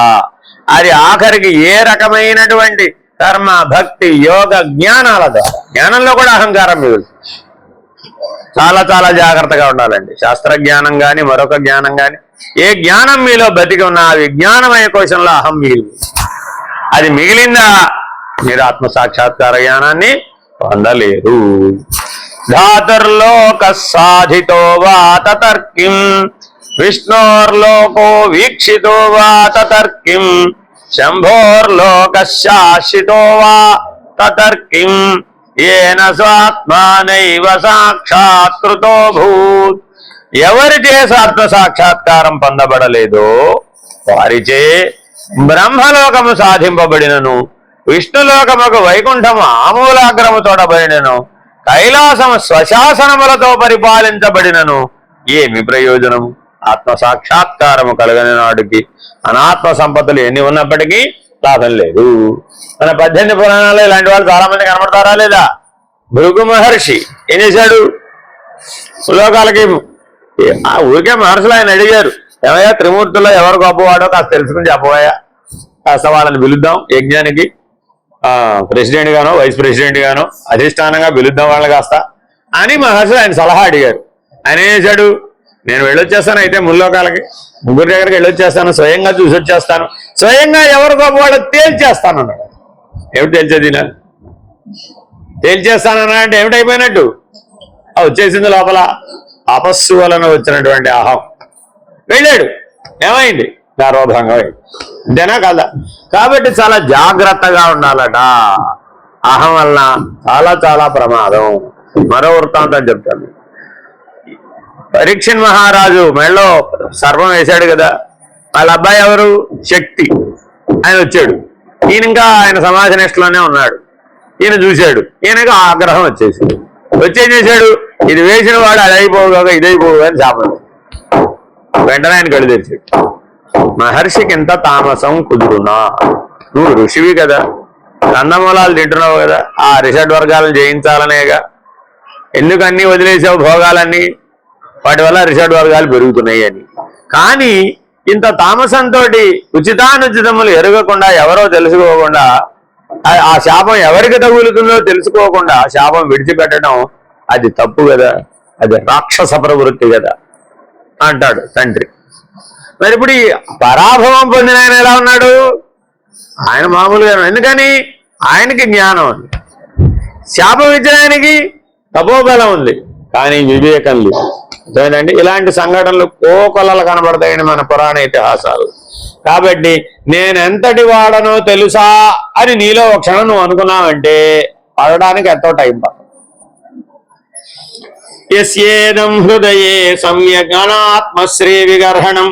అది ఆఖరికి ఏ రకమైనటువంటి కర్మ భక్తి యోగ జ్ఞానాల ద్వారా, జ్ఞానంలో కూడా అహంకారం మిగులుతుంది. చాలా చాలా జాగ్రత్తగా ఉండాలండి. శాస్త్ర జ్ఞానం కానీ మరొక జ్ఞానం కానీ ఏ జ్ఞానం మీలో బతికి ఉన్న ఆ విజ్ఞానమయ కోశంలో అహం మిగిలింది. అది మిగిలిందా మీరు ఆత్మ సాక్షాత్కార జ్ఞానాన్ని పొందలేరు. ధాతుర్లోక సాధితో వా తతర్కిం విష్ణోర్లోకో వీక్షితో వా తతర్కిం శంభోర్లోక శాశ్వతో వా తతర్కిం ఏన స్వాత్మానైవ సాక్షాత్కృతో భూత్. ఎవరిచే ఆత్మ సాక్షాత్కారం పొందబడలేదో వారిచే బ్రహ్మలోకము సాధింపబడినను, విష్ణులోకముకు వైకుంఠము ఆమూలాగ్రము తోడబడినను, కైలాసము స్వశాసనములతో పరిపాలించబడినను ఏమి ప్రయోజనము? ఆత్మ సాక్షాత్కారము కలగని నాడుకి అనాత్మ సంపదలు ఎన్ని ఉన్నప్పటికీ లాభం లేదు. మన 18 పురాణాల్లో ఇలాంటి వాళ్ళు చాలా మంది కనబడతారా లేదా? భృగు మహర్షి ఏం చేశాడు? లోకాలకి ఊరికే మహర్షులు ఆయన అడిగారు, ఏమయ్యా త్రిమూర్తుల్లో ఎవరు గొప్పవాడో కాస్త తెలుసుకుని చెప్పబోయా, కాస్త వాళ్ళని పిలుద్దాం యజ్ఞానికి, ప్రెసిడెంట్ గానో వైస్ ప్రెసిడెంట్ గానో అధిష్టానంగా పిలుద్దాం వాళ్ళని కాస్త అని మహర్షులు ఆయన సలహా అడిగారు. ఆయన ఏం చేశాడు? నేను వెళ్ళొచ్చేస్తాను, అయితే ముల్లోకాలకి ముగ్గురు దగ్గరికి వెళ్ళొచ్చేస్తాను, స్వయంగా చూసి వచ్చేస్తాను, స్వయంగా ఎవరు గొప్పవాడో తేల్చేస్తాను అన్నాడు. ఏమిటి తేల్చేది? తేల్చేస్తానన్నా అంటే ఏమిటైపోయినట్టు? వచ్చేసింది లోపల అపస్సు వలన వచ్చినటువంటి అహం. వెళ్ళాడు, ఏమైంది? గర్వభంగం అయింది. అంతేనా కదా? కాబట్టి చాలా జాగ్రత్తగా ఉండాలట. అహం వలన చాలా చాలా ప్రమాదం. మరో వృత్తాంతం చెప్తాను. పరీక్షణ్ మహారాజు మెళ్ళో సర్పం వేశాడు కదా, వాళ్ళ అబ్బాయి ఎవరు? శక్తి. ఆయన వచ్చాడు. ఈయన ఇంకా ఆయన సమాజ నిష్టలోనే ఉన్నాడు. ఈయన చూశాడు, ఈయనకు ఆగ్రహం వచ్చేసింది. వచ్చేం చేశాడు? ఇది వేసిన వాడు అది అయిపోగా ఇదైపోగా అని శాపం. వెంటనే ఆయన కళ్ళు తెరిచాడు. మహర్షికి ఎంత తామసం కుదురునా? నువ్వు ఋషివి కదా, కందమూలాలు తింటున్నావు కదా, ఆ రిషడ్ వర్గాలను జయించాలనేగా, ఎందుకు అన్ని వదిలేసావు భోగాలన్నీ? వాటి వల్ల రిషడ్ వర్గాలు పెరుగుతున్నాయి అని. కానీ ఇంత తామసంతో ఉచితానుచితములు ఎరగకుండా, ఎవరో తెలుసుకోకుండా, ఆ శాపం ఎవరికి తగులుతుందో తెలుసుకోకుండా శాపం విడిచిపెట్టడం అది తప్పు కదా, అది రాక్షస ప్రవృత్తి కదా అంటాడు తండ్రి. మరి ఇప్పుడు ఈ పరాభవం పొందిన ఆయన ఎలా ఉన్నాడు? ఆయన మామూలుగా, ఎందుకని? ఆయనకి జ్ఞానం ఉంది. శాపం ఇచ్చిన ఆయనకి తపోబలం ఉంది, కానీ వివేకం లేదు. అదేనండి, ఇలాంటి సంఘటనలు కోకొల్లలు కనబడతాయని మన పురాణ ఇతిహాసాలు. కాబట్టి నేను ఎంతటి వాడనో తెలుసా అని నీలో ఒక క్షణం నువ్వు అనుకున్నావంటే పడడానికి ఎంతో టైం పడుతుంది. యస్యేదం హృదయే సమ్యగణాత్మశ్రీ విగర్హణం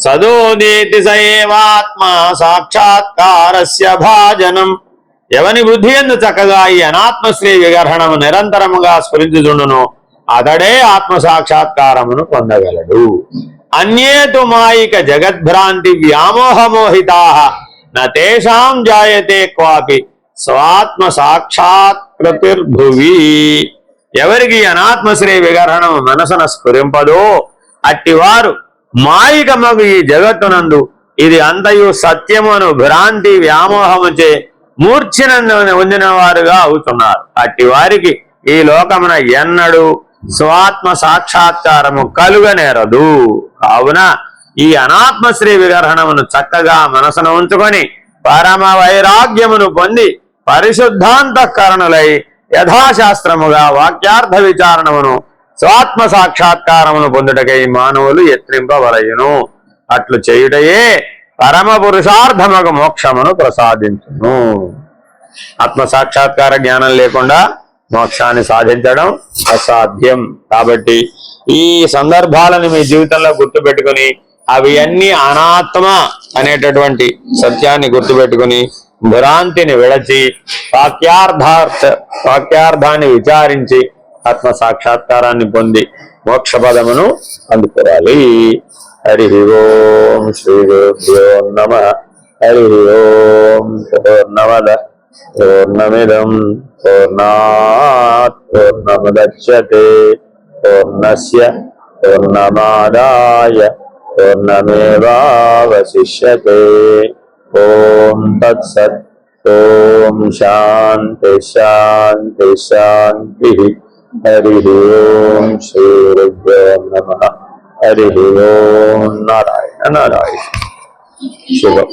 సదోదేతి సయేవాత్మ సాక్షాత్కారస్య భాజనం. ఎవని బుద్ధి ఎందు చక్కగా ఈ అనాత్మశ్రీ విగర్హణము నిరంతరముగా స్ఫురించుచుండును అతడే ఆత్మ సాక్షాత్కారమును పొందగలడు. అన్యేతు మాయిక జగద్భ్రాంతి వ్యామోహమోహితా నేషాం జాయతే క్వాపి స్వాత్మ సాక్షాత్కృతిర్భువి. ఎవరికి అనాత్మశ్రీ విగర్హణము మనసున స్ఫురింపదో అట్టివారు మాయికమగు ఈ జగత్తునందు ఇది అంతయు సత్యమును భ్రాంతి వ్యామోహముచే మూర్ఛనందు పొందిన వారుగా అవుతున్నారు. అట్టి వారికి ఈ లోకమున ఎన్నడూ స్వాత్మ సాక్షాత్కారము కలుగనేరదు. కావున ఈ అనాత్మశ్రీ విగర్హణమును చక్కగా మనసును ఉంచుకొని పరమ వైరాగ్యమును పొంది పరిశుద్ధాంతఃకరణులై యథాశాస్త్రముగా వాక్యార్థ విచారణమును స్వాత్మ సాక్షాత్కారమును పొందుటకై మానవులు యత్నింపవలయును. అట్లు చేయుటయే పరమ పురుషార్థమగు మోక్షమును ప్రసాదించును. ఆత్మ సాక్షాత్కార జ్ఞానం లేకుండా మోక్షాన్ని సాధించడం అసాధ్యం. కాబట్టి ఈ సందర్భాలను మీ జీవితంలో గుర్తుపెట్టుకుని అవి అన్ని అనాత్మ అనేటటువంటి సత్యాన్ని గుర్తుపెట్టుకుని భ్రాంతిని విడచి వాక్యార్థాన్ని విచారించి ఆత్మ సాక్షాత్కారాన్ని పొంది మోక్ష పదమును అందుకోవాలి. హరి ఓం శ్రీ గురుభ్యో నమః. హరి ఓం పూర్ణమద పూర్ణమిదం పూర్ణాత్ పూర్ణముదచ్యతే పూర్ణస్య పూర్ణమాదాయ పూర్ణమేవావశిష్యతే. ఓం తత్సత్. ఓం శాంతి శాంతి శాంతి. హరి ఓం శ్రీ గురుభ్యో నమః. హరి ఓం. నారాయణ నారాయణ. శుభం.